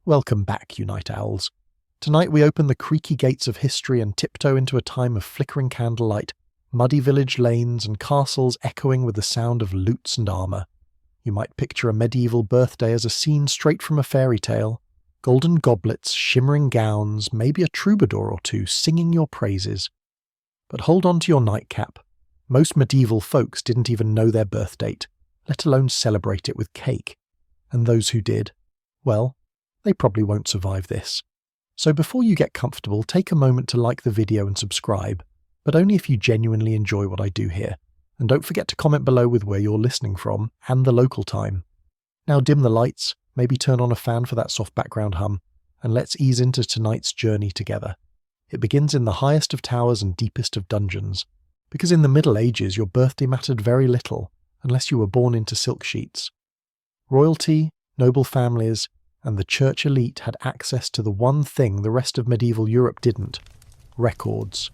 Welcome back, you night owls. Tonight we open the creaky gates of history and tiptoe into a time of flickering candlelight, muddy village lanes and castles echoing with the sound of lutes and armour. You might picture a medieval birthday as a scene straight from a fairy tale. Golden goblets, shimmering gowns, maybe a troubadour or two singing your praises. But hold on to your nightcap. Most medieval folks didn't even know their birth date, let alone celebrate it with cake. And those who did, well, they probably won't survive this. So before you get comfortable, take a moment to like the video and subscribe, but only if you genuinely enjoy what I do here. And don't forget to comment below with where you're listening from and the local time. Now dim the lights, maybe turn on a fan for that soft background hum, and let's ease into tonight's journey together. It begins in the highest of towers and deepest of dungeons, because in the Middle Ages your birthday mattered very little, unless you were born into silk sheets. Royalty, noble families, and the church elite had access to the one thing the rest of medieval Europe didn't: records.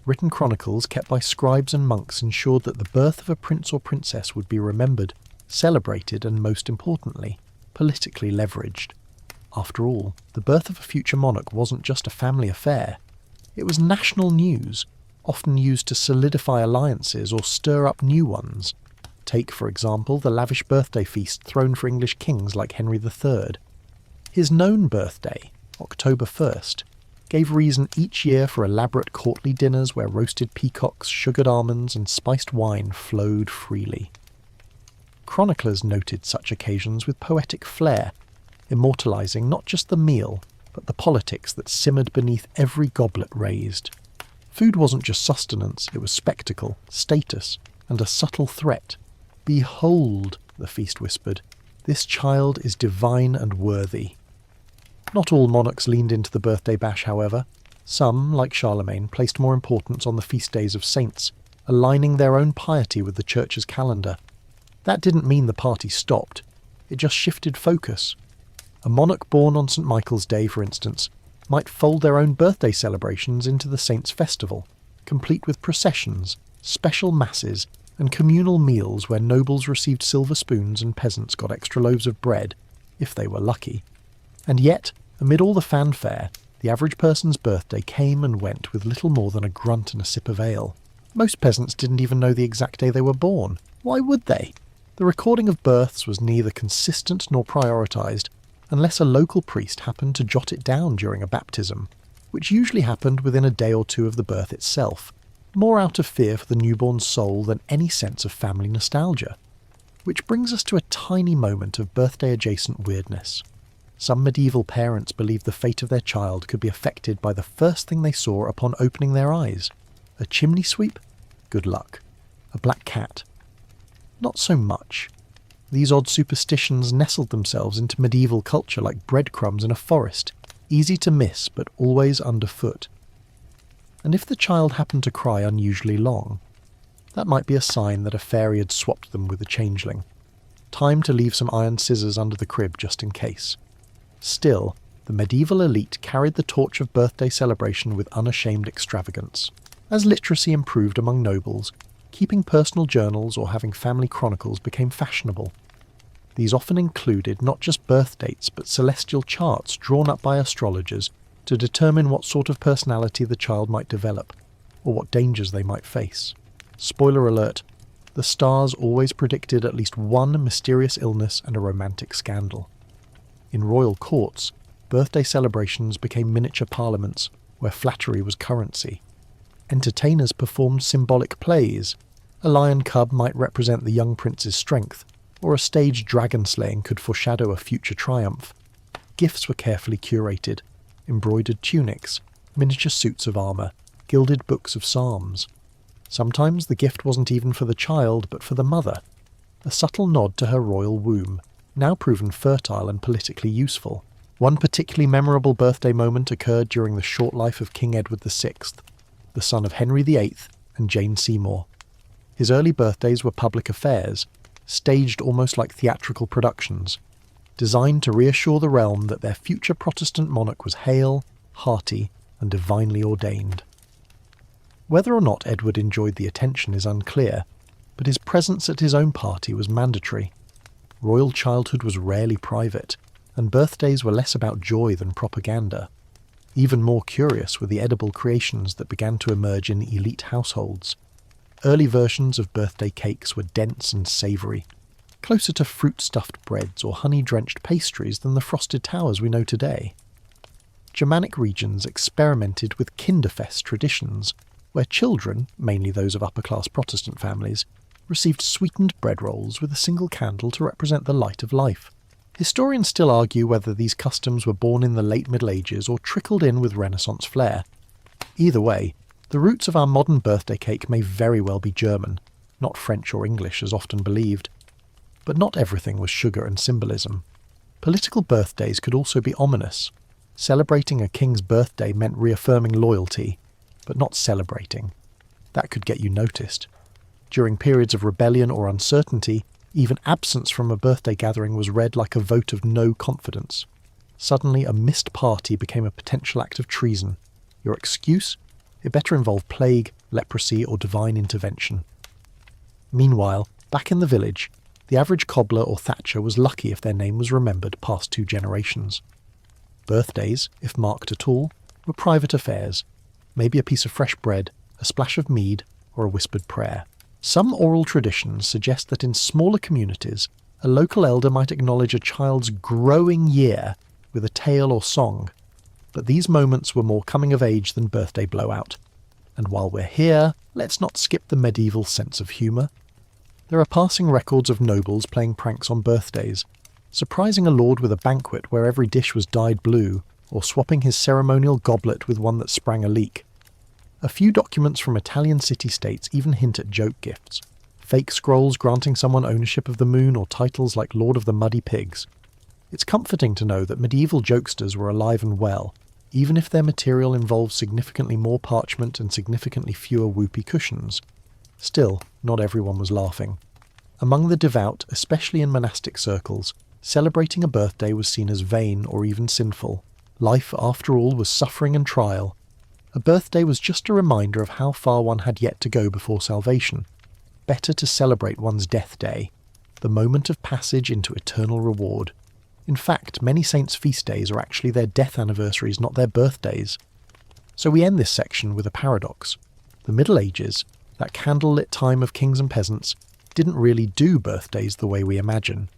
Written chronicles kept by scribes and monks ensured that the birth of a prince or princess would be remembered, celebrated, and most importantly, politically leveraged. After all, the birth of a future monarch wasn't just a family affair. It was national news, often used to solidify alliances or stir up new ones. Take, for example, the lavish birthday feast thrown for English kings like Henry III. His known birthday, October 1st, gave reason each year for elaborate courtly dinners where roasted peacocks, sugared almonds, and spiced wine flowed freely. Chroniclers noted such occasions with poetic flair, immortalising not just the meal, but the politics that simmered beneath every goblet raised. Food wasn't just sustenance, it was spectacle, status, and a subtle threat. "Behold," the feast whispered, "this child is divine and worthy." Not all monarchs leaned into the birthday bash, however. Some, like Charlemagne, placed more importance on the feast days of saints, aligning their own piety with the church's calendar. That didn't mean the party stopped. It just shifted focus. A monarch born on St. Michael's Day, for instance, might fold their own birthday celebrations into the saint's festival, complete with processions, special masses, and communal meals where nobles received silver spoons and peasants got extra loaves of bread, if they were lucky. And yet, amid all the fanfare, the average person's birthday came and went with little more than a grunt and a sip of ale. Most peasants didn't even know the exact day they were born. Why would they? The recording of births was neither consistent nor prioritised, unless a local priest happened to jot it down during a baptism, which usually happened within a day or two of the birth itself, more out of fear for the newborn soul than any sense of family nostalgia. Which brings us to a tiny moment of birthday-adjacent weirdness. Some medieval parents believed the fate of their child could be affected by the first thing they saw upon opening their eyes. A chimney sweep? Good luck. A black cat? Not so much. These odd superstitions nestled themselves into medieval culture like breadcrumbs in a forest, easy to miss but always underfoot. And if the child happened to cry unusually long, that might be a sign that a fairy had swapped them with a changeling. Time to leave some iron scissors under the crib just in case. Still, the medieval elite carried the torch of birthday celebration with unashamed extravagance. As literacy improved among nobles, keeping personal journals or having family chronicles became fashionable. These often included not just birth dates but celestial charts drawn up by astrologers to determine what sort of personality the child might develop, or what dangers they might face. Spoiler alert, the stars always predicted at least one mysterious illness and a romantic scandal. In royal courts, birthday celebrations became miniature parliaments where flattery was currency. Entertainers performed symbolic plays. A lion cub might represent the young prince's strength, or a staged dragon slaying could foreshadow a future triumph. Gifts were carefully curated: embroidered tunics, miniature suits of armour, gilded books of psalms. Sometimes the gift wasn't even for the child, but for the mother, a subtle nod to her royal womb, now proven fertile and politically useful. One particularly memorable birthday moment occurred during the short life of King Edward VI, the son of Henry VIII and Jane Seymour. His early birthdays were public affairs, staged almost like theatrical productions, designed to reassure the realm that their future Protestant monarch was hale, hearty, and divinely ordained. Whether or not Edward enjoyed the attention is unclear, but his presence at his own party was mandatory. Royal childhood was rarely private, and birthdays were less about joy than propaganda. Even more curious were the edible creations that began to emerge in elite households. Early versions of birthday cakes were dense and savoury, closer to fruit-stuffed breads or honey-drenched pastries than the frosted towers we know today. Germanic regions experimented with Kinderfest traditions, where children, mainly those of upper-class Protestant families, received sweetened bread rolls with a single candle to represent the light of life. Historians still argue whether these customs were born in the late Middle Ages or trickled in with Renaissance flair. Either way, the roots of our modern birthday cake may very well be German, not French or English as often believed. But not everything was sugar and symbolism. Political birthdays could also be ominous. Celebrating a king's birthday meant reaffirming loyalty, but not celebrating. That could get you noticed. During periods of rebellion or uncertainty, even absence from a birthday gathering was read like a vote of no confidence. Suddenly, a missed party became a potential act of treason. Your excuse? It better involve plague, leprosy, or divine intervention. Meanwhile, back in the village, the average cobbler or thatcher was lucky if their name was remembered past 2 generations. Birthdays, if marked at all, were private affairs. Maybe a piece of fresh bread, a splash of mead, or a whispered prayer. Some oral traditions suggest that in smaller communities, a local elder might acknowledge a child's growing year with a tale or song, but these moments were more coming of age than birthday blowout. And while we're here, let's not skip the medieval sense of humour. There are passing records of nobles playing pranks on birthdays, surprising a lord with a banquet where every dish was dyed blue, or swapping his ceremonial goblet with one that sprang a leak. A few documents from Italian city-states even hint at joke gifts. Fake scrolls granting someone ownership of the moon or titles like Lord of the Muddy Pigs. It's comforting to know that medieval jokesters were alive and well, even if their material involves significantly more parchment and significantly fewer whoopee cushions. Still, not everyone was laughing. Among the devout, especially in monastic circles, celebrating a birthday was seen as vain or even sinful. Life, after all, was suffering and trial. A birthday was just a reminder of how far one had yet to go before salvation. Better to celebrate one's death day, the moment of passage into eternal reward. In fact, many saints' feast days are actually their death anniversaries, not their birthdays. So we end this section with a paradox. The Middle Ages, that candle-lit time of kings and peasants, didn't really do birthdays the way we imagine.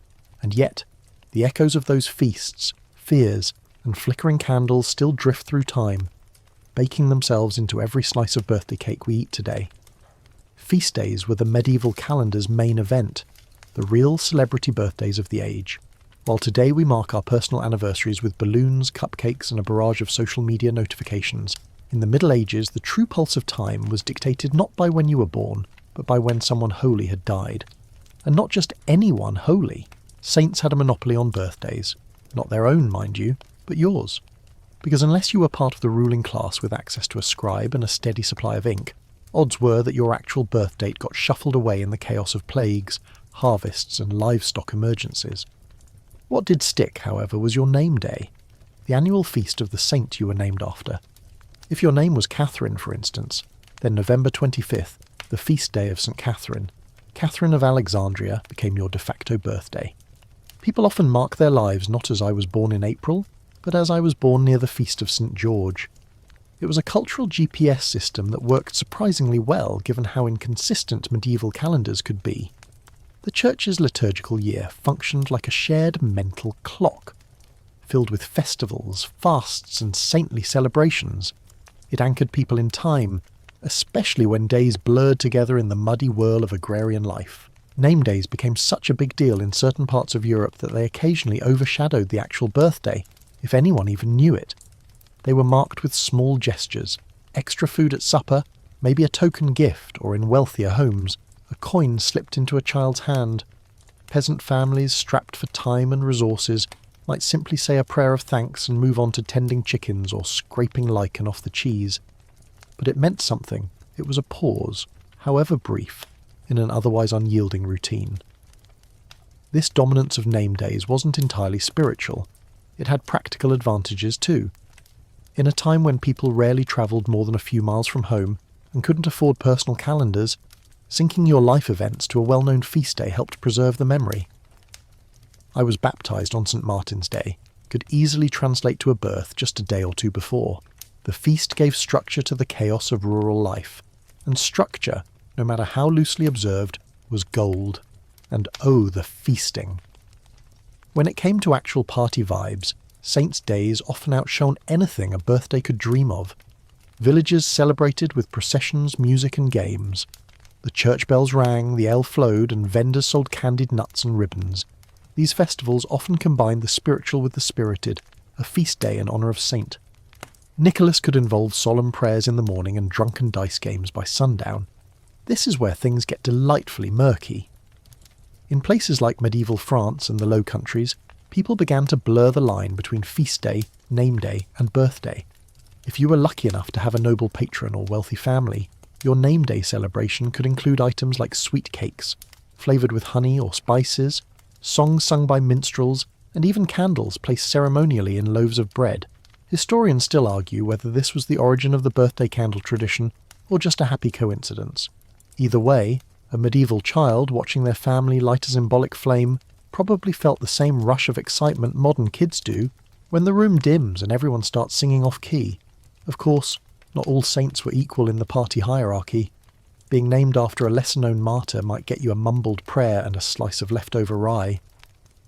And yet, the echoes of those feasts, fears, and flickering candles still drift through time, baking themselves into every slice of birthday cake we eat today. Feast days were the medieval calendar's main event, the real celebrity birthdays of the age. While today we mark our personal anniversaries with balloons, cupcakes, and a barrage of social media notifications, in the Middle Ages the true pulse of time was dictated not by when you were born, but by when someone holy had died. And not just anyone holy. Saints had a monopoly on birthdays. Not their own, mind you, but yours. Because unless you were part of the ruling class with access to a scribe and a steady supply of ink, odds were that your actual birth date got shuffled away in the chaos of plagues, harvests, and livestock emergencies. What did stick, however, was your name day, the annual feast of the saint you were named after. If your name was Catherine, for instance, then November 25th, the feast day of St. Catherine, Catherine of Alexandria, became your de facto birthday. People often mark their lives not as I was born in April, but as I was born near the feast of St. George. It was a cultural GPS system that worked surprisingly well given how inconsistent medieval calendars could be. The church's liturgical year functioned like a shared mental clock, filled with festivals, fasts, and saintly celebrations. It anchored people in time, especially when days blurred together in the muddy whirl of agrarian life. Name days became such a big deal in certain parts of Europe that they occasionally overshadowed the actual birthday, if anyone even knew it. They were marked with small gestures, extra food at supper, maybe a token gift, or in wealthier homes, a coin slipped into a child's hand. Peasant families, strapped for time and resources, might simply say a prayer of thanks and move on to tending chickens or scraping lichen off the cheese. But it meant something. It was a pause, however brief, in an otherwise unyielding routine. This dominance of name days wasn't entirely spiritual. It had practical advantages too. In a time when people rarely travelled more than a few miles from home and couldn't afford personal calendars, syncing your life events to a well-known feast day helped preserve the memory. I was baptised on St. Martin's Day, could easily translate to a birth just a day or two before. The feast gave structure to the chaos of rural life, and structure, no matter how loosely observed, was gold. And oh, the feasting! When it came to actual party vibes, saints' days often outshone anything a birthday could dream of. Villages celebrated with processions, music and games. The church bells rang, the ale flowed, and vendors sold candied nuts and ribbons. These festivals often combined the spiritual with the spirited, a feast day in honour of saint. Nicholas could involve solemn prayers in the morning and drunken dice games by sundown. This is where things get delightfully murky. In places like medieval France and the Low Countries, people began to blur the line between feast day, name day, and birthday. If you were lucky enough to have a noble patron or wealthy family, your name day celebration could include items like sweet cakes, flavoured with honey or spices, songs sung by minstrels, and even candles placed ceremonially in loaves of bread. Historians still argue whether this was the origin of the birthday candle tradition or just a happy coincidence. Either way, a medieval child watching their family light a symbolic flame probably felt the same rush of excitement modern kids do when the room dims and everyone starts singing off-key. Of course, not all saints were equal in the party hierarchy. Being named after a lesser-known martyr might get you a mumbled prayer and a slice of leftover rye.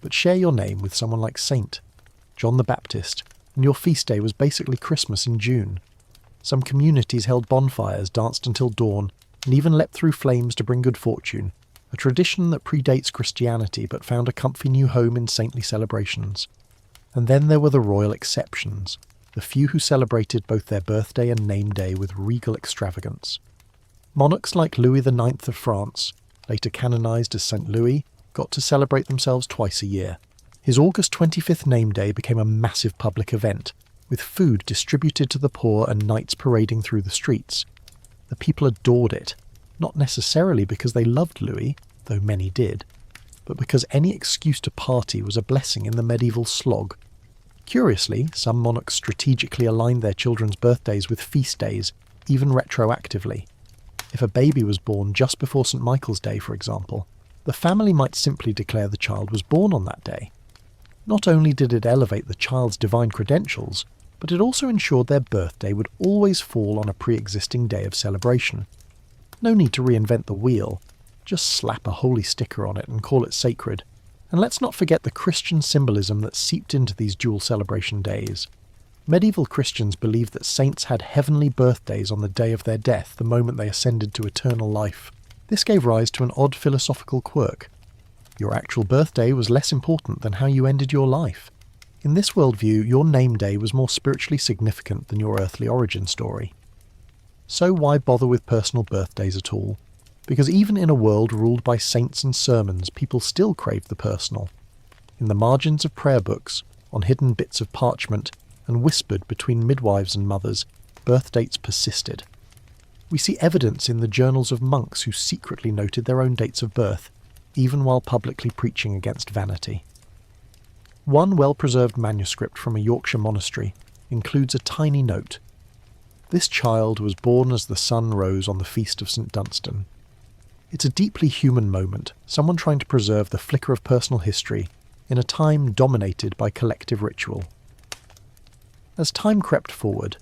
But share your name with someone like Saint John the Baptist, and your feast day was basically Christmas in June. Some communities held bonfires, danced until dawn, and even leapt through flames to bring good fortune, a tradition that predates Christianity but found a comfy new home in saintly celebrations. And then there were the royal exceptions, the few who celebrated both their birthday and name day with regal extravagance. Monarchs like Louis IX of France, later canonised as St. Louis, got to celebrate themselves twice a year. His August 25th name day became a massive public event, with food distributed to the poor and knights parading through the streets. The people adored it, not necessarily because they loved Louis, though many did, but because any excuse to party was a blessing in the medieval slog. Curiously, some monarchs strategically aligned their children's birthdays with feast days, even retroactively. If a baby was born just before St. Michael's Day, for example, the family might simply declare the child was born on that day. Not only did it elevate the child's divine credentials, but it also ensured their birthday would always fall on a pre-existing day of celebration. No need to reinvent the wheel, just slap a holy sticker on it and call it sacred. And let's not forget the Christian symbolism that seeped into these dual celebration days. Medieval Christians believed that saints had heavenly birthdays on the day of their death, the moment they ascended to eternal life. This gave rise to an odd philosophical quirk. Your actual birthday was less important than how you ended your life. In this worldview, your name day was more spiritually significant than your earthly origin story. So why bother with personal birthdays at all? Because even in a world ruled by saints and sermons, people still craved the personal. In the margins of prayer books, on hidden bits of parchment, and whispered between midwives and mothers, birth dates persisted. We see evidence in the journals of monks who secretly noted their own dates of birth, even while publicly preaching against vanity. One well-preserved manuscript from a Yorkshire monastery includes a tiny note. This child was born as the sun rose on the feast of St. Dunstan. It's a deeply human moment, someone trying to preserve the flicker of personal history in a time dominated by collective ritual. As time crept forward,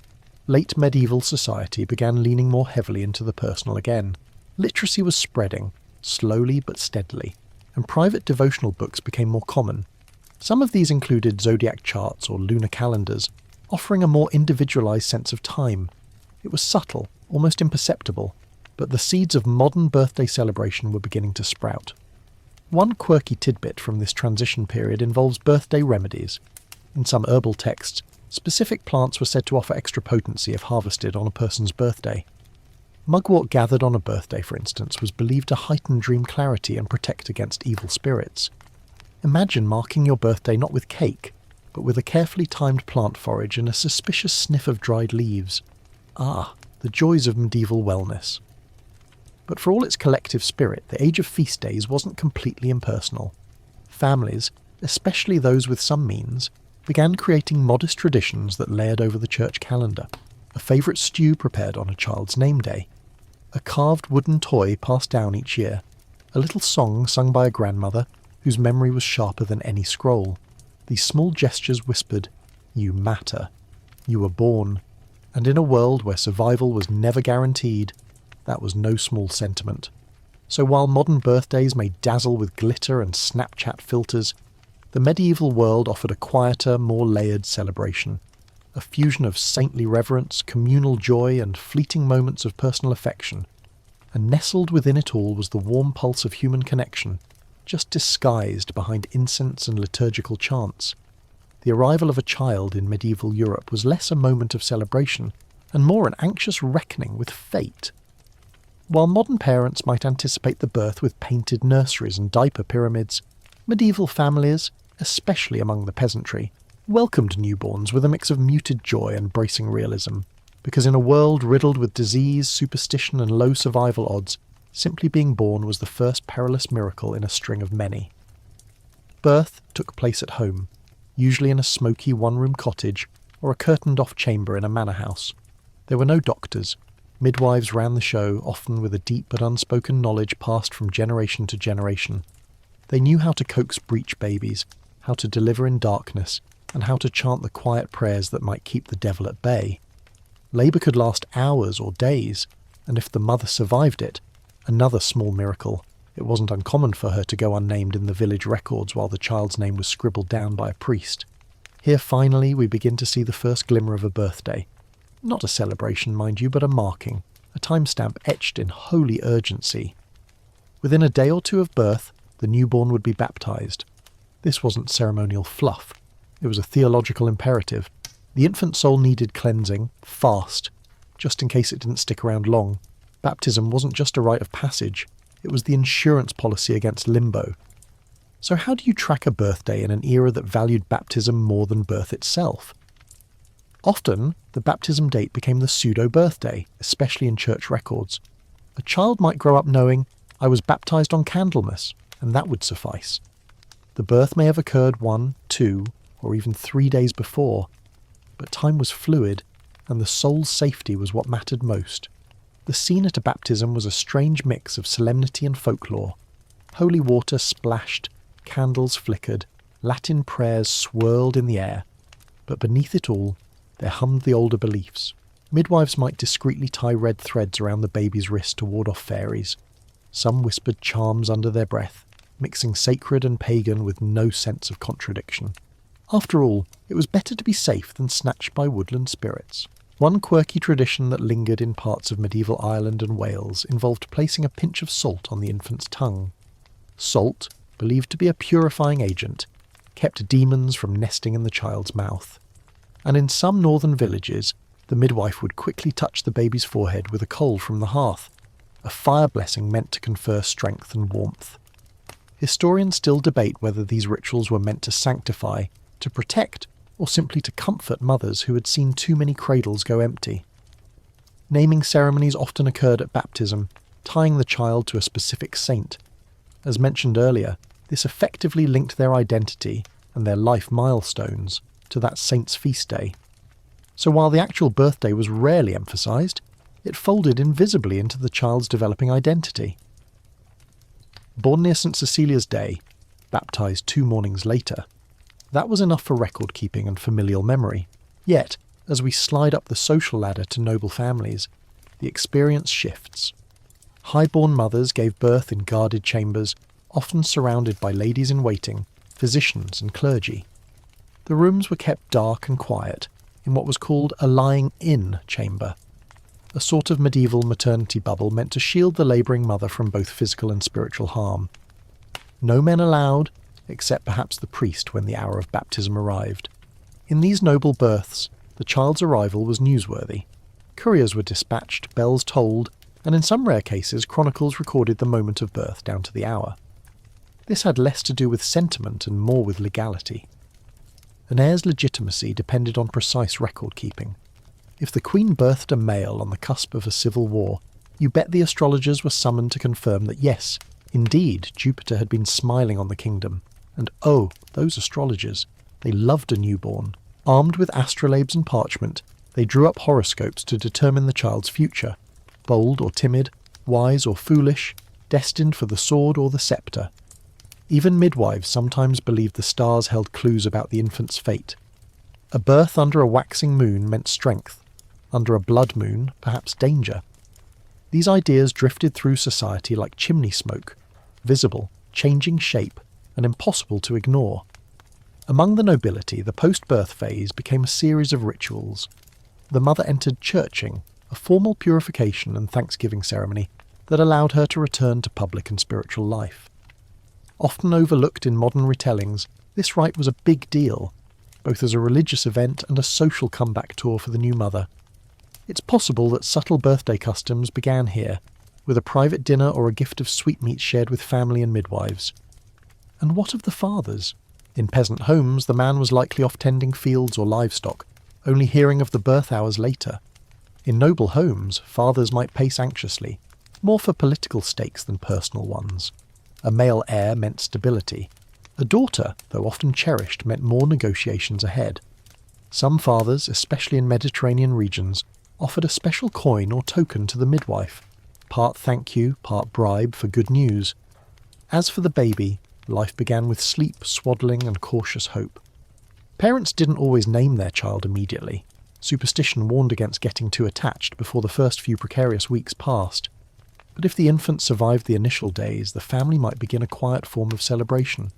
late medieval society began leaning more heavily into the personal again. Literacy was spreading, slowly but steadily, and private devotional books became more common. Some of these included zodiac charts or lunar calendars, offering a more individualized sense of time. It was subtle, almost imperceptible, but the seeds of modern birthday celebration were beginning to sprout. One quirky tidbit from this transition period involves birthday remedies. In some herbal texts, specific plants were said to offer extra potency if harvested on a person's birthday. Mugwort gathered on a birthday, for instance, was believed to heighten dream clarity and protect against evil spirits. Imagine marking your birthday not with cake, but with a carefully timed plant forage and a suspicious sniff of dried leaves. Ah, the joys of medieval wellness. But for all its collective spirit, the age of feast days wasn't completely impersonal. Families, especially those with some means, began creating modest traditions that layered over the church calendar. A favourite stew prepared on a child's name day, a carved wooden toy passed down each year, a little song sung by a grandmother whose memory was sharper than any scroll. These small gestures whispered, "You matter. You were born." And in a world where survival was never guaranteed, that was no small sentiment. So while modern birthdays may dazzle with glitter and Snapchat filters, the medieval world offered a quieter, more layered celebration. A fusion of saintly reverence, communal joy, and fleeting moments of personal affection. And nestled within it all was the warm pulse of human connection, just disguised behind incense and liturgical chants. The arrival of a child in medieval Europe was less a moment of celebration, and more an anxious reckoning with fate. While modern parents might anticipate the birth with painted nurseries and diaper pyramids, medieval families, especially among the peasantry, welcomed newborns with a mix of muted joy and bracing realism, because in a world riddled with disease, superstition, and low survival odds, simply being born was the first perilous miracle in a string of many. Birth took place at home, usually in a smoky one-room cottage or a curtained-off chamber in a manor house. There were no doctors. Midwives ran the show, often with a deep but unspoken knowledge passed from generation to generation. They knew how to coax breech babies, how to deliver in darkness, and how to chant the quiet prayers that might keep the devil at bay. Labour could last hours or days, and if the mother survived it, another small miracle. It wasn't uncommon for her to go unnamed in the village records while the child's name was scribbled down by a priest. Here finally we begin to see the first glimmer of a birthday. Not a celebration, mind you, but a marking, a timestamp etched in holy urgency. Within a day or two of birth, the newborn would be baptised. This wasn't ceremonial fluff. It was a theological imperative. The infant soul needed cleansing, fast, just in case it didn't stick around long. Baptism wasn't just a rite of passage, it was the insurance policy against limbo. So how do you track a birthday in an era that valued baptism more than birth itself? Often, the baptism date became the pseudo-birthday, especially in church records. A child might grow up knowing, "I was baptised on Candlemas," and that would suffice. The birth may have occurred 1, 2, or even 3 days before, but time was fluid, and the soul's safety was what mattered most. The scene at a baptism was a strange mix of solemnity and folklore. Holy water splashed, candles flickered, Latin prayers swirled in the air, but beneath it all, there hummed the older beliefs. Midwives might discreetly tie red threads around the baby's wrist to ward off fairies. Some whispered charms under their breath, mixing sacred and pagan with no sense of contradiction. After all, it was better to be safe than snatched by woodland spirits. One quirky tradition that lingered in parts of medieval Ireland and Wales involved placing a pinch of salt on the infant's tongue. Salt, believed to be a purifying agent, kept demons from nesting in the child's mouth. And in some northern villages, the midwife would quickly touch the baby's forehead with a coal from the hearth, a fire blessing meant to confer strength and warmth. Historians still debate whether these rituals were meant to sanctify, to protect, or simply to comfort mothers who had seen too many cradles go empty. Naming ceremonies often occurred at baptism, tying the child to a specific saint. As mentioned earlier, this effectively linked their identity and their life milestones to that saint's feast day. So while the actual birthday was rarely emphasised, it folded invisibly into the child's developing identity. Born near St. Cecilia's Day, baptised 2 mornings later, that was enough for record-keeping and familial memory. Yet, as we slide up the social ladder to noble families, the experience shifts. High-born mothers gave birth in guarded chambers, often surrounded by ladies-in-waiting, physicians and clergy. The rooms were kept dark and quiet, in what was called a lying-in chamber, a sort of medieval maternity bubble meant to shield the labouring mother from both physical and spiritual harm. No men allowed, except perhaps the priest when the hour of baptism arrived. In these noble births, the child's arrival was newsworthy. Couriers were dispatched, bells tolled, and in some rare cases chronicles recorded the moment of birth down to the hour. This had less to do with sentiment and more with legality. An heir's legitimacy depended on precise record-keeping. If the queen birthed a male on the cusp of a civil war, you bet the astrologers were summoned to confirm that yes, indeed, Jupiter had been smiling on the kingdom. And oh, those astrologers, they loved a newborn. Armed with astrolabes and parchment, they drew up horoscopes to determine the child's future. Bold or timid, wise or foolish, destined for the sword or the sceptre. Even midwives sometimes believed the stars held clues about the infant's fate. A birth under a waxing moon meant strength, under a blood moon, perhaps danger. These ideas drifted through society like chimney smoke, visible, changing shape, and impossible to ignore. Among the nobility, the post-birth phase became a series of rituals. The mother entered churching, a formal purification and thanksgiving ceremony that allowed her to return to public and spiritual life. Often overlooked in modern retellings, this rite was a big deal, both as a religious event and a social comeback tour for the new mother. It's possible that subtle birthday customs began here, with a private dinner or a gift of sweetmeats shared with family and midwives. And what of the fathers? In peasant homes, the man was likely off tending fields or livestock, only hearing of the birth hours later. In noble homes, fathers might pace anxiously, more for political stakes than personal ones. A male heir meant stability. A daughter, though often cherished, meant more negotiations ahead. Some fathers, especially in Mediterranean regions, offered a special coin or token to the midwife, part thank you, part bribe for good news. As for the baby, life began with sleep, swaddling, and cautious hope. Parents didn't always name their child immediately. Superstition warned against getting too attached before the first few precarious weeks passed. But if the infant survived the initial days, the family might begin a quiet form of celebration.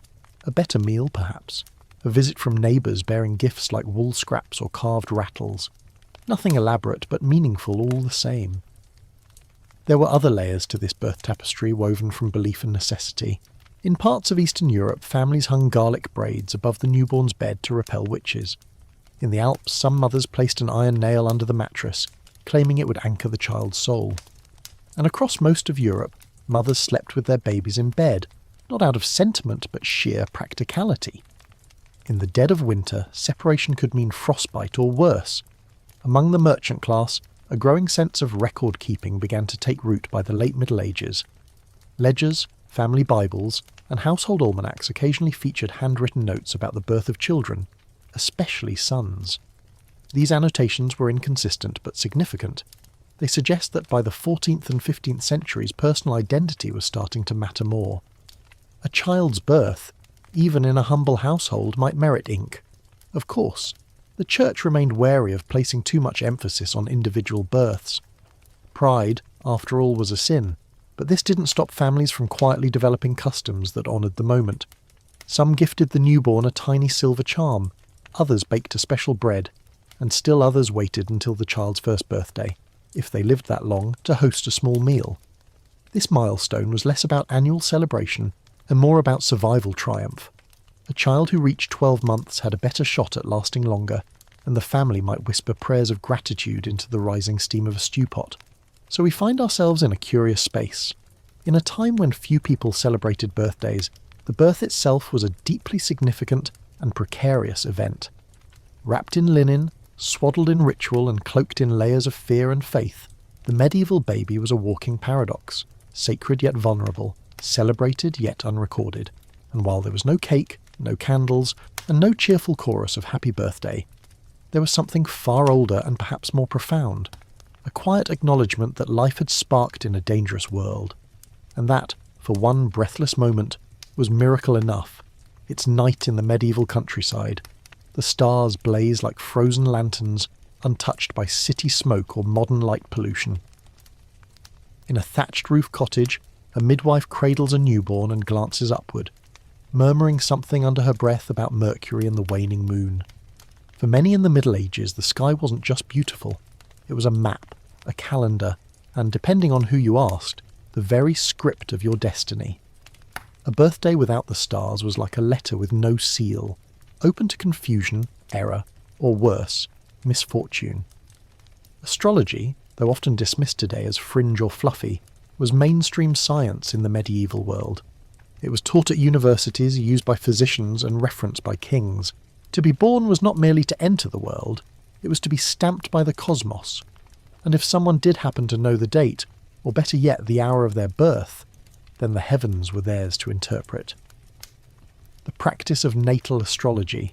A better meal, perhaps. A visit from neighbours bearing gifts like wool scraps or carved rattles. Nothing elaborate, but meaningful all the same. There were other layers to this birth tapestry woven from belief and necessity. In parts of Eastern Europe, families hung garlic braids above the newborn's bed to repel witches. In the Alps, some mothers placed an iron nail under the mattress, claiming it would anchor the child's soul. And across most of Europe, mothers slept with their babies in bed, not out of sentiment but sheer practicality. In the dead of winter, separation could mean frostbite or worse. Among the merchant class, a growing sense of record-keeping began to take root by the late Middle Ages. Ledgers, family Bibles, and household almanacs occasionally featured handwritten notes about the birth of children, especially sons. These annotations were inconsistent but significant. They suggest that by the 14th and 15th centuries, personal identity was starting to matter more. A child's birth, even in a humble household, might merit ink. Of course, the Church remained wary of placing too much emphasis on individual births. Pride, after all, was a sin, but this didn't stop families from quietly developing customs that honoured the moment. Some gifted the newborn a tiny silver charm, others baked a special bread, and still others waited until the child's first birthday, if they lived that long, to host a small meal. This milestone was less about annual celebration and more about survival triumph. A child who reached 12 months had a better shot at lasting longer, and the family might whisper prayers of gratitude into the rising steam of a stew pot. So we find ourselves in a curious space. In a time when few people celebrated birthdays, the birth itself was a deeply significant and precarious event. Wrapped in linen, swaddled in ritual and cloaked in layers of fear and faith, the medieval baby was a walking paradox, sacred yet vulnerable, celebrated yet unrecorded. And while there was no cake, no candles, and no cheerful chorus of happy birthday, there was something far older and perhaps more profound, a quiet acknowledgement that life had sparked in a dangerous world, and that, for one breathless moment, was miracle enough. It's night in the medieval countryside. The stars blaze like frozen lanterns, untouched by city smoke or modern light pollution. In a thatched-roof cottage, a midwife cradles a newborn and glances upward, murmuring something under her breath about Mercury and the waning moon. For many in the Middle Ages, the sky wasn't just beautiful. It was a map, a calendar, and, depending on who you asked, the very script of your destiny. A birthday without the stars was like a letter with no seal, open to confusion, error, or worse, misfortune. Astrology, though often dismissed today as fringe or fluffy, was mainstream science in the medieval world. It was taught at universities, used by physicians, and referenced by kings. To be born was not merely to enter the world, it was to be stamped by the cosmos. And if someone did happen to know the date, or better yet the hour of their birth, then the heavens were theirs to interpret. The practice of natal astrology,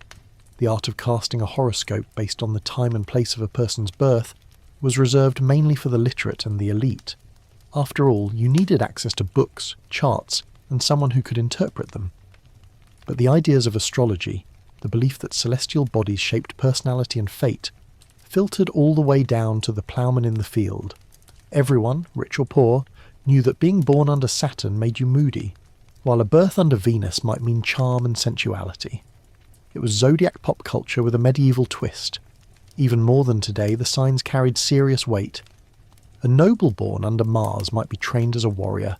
the art of casting a horoscope based on the time and place of a person's birth, was reserved mainly for the literate and the elite. After all, you needed access to books, charts, and someone who could interpret them. But the ideas of astrology, the belief that celestial bodies shaped personality and fate, filtered all the way down to the ploughman in the field. Everyone, rich or poor, knew that being born under Saturn made you moody, while a birth under Venus might mean charm and sensuality. It was zodiac pop culture with a medieval twist. Even more than today, the signs carried serious weight. A noble born under Mars might be trained as a warrior.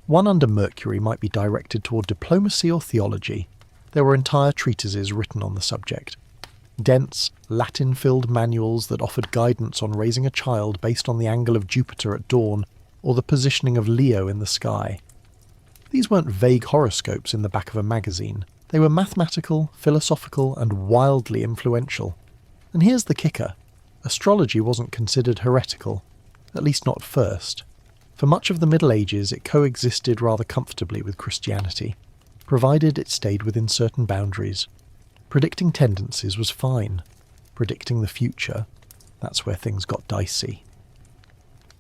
One under Mercury might be directed toward diplomacy or theology. There were entire treatises written on the subject. Dense, Latin-filled manuals that offered guidance on raising a child based on the angle of Jupiter at dawn or the positioning of Leo in the sky. These weren't vague horoscopes in the back of a magazine. They were mathematical, philosophical, and wildly influential. And here's the kicker. Astrology wasn't considered heretical, at least not at first. For much of the Middle Ages, it coexisted rather comfortably with Christianity, provided it stayed within certain boundaries. Predicting tendencies was fine. Predicting the future, that's where things got dicey.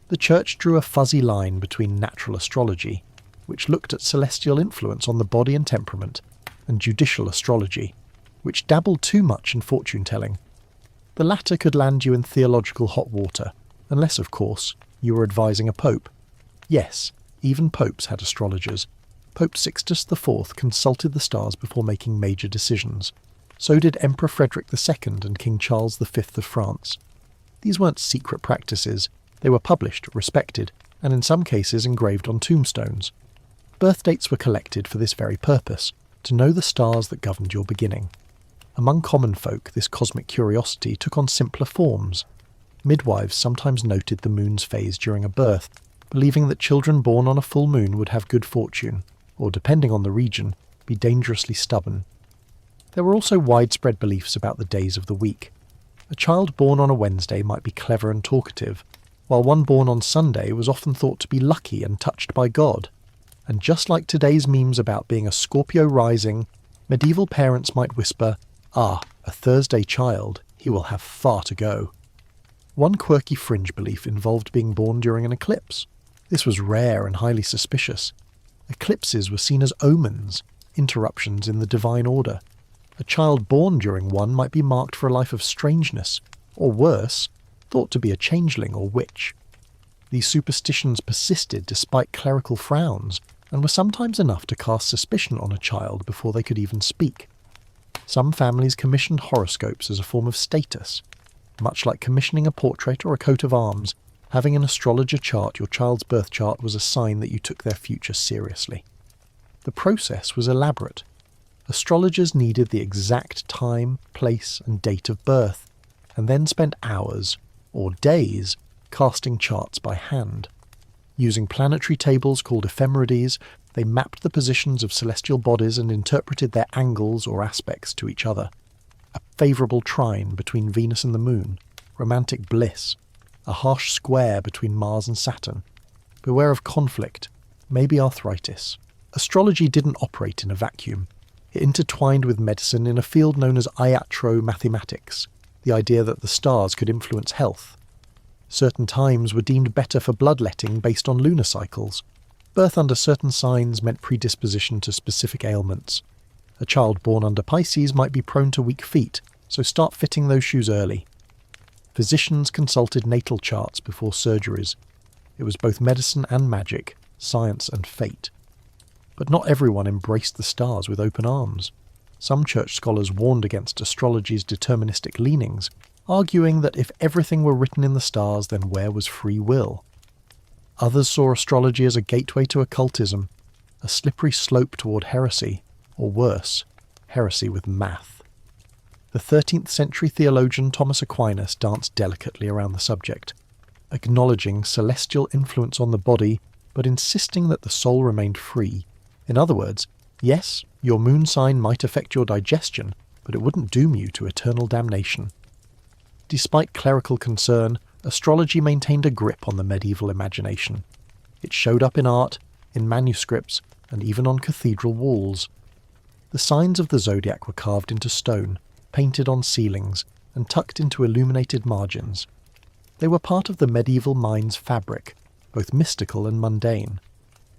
The Church drew a fuzzy line between natural astrology, which looked at celestial influence on the body and temperament, and judicial astrology, which dabbled too much in fortune-telling. The latter could land you in theological hot water, unless, of course, you were advising a pope. Yes, even popes had astrologers. Pope Sixtus IV consulted the stars before making major decisions. So did Emperor Frederick II and King Charles V of France. These weren't secret practices. They were published, respected, and in some cases engraved on tombstones. Birth dates were collected for this very purpose, to know the stars that governed your beginning. Among common folk, this cosmic curiosity took on simpler forms. Midwives sometimes noted the moon's phase during a birth, believing that children born on a full moon would have good fortune, or depending on the region, be dangerously stubborn. There were also widespread beliefs about the days of the week. A child born on a Wednesday might be clever and talkative, while one born on Sunday was often thought to be lucky and touched by God. And just like today's memes about being a Scorpio rising, medieval parents might whisper, "Ah, a Thursday child, he will have far to go." One quirky fringe belief involved being born during an eclipse. This was rare and highly suspicious. Eclipses were seen as omens, interruptions in the divine order. A child born during one might be marked for a life of strangeness, or worse, thought to be a changeling or witch. These superstitions persisted despite clerical frowns, and were sometimes enough to cast suspicion on a child before they could even speak. Some families commissioned horoscopes as a form of status. Much like commissioning a portrait or a coat of arms, having an astrologer chart your child's birth chart was a sign that you took their future seriously. The process was elaborate. Astrologers needed the exact time, place, and date of birth, and then spent hours, or days, casting charts by hand. Using planetary tables called ephemerides, they mapped the positions of celestial bodies and interpreted their angles or aspects to each other. A favourable trine between Venus and the Moon, romantic bliss, a harsh square between Mars and Saturn. Beware of conflict, maybe arthritis. Astrology didn't operate in a vacuum. It intertwined with medicine in a field known as iatromathematics, the idea that the stars could influence health. Certain times were deemed better for bloodletting based on lunar cycles. Birth under certain signs meant predisposition to specific ailments. A child born under Pisces might be prone to weak feet, so start fitting those shoes early. Physicians consulted natal charts before surgeries. It was both medicine and magic, science and fate. But not everyone embraced the stars with open arms. Some church scholars warned against astrology's deterministic leanings, arguing that if everything were written in the stars, then where was free will? Others saw astrology as a gateway to occultism, a slippery slope toward heresy, or worse, heresy with math. The 13th century theologian Thomas Aquinas danced delicately around the subject, acknowledging celestial influence on the body, but insisting that the soul remained free. In other words, yes, your moon sign might affect your digestion, but it wouldn't doom you to eternal damnation. Despite clerical concern, astrology maintained a grip on the medieval imagination. It showed up in art, in manuscripts, and even on cathedral walls. The signs of the zodiac were carved into stone, painted on ceilings, and tucked into illuminated margins. They were part of the medieval mind's fabric, both mystical and mundane.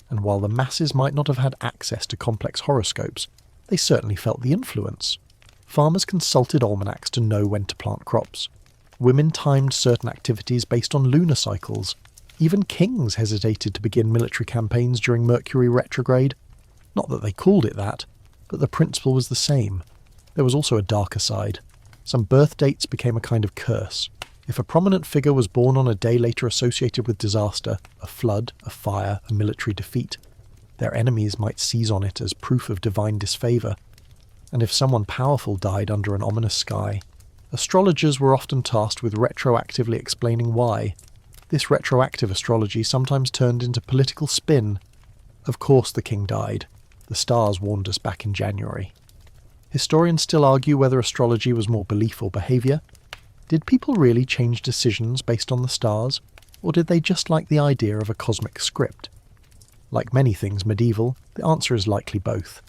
And while the masses might not have had access to complex horoscopes, They certainly felt the influence. Farmers consulted almanacs to know when to plant crops. Women timed certain activities based on lunar cycles. Even kings hesitated to begin military campaigns during Mercury retrograde. Not that they called it that, but the principle was the same. There was also a darker side. Some birth dates became a kind of curse. If a prominent figure was born on a day later associated with disaster, a flood, a fire, a military defeat, their enemies might seize on it as proof of divine disfavour. And if someone powerful died under an ominous sky, astrologers were often tasked with retroactively explaining why. This retroactive astrology sometimes turned into political spin. Of course the king died. The stars warned us back in January. Historians still argue whether astrology was more belief or behaviour. Did people really change decisions based on the stars, or did they just like the idea of a cosmic script? Like many things medieval, the answer is likely both.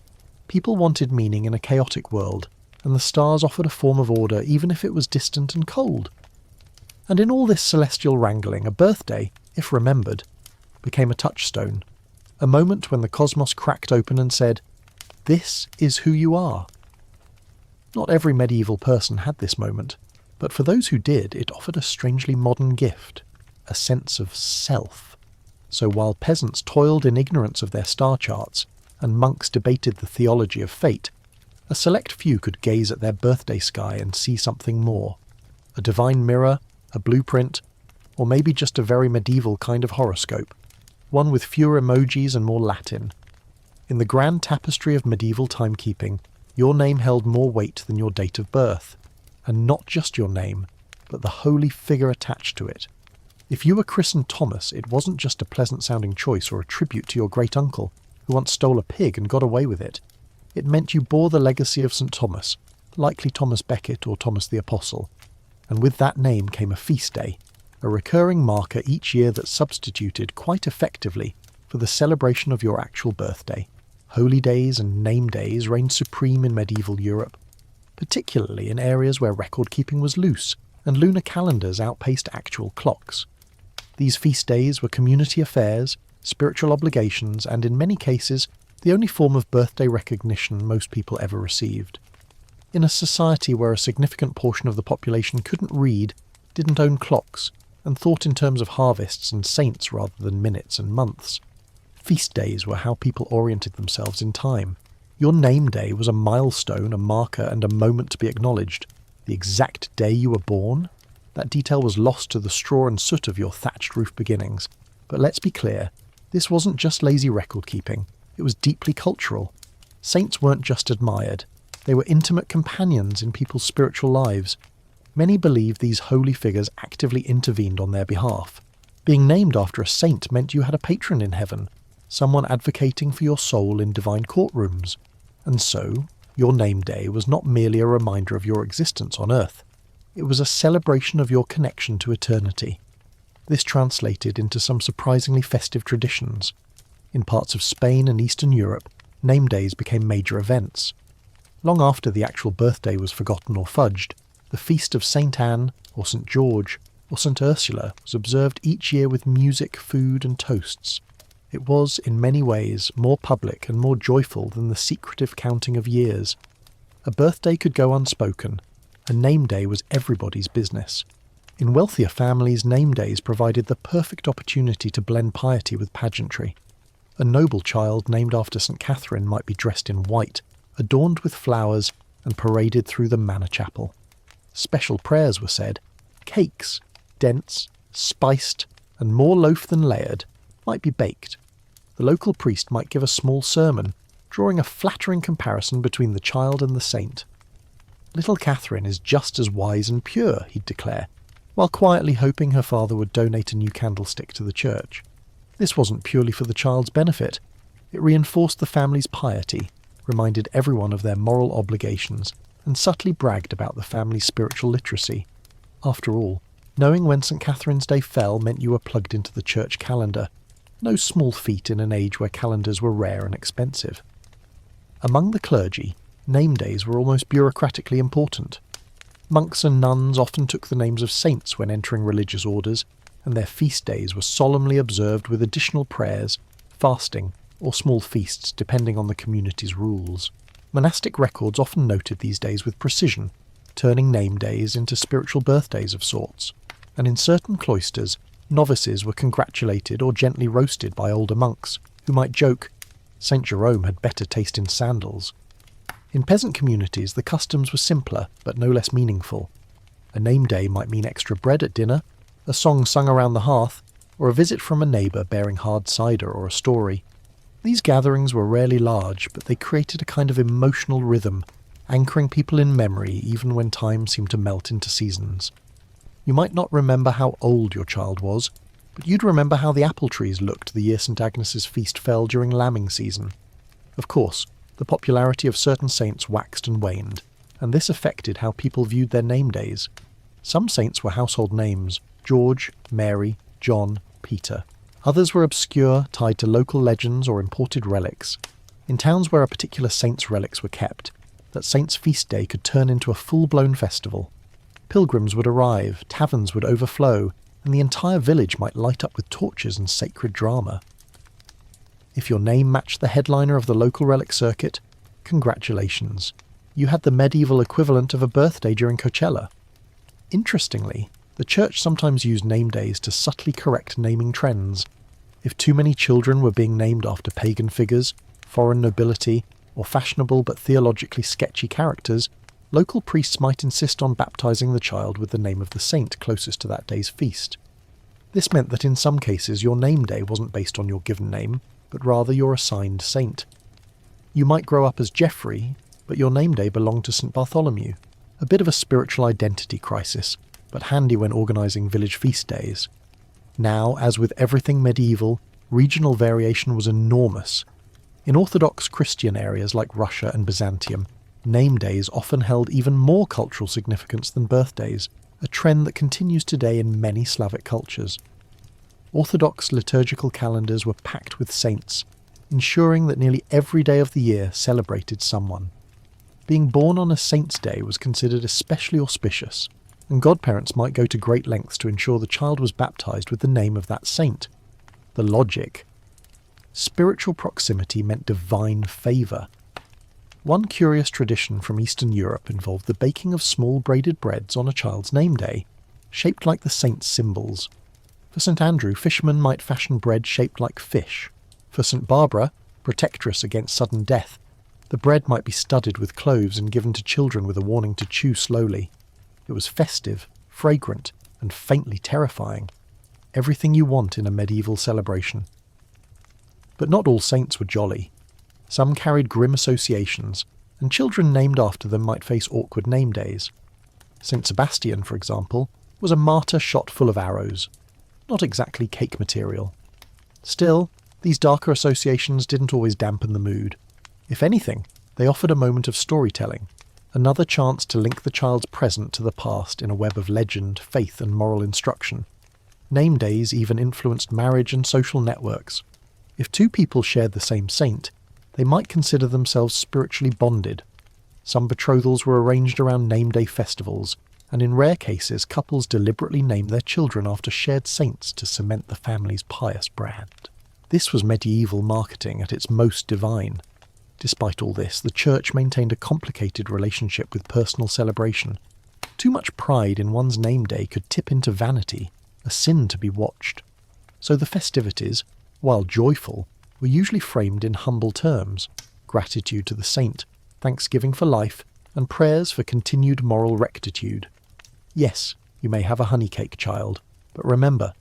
People wanted meaning in a chaotic world, and the stars offered a form of order even if it was distant and cold. And in all this celestial wrangling, a birthday, if remembered, became a touchstone, a moment when the cosmos cracked open and said, "This is who you are." Not every medieval person had this moment, but for those who did, it offered a strangely modern gift, a sense of self. So while peasants toiled in ignorance of their star charts, and monks debated the theology of fate, a select few could gaze at their birthday sky and see something more. A divine mirror, a blueprint, or maybe just a very medieval kind of horoscope, one with fewer emojis and more Latin. In the grand tapestry of medieval timekeeping, your name held more weight than your date of birth, and not just your name, but the holy figure attached to it. If you were christened Thomas, it wasn't just a pleasant-sounding choice or a tribute to your great-uncle, who once stole a pig and got away with it. It meant you bore the legacy of St. Thomas, likely Thomas Becket or Thomas the Apostle, and with that name came a feast day, a recurring marker each year that substituted quite effectively for the celebration of your actual birthday. Holy days and name days reigned supreme in medieval Europe, particularly in areas where record-keeping was loose and lunar calendars outpaced actual clocks. These feast days were community affairs, spiritual obligations, and in many cases, the only form of birthday recognition most people ever received. In a society where a significant portion of the population couldn't read, didn't own clocks, and thought in terms of harvests and saints rather than minutes and months, feast days were how people oriented themselves in time. Your name day was a milestone, a marker, and a moment to be acknowledged. The exact day you were born? That detail was lost to the straw and soot of your thatched roof beginnings. But let's be clear, this wasn't just lazy record-keeping. It was deeply cultural. Saints weren't just admired. They were intimate companions in people's spiritual lives. Many believed these holy figures actively intervened on their behalf. Being named after a saint meant you had a patron in heaven, someone advocating for your soul in divine courtrooms. And so, your name day was not merely a reminder of your existence on earth. It was a celebration of your connection to eternity. This translated into some surprisingly festive traditions. In parts of Spain and Eastern Europe, name days became major events. Long after the actual birthday was forgotten or fudged, the feast of St. Anne, or St. George, or St. Ursula was observed each year with music, food, and toasts. It was, in many ways, more public and more joyful than the secretive counting of years. A birthday could go unspoken. A name day was everybody's business. In wealthier families, name days provided the perfect opportunity to blend piety with pageantry. A noble child named after St. Catherine might be dressed in white, adorned with flowers, and paraded through the manor chapel. Special prayers were said. Cakes, dense, spiced, and more loaf than layered, might be baked. The local priest might give a small sermon, drawing a flattering comparison between the child and the saint. Little Catherine is just as wise and pure, he'd declare, while quietly hoping her father would donate a new candlestick to the church. This wasn't purely for the child's benefit. It reinforced the family's piety, reminded everyone of their moral obligations, and subtly bragged about the family's spiritual literacy. After all, knowing when St. Catherine's Day fell meant you were plugged into the church calendar. No small feat in an age where calendars were rare and expensive. Among the clergy, name days were almost bureaucratically important. Monks and nuns often took the names of saints when entering religious orders, and their feast days were solemnly observed with additional prayers, fasting, or small feasts depending on the community's rules. Monastic records often noted these days with precision, turning name days into spiritual birthdays of sorts, and in certain cloisters, novices were congratulated or gently roasted by older monks, who might joke, "St. Jerome had better taste in sandals." In peasant communities, the customs were simpler, but no less meaningful. A name day might mean extra bread at dinner, a song sung around the hearth, or a visit from a neighbour bearing hard cider or a story. These gatherings were rarely large, but they created a kind of emotional rhythm, anchoring people in memory even when time seemed to melt into seasons. You might not remember how old your child was, but you'd remember how the apple trees looked the year St. Agnes's feast fell during lambing season. Of course, the popularity of certain saints waxed and waned, and this affected how people viewed their name days. Some saints were household names: George, Mary, John, Peter. Others were obscure, tied to local legends or imported relics. In towns where a particular saint's relics were kept, that saint's feast day could turn into a full-blown festival. Pilgrims would arrive, taverns would overflow, and the entire village might light up with torches and sacred drama. If your name matched the headliner of the local relic circuit, congratulations. You had the medieval equivalent of a birthday during Coachella. Interestingly, the church sometimes used name days to subtly correct naming trends. If too many children were being named after pagan figures, foreign nobility, or fashionable but theologically sketchy characters, local priests might insist on baptizing the child with the name of the saint closest to that day's feast. This meant that in some cases your name day wasn't based on your given name, but rather your assigned saint. You might grow up as Geoffrey, but your name day belonged to St. Bartholomew. A bit of a spiritual identity crisis, but handy when organising village feast days. Now, as with everything medieval, regional variation was enormous. In Orthodox Christian areas like Russia and Byzantium, name days often held even more cultural significance than birthdays, a trend that continues today in many Slavic cultures. Orthodox liturgical calendars were packed with saints, ensuring that nearly every day of the year celebrated someone. Being born on a saint's day was considered especially auspicious, and godparents might go to great lengths to ensure the child was baptized with the name of that saint. The logic. Spiritual proximity meant divine favour. One curious tradition from Eastern Europe involved the baking of small braided breads on a child's name day, shaped like the saint's symbols. For St. Andrew, fishermen might fashion bread shaped like fish. For St. Barbara, protectress against sudden death, the bread might be studded with cloves and given to children with a warning to chew slowly. It was festive, fragrant, and faintly terrifying. Everything you want in a medieval celebration. But not all saints were jolly. Some carried grim associations, and children named after them might face awkward name days. St. Sebastian, for example, was a martyr shot full of arrows. Not exactly cake material. Still, these darker associations didn't always dampen the mood. If anything, they offered a moment of storytelling, another chance to link the child's present to the past in a web of legend, faith, and moral instruction. Name days even influenced marriage and social networks. If two people shared the same saint, they might consider themselves spiritually bonded. Some betrothals were arranged around name day festivals, and in rare cases couples deliberately named their children after shared saints to cement the family's pious brand. This was medieval marketing at its most divine. Despite all this, the Church maintained a complicated relationship with personal celebration. Too much pride in one's name day could tip into vanity, a sin to be watched. So the festivities, while joyful, were usually framed in humble terms: gratitude to the saint, thanksgiving for life, and prayers for continued moral rectitude. Yes, you may have a honeycake child, but remember,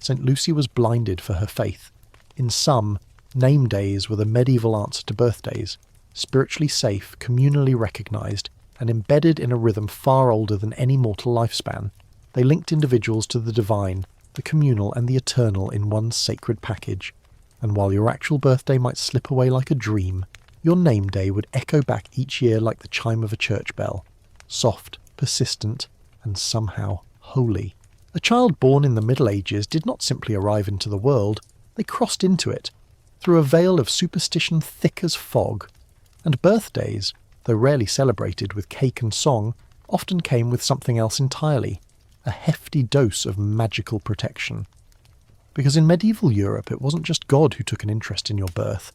St. Lucy was blinded for her faith. In some, name days were the medieval answer to birthdays, spiritually safe, communally recognised, and embedded in a rhythm far older than any mortal lifespan. They linked individuals to the divine, the communal and the eternal in one sacred package. And while your actual birthday might slip away like a dream, your name day would echo back each year like the chime of a church bell, soft, persistent, and somehow holy. A child born in the Middle Ages did not simply arrive into the world, they crossed into it, through a veil of superstition thick as fog. And birthdays, though rarely celebrated with cake and song, often came with something else entirely, a hefty dose of magical protection. Because in medieval Europe it wasn't just God who took an interest in your birth.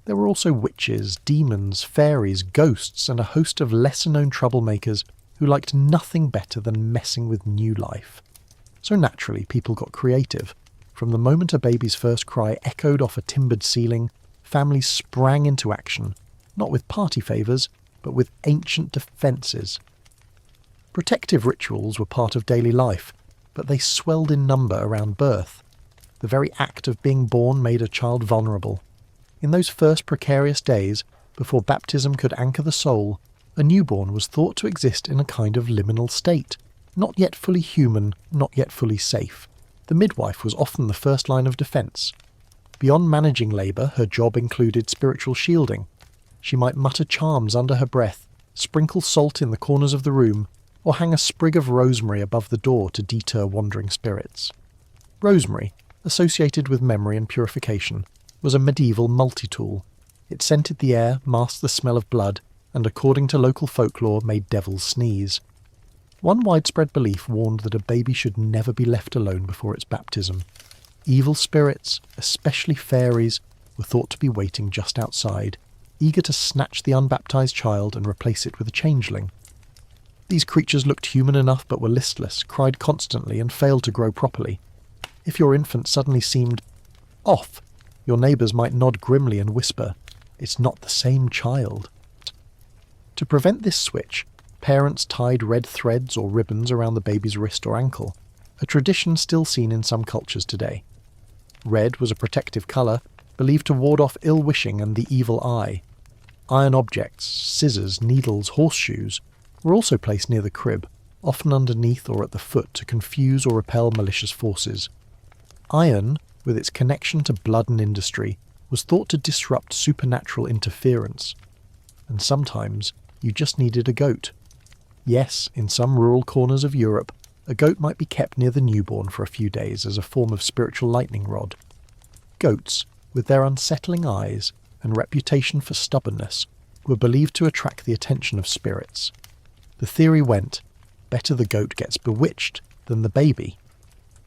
There were also witches, demons, fairies, ghosts, and a host of lesser-known troublemakers who liked nothing better than messing with new life. So naturally, people got creative. From the moment a baby's first cry echoed off a timbered ceiling, families sprang into action, not with party favours, but with ancient defences. Protective rituals were part of daily life, but they swelled in number around birth. The very act of being born made a child vulnerable. In those first precarious days, before baptism could anchor the soul, a newborn was thought to exist in a kind of liminal state, not yet fully human, not yet fully safe. The midwife was often the first line of defence. Beyond managing labour, her job included spiritual shielding. She might mutter charms under her breath, sprinkle salt in the corners of the room, or hang a sprig of rosemary above the door to deter wandering spirits. Rosemary, associated with memory and purification, was a medieval multi-tool. It scented the air, masked the smell of blood, and according to local folklore made devils sneeze. One widespread belief warned that a baby should never be left alone before its baptism. Evil spirits, especially fairies, were thought to be waiting just outside, eager to snatch the unbaptized child and replace it with a changeling. These creatures looked human enough but were listless, cried constantly, and failed to grow properly. If your infant suddenly seemed off, your neighbours might nod grimly and whisper, "It's not the same child." To prevent this switch, parents tied red threads or ribbons around the baby's wrist or ankle, a tradition still seen in some cultures today. Red was a protective colour, believed to ward off ill-wishing and the evil eye. Iron objects, scissors, needles, horseshoes, were also placed near the crib, often underneath or at the foot to confuse or repel malicious forces. Iron, with its connection to blood and industry, was thought to disrupt supernatural interference. And sometimes you just needed a goat. Yes, in some rural corners of Europe, a goat might be kept near the newborn for a few days as a form of spiritual lightning rod. Goats, with their unsettling eyes and reputation for stubbornness, were believed to attract the attention of spirits. The theory went, better the goat gets bewitched than the baby.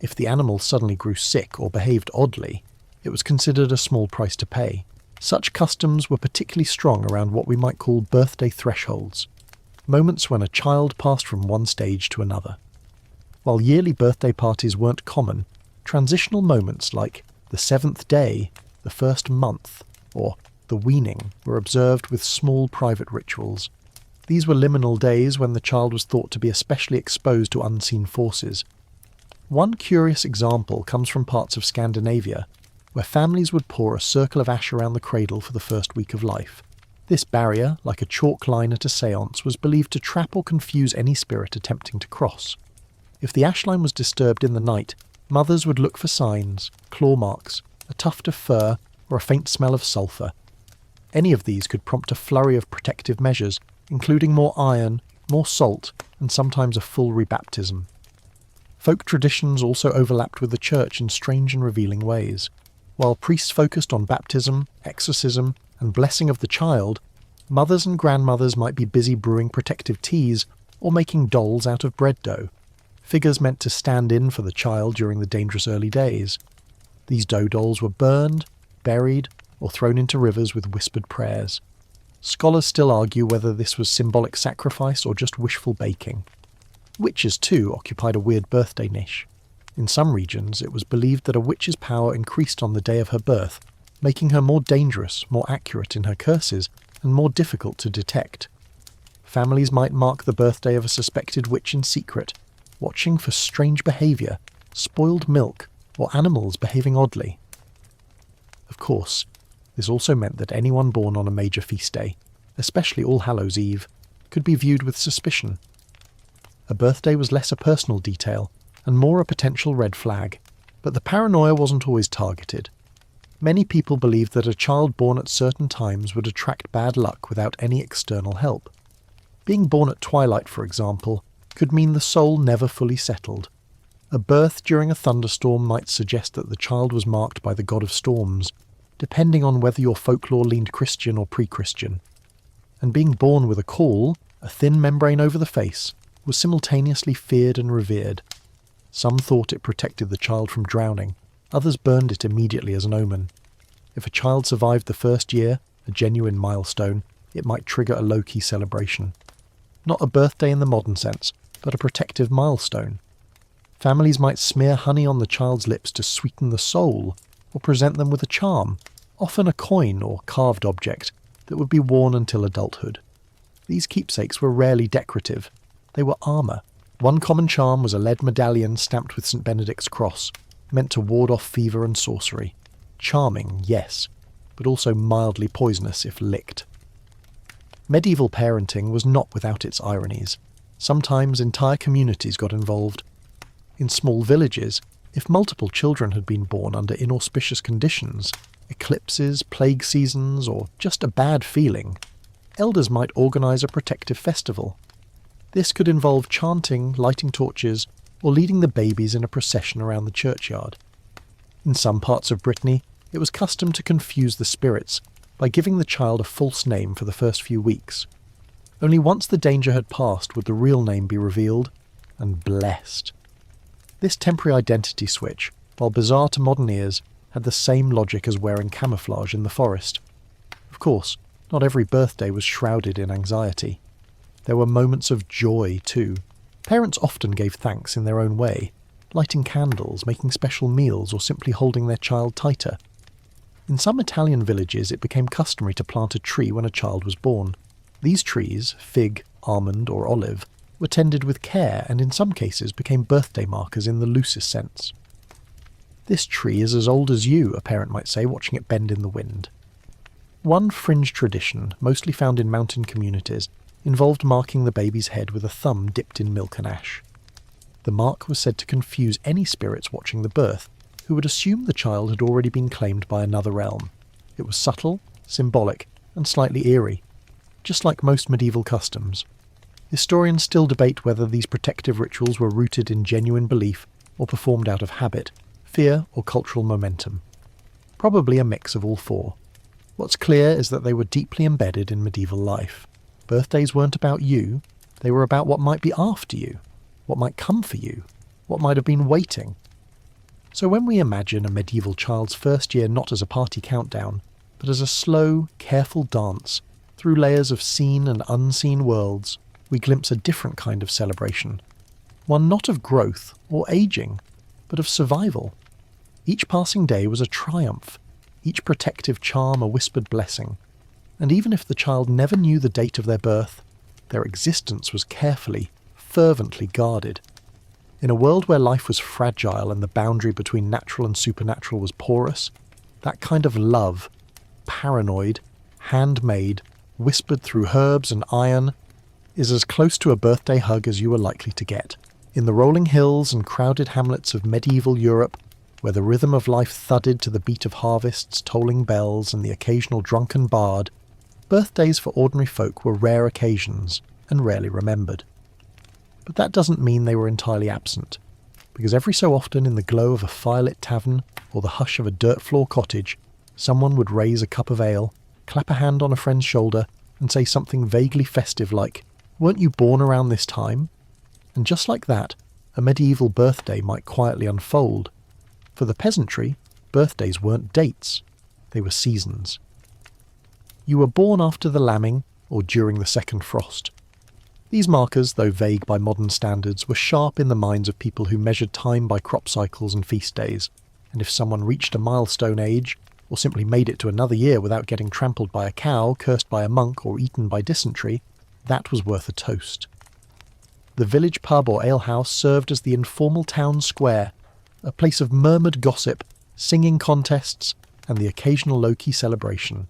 If the animal suddenly grew sick or behaved oddly, it was considered a small price to pay. Such customs were particularly strong around what we might call birthday thresholds, moments when a child passed from one stage to another. While yearly birthday parties weren't common, transitional moments like the 7th day, the first month, or the weaning were observed with small private rituals. These were liminal days when the child was thought to be especially exposed to unseen forces. One curious example comes from parts of Scandinavia, where families would pour a circle of ash around the cradle for the first week of life. This barrier, like a chalk line at a séance, was believed to trap or confuse any spirit attempting to cross. If the ash line was disturbed in the night, mothers would look for signs, claw marks, a tuft of fur, or a faint smell of sulphur. Any of these could prompt a flurry of protective measures, including more iron, more salt, and sometimes a full rebaptism. Folk traditions also overlapped with the church in strange and revealing ways. While priests focused on baptism, exorcism, and blessing of the child, mothers and grandmothers might be busy brewing protective teas or making dolls out of bread dough, figures meant to stand in for the child during the dangerous early days. These dough dolls were burned, buried, or thrown into rivers with whispered prayers. Scholars still argue whether this was symbolic sacrifice or just wishful baking. Witches, too, occupied a weird birthday niche. In some regions, it was believed that a witch's power increased on the day of her birth, making her more dangerous, more accurate in her curses, and more difficult to detect. Families might mark the birthday of a suspected witch in secret, watching for strange behaviour, spoiled milk, or animals behaving oddly. Of course, this also meant that anyone born on a major feast day, especially All Hallows' Eve, could be viewed with suspicion. A birthday was less a personal detail, and more a potential red flag, but the paranoia wasn't always targeted. Many people believed that a child born at certain times would attract bad luck without any external help. Being born at twilight, for example, could mean the soul never fully settled. A birth during a thunderstorm might suggest that the child was marked by the god of storms, depending on whether your folklore leaned Christian or pre-Christian. And being born with a caul, a thin membrane over the face, was simultaneously feared and revered. Some thought it protected the child from drowning, others burned it immediately as an omen. If a child survived the first year, a genuine milestone, it might trigger a low-key celebration. Not a birthday in the modern sense, but a protective milestone. Families might smear honey on the child's lips to sweeten the soul, or present them with a charm, often a coin or carved object, that would be worn until adulthood. These keepsakes were rarely decorative. They were armour. One common charm was a lead medallion stamped with St. Benedict's cross, meant to ward off fever and sorcery. Charming, yes, but also mildly poisonous if licked. Medieval parenting was not without its ironies. Sometimes entire communities got involved. In small villages, if multiple children had been born under inauspicious conditions, eclipses, plague seasons, or just a bad feeling, elders might organise a protective festival. This could involve chanting, lighting torches, or leading the babies in a procession around the churchyard. In some parts of Brittany, it was custom to confuse the spirits by giving the child a false name for the first few weeks. Only once the danger had passed would the real name be revealed and blessed. This temporary identity switch, while bizarre to modern ears, had the same logic as wearing camouflage in the forest. Of course, not every birthday was shrouded in anxiety. There were moments of joy, too. Parents often gave thanks in their own way, lighting candles, making special meals, or simply holding their child tighter. In some Italian villages, it became customary to plant a tree when a child was born. These trees, fig, almond, or olive, were tended with care and in some cases became birthday markers in the loosest sense. This tree is as old as you, a parent might say, watching it bend in the wind. One fringe tradition, mostly found in mountain communities, involved marking the baby's head with a thumb dipped in milk and ash. The mark was said to confuse any spirits watching the birth, who would assume the child had already been claimed by another realm. It was subtle, symbolic, and slightly eerie, just like most medieval customs. Historians still debate whether these protective rituals were rooted in genuine belief or performed out of habit, fear, or cultural momentum. Probably a mix of all four. What's clear is that they were deeply embedded in medieval life. Birthdays weren't about you, they were about what might be after you, what might come for you, what might have been waiting. So when we imagine a medieval child's first year not as a party countdown, but as a slow, careful dance through layers of seen and unseen worlds, we glimpse a different kind of celebration. One not of growth or aging, but of survival. Each passing day was a triumph, each protective charm a whispered blessing. And even if the child never knew the date of their birth, their existence was carefully, fervently guarded. In a world where life was fragile and the boundary between natural and supernatural was porous, that kind of love, paranoid, handmade, whispered through herbs and iron, is as close to a birthday hug as you are likely to get. In the rolling hills and crowded hamlets of medieval Europe, where the rhythm of life thudded to the beat of harvests, tolling bells, and the occasional drunken bard, birthdays for ordinary folk were rare occasions and rarely remembered. But that doesn't mean they were entirely absent, because every so often in the glow of a firelit tavern or the hush of a dirt-floor cottage, someone would raise a cup of ale, clap a hand on a friend's shoulder, and say something vaguely festive like, "Weren't you born around this time?" And just like that, a medieval birthday might quietly unfold. For the peasantry, birthdays weren't dates, they were seasons. You were born after the lambing or during the second frost. These markers, though vague by modern standards, were sharp in the minds of people who measured time by crop cycles and feast days, and if someone reached a milestone age, or simply made it to another year without getting trampled by a cow, cursed by a monk, or eaten by dysentery, that was worth a toast. The village pub or alehouse served as the informal town square, a place of murmured gossip, singing contests, and the occasional low-key celebration.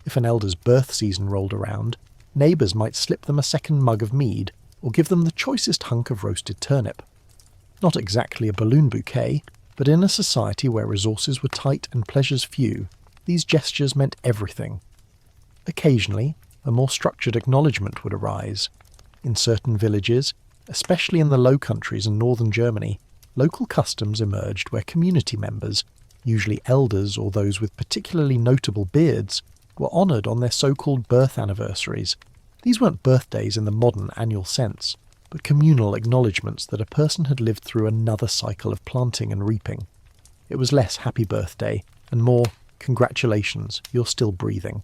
If an elder's birth season rolled around, neighbours might slip them a second mug of mead, or give them the choicest hunk of roasted turnip. Not exactly a balloon bouquet, but in a society where resources were tight and pleasures few, these gestures meant everything. Occasionally, a more structured acknowledgement would arise. In certain villages, especially in the Low Countries and northern Germany, local customs emerged where community members, usually elders or those with particularly notable beards, were honoured on their so-called birth anniversaries. These weren't birthdays in the modern annual sense, but communal acknowledgements that a person had lived through another cycle of planting and reaping. It was less happy birthday, and more congratulations, you're still breathing.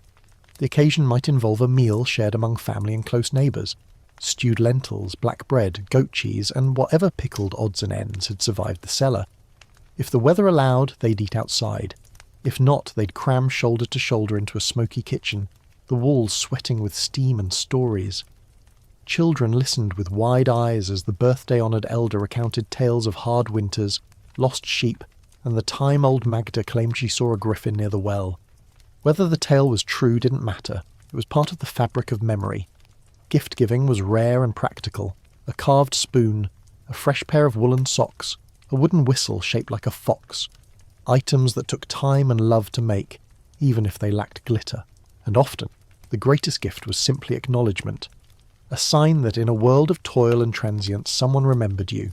The occasion might involve a meal shared among family and close neighbours, stewed lentils, black bread, goat cheese, and whatever pickled odds and ends had survived the cellar. If the weather allowed, they'd eat outside. If not, they'd cram shoulder to shoulder into a smoky kitchen, the walls sweating with steam and stories. Children listened with wide eyes as the birthday-honoured elder recounted tales of hard winters, lost sheep, and the time old Magda claimed she saw a griffin near the well. Whether the tale was true didn't matter. It was part of the fabric of memory. Gift-giving was rare and practical. A carved spoon, a fresh pair of woolen socks, a wooden whistle shaped like a fox. Items that took time and love to make, even if they lacked glitter. And often, the greatest gift was simply acknowledgement. A sign that in a world of toil and transience someone remembered you.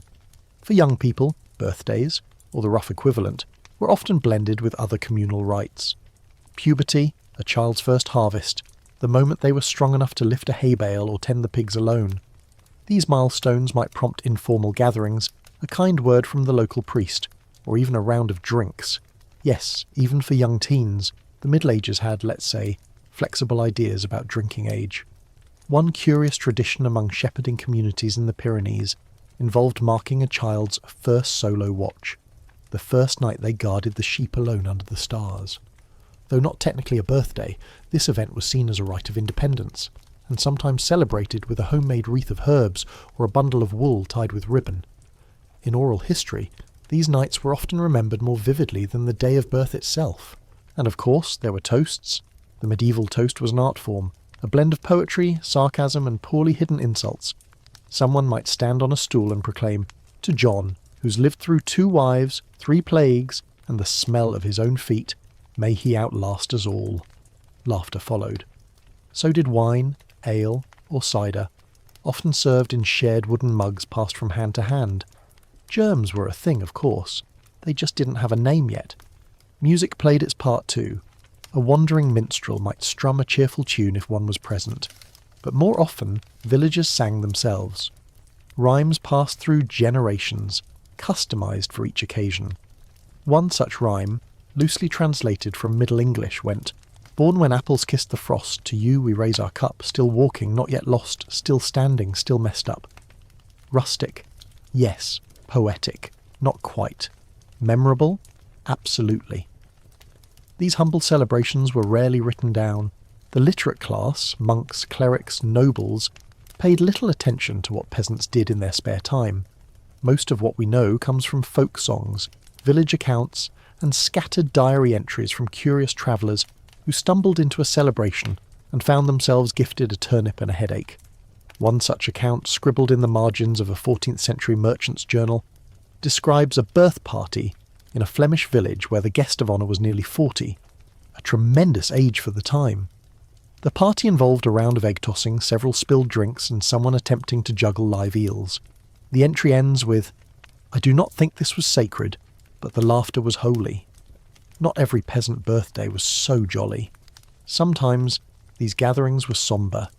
For young people, birthdays, or the rough equivalent, were often blended with other communal rites. Puberty, a child's first harvest, the moment they were strong enough to lift a hay bale or tend the pigs alone. These milestones might prompt informal gatherings, a kind word from the local priest, or even a round of drinks. Yes, even for young teens, the Middle Ages had, let's say, flexible ideas about drinking age. One curious tradition among shepherding communities in the Pyrenees involved marking a child's first solo watch, the first night they guarded the sheep alone under the stars. Though not technically a birthday, this event was seen as a rite of independence, and sometimes celebrated with a homemade wreath of herbs or a bundle of wool tied with ribbon. In oral history, these nights were often remembered more vividly than the day of birth itself. And of course, there were toasts. The medieval toast was an art form, a blend of poetry, sarcasm, and poorly hidden insults. Someone might stand on a stool and proclaim, "To John, who's lived through 2 wives, 3 plagues, and the smell of his own feet, may he outlast us all." Laughter followed. So did wine, ale, or cider, often served in shared wooden mugs passed from hand to hand. Germs were a thing, of course. They just didn't have a name yet. Music played its part too. A wandering minstrel might strum a cheerful tune if one was present, but more often villagers sang themselves. Rhymes passed through generations, customised for each occasion. One such rhyme, loosely translated from Middle English, went, "Born when apples kissed the frost, to you we raise our cup, still walking, not yet lost, still standing, still messed up." Rustic? Yes. Poetic? Not quite. Memorable? Absolutely. These humble celebrations were rarely written down. The literate class, monks, clerics, nobles, paid little attention to what peasants did in their spare time. Most of what we know comes from folk songs, village accounts, and scattered diary entries from curious travellers who stumbled into a celebration and found themselves gifted a turnip and a headache. One such account, scribbled in the margins of a 14th century merchant's journal, describes a birth party in a Flemish village where the guest of honour was nearly 40, a tremendous age for the time. The party involved a round of egg tossing, several spilled drinks, and someone attempting to juggle live eels. The entry ends with, "I do not think this was sacred, but the laughter was holy." Not every peasant birthday was so jolly. Sometimes these gatherings were sombre,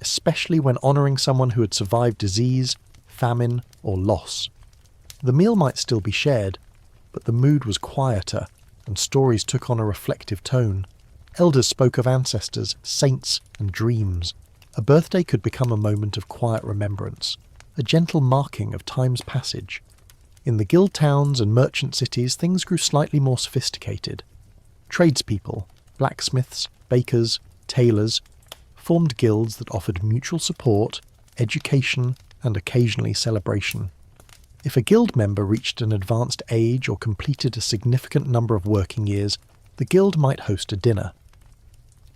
especially when honouring someone who had survived disease, famine, or loss. The meal might still be shared, but the mood was quieter, and stories took on a reflective tone. Elders spoke of ancestors, saints, and dreams. A birthday could become a moment of quiet remembrance, a gentle marking of time's passage. In the guild towns and merchant cities, things grew slightly more sophisticated. Tradespeople, blacksmiths, bakers, tailors, formed guilds that offered mutual support, education, and occasionally celebration. If a guild member reached an advanced age or completed a significant number of working years, the guild might host a dinner.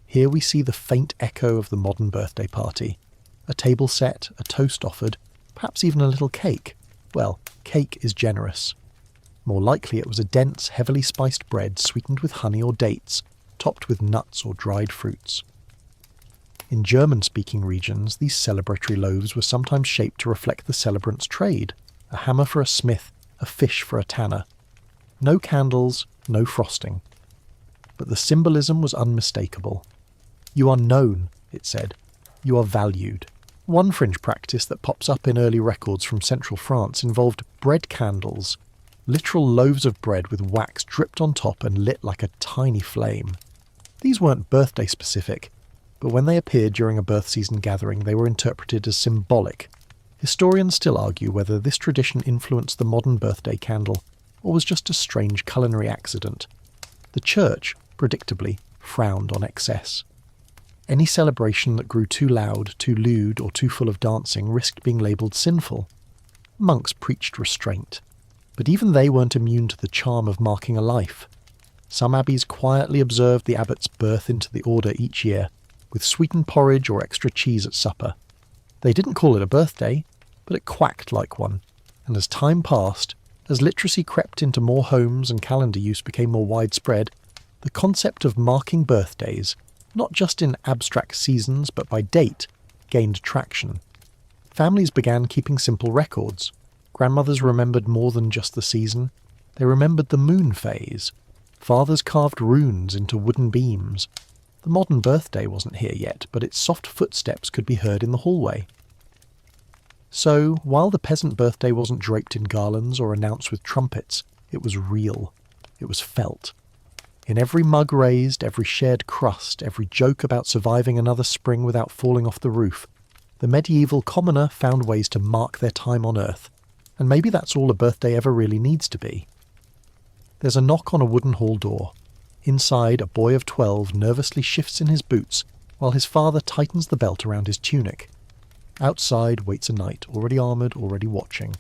Here we see the faint echo of the modern birthday party. A table set, a toast offered, perhaps even a little cake. Well, cake is generous. More likely it was a dense, heavily spiced bread sweetened with honey or dates, topped with nuts or dried fruits. In German-speaking regions, these celebratory loaves were sometimes shaped to reflect the celebrant's trade. A hammer for a smith, a fish for a tanner. No candles, no frosting. But the symbolism was unmistakable. "You are known," it said. "You are valued." One fringe practice that pops up in early records from central France involved bread candles, literal loaves of bread with wax dripped on top and lit like a tiny flame. These weren't birthday-specific, but when they appeared during a birth season gathering, they were interpreted as symbolic. Historians still argue whether this tradition influenced the modern birthday candle, or was just a strange culinary accident. The church, predictably, frowned on excess. Any celebration that grew too loud, too lewd, or too full of dancing risked being labelled sinful. Monks preached restraint, but even they weren't immune to the charm of marking a life. Some abbeys quietly observed the abbot's birth into the order each year, with sweetened porridge or extra cheese at supper. They didn't call it a birthday, but it quacked like one, and as time passed, as literacy crept into more homes and calendar use became more widespread, the concept of marking birthdays, not just in abstract seasons but by date, gained traction. Families began keeping simple records. Grandmothers remembered more than just the season. They remembered the moon phase. Fathers carved runes into wooden beams. The modern birthday wasn't here yet, but its soft footsteps could be heard in the hallway. So, while the peasant birthday wasn't draped in garlands or announced with trumpets, it was real. It was felt. In every mug raised, every shared crust, every joke about surviving another spring without falling off the roof, the medieval commoner found ways to mark their time on earth, and maybe that's all a birthday ever really needs to be. There's a knock on a wooden hall door. Inside, a boy of 12 nervously shifts in his boots, while his father tightens the belt around his tunic. Outside waits a knight, already armoured, already watching.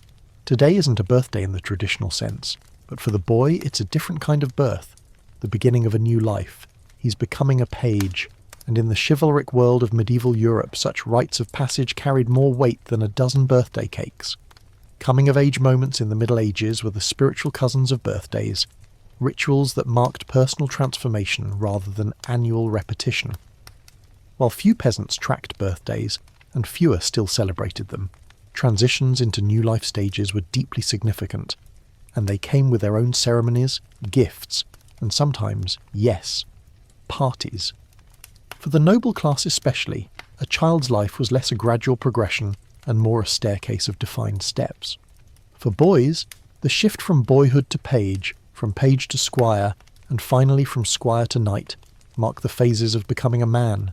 Today isn't a birthday in the traditional sense, but for the boy it's a different kind of birth, the beginning of a new life. He's becoming a page, and in the chivalric world of medieval Europe such rites of passage carried more weight than a dozen birthday cakes. Coming-of-age moments in the Middle Ages were the spiritual cousins of birthdays, rituals that marked personal transformation rather than annual repetition. While few peasants tracked birthdays, and fewer still celebrated them, transitions into new life stages were deeply significant, and they came with their own ceremonies, gifts, and sometimes, yes, parties. For the noble class especially, a child's life was less a gradual progression and more a staircase of defined steps. For boys, the shift from boyhood to page, from page to squire, and finally from squire to knight, marked the phases of becoming a man.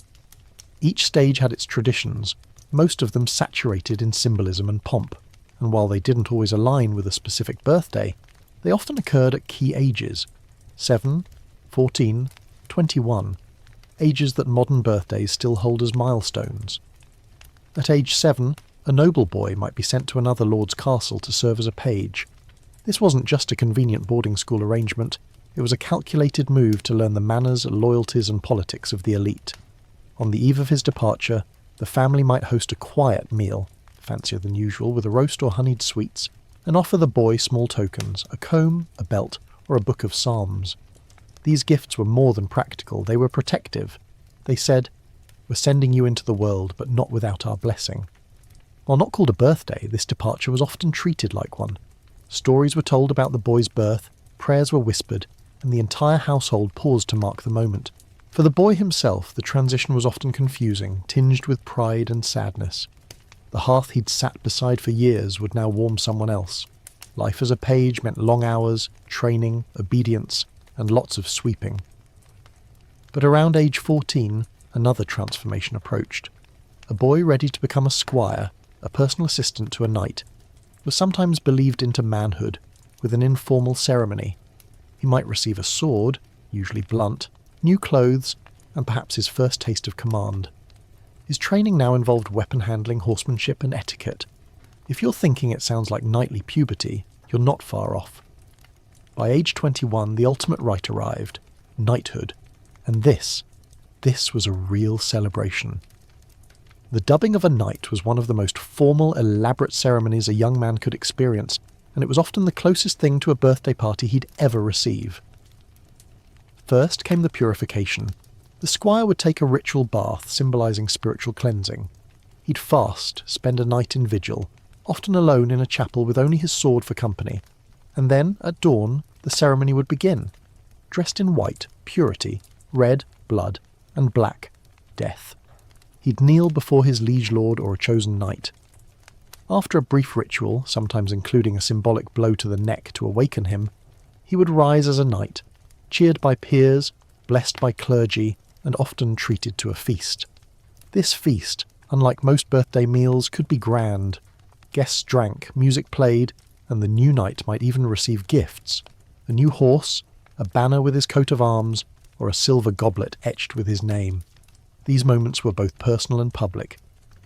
Each stage had its traditions, most of them saturated in symbolism and pomp, and while they didn't always align with a specific birthday, they often occurred at key ages, 7, 14, 21, ages that modern birthdays still hold as milestones. At age 7, a noble boy might be sent to another lord's castle to serve as a page. This wasn't just a convenient boarding school arrangement, it was a calculated move to learn the manners, loyalties and politics of the elite. On the eve of his departure, the family might host a quiet meal, fancier than usual, with a roast or honeyed sweets, and offer the boy small tokens, a comb, a belt, or a book of psalms. These gifts were more than practical, they were protective. They said, "We're sending you into the world, but not without our blessing." While not called a birthday, this departure was often treated like one. Stories were told about the boy's birth, prayers were whispered, and the entire household paused to mark the moment. For the boy himself, the transition was often confusing, tinged with pride and sadness. The hearth he'd sat beside for years would now warm someone else. Life as a page meant long hours, training, obedience, and lots of sweeping. But around age 14, another transformation approached. A boy ready to become a squire, a personal assistant to a knight, was sometimes believed into manhood with an informal ceremony. He might receive a sword, usually blunt, new clothes, and perhaps his first taste of command. His training now involved weapon handling, horsemanship, and etiquette. If you're thinking it sounds like knightly puberty, you're not far off. By age 21, the ultimate rite arrived, knighthood, and this was a real celebration. The dubbing of a knight was one of the most formal, elaborate ceremonies a young man could experience, and it was often the closest thing to a birthday party he'd ever receive. First came the purification. The squire would take a ritual bath symbolising spiritual cleansing. He'd fast, spend a night in vigil, often alone in a chapel with only his sword for company, and then, at dawn, the ceremony would begin. Dressed in white, purity, red, blood, and black, death. He'd kneel before his liege lord or a chosen knight. After a brief ritual, sometimes including a symbolic blow to the neck to awaken him, he would rise as a knight, cheered by peers, blessed by clergy, and often treated to a feast. This feast, unlike most birthday meals, could be grand. Guests drank, music played, and the new knight might even receive gifts. A new horse, a banner with his coat of arms, or a silver goblet etched with his name. These moments were both personal and public,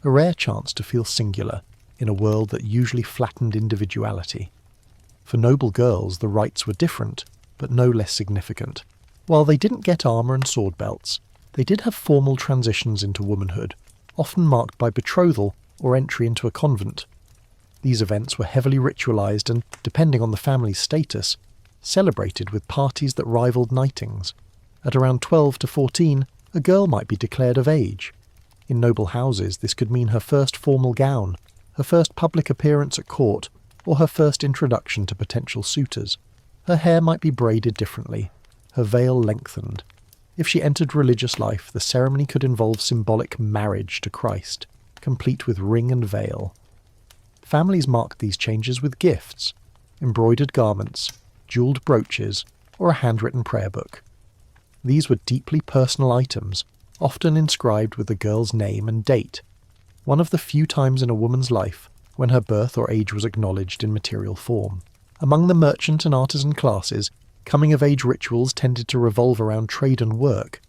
a rare chance to feel singular in a world that usually flattened individuality. For noble girls, the rites were different, but no less significant. While they didn't get armour and sword belts, they did have formal transitions into womanhood, often marked by betrothal or entry into a convent. These events were heavily ritualised and, depending on the family's status, celebrated with parties that rivaled knightings. At around 12 to 14, a girl might be declared of age. In noble houses, this could mean her first formal gown, her first public appearance at court, or her first introduction to potential suitors. Her hair might be braided differently, her veil lengthened. If she entered religious life, the ceremony could involve symbolic marriage to Christ, complete with ring and veil. Families marked these changes with gifts, embroidered garments, jewelled brooches, or a handwritten prayer book. These were deeply personal items, often inscribed with the girl's name and date, one of the few times in a woman's life when her birth or age was acknowledged in material form. Among the merchant and artisan classes, coming-of-age rituals tended to revolve around trade and work.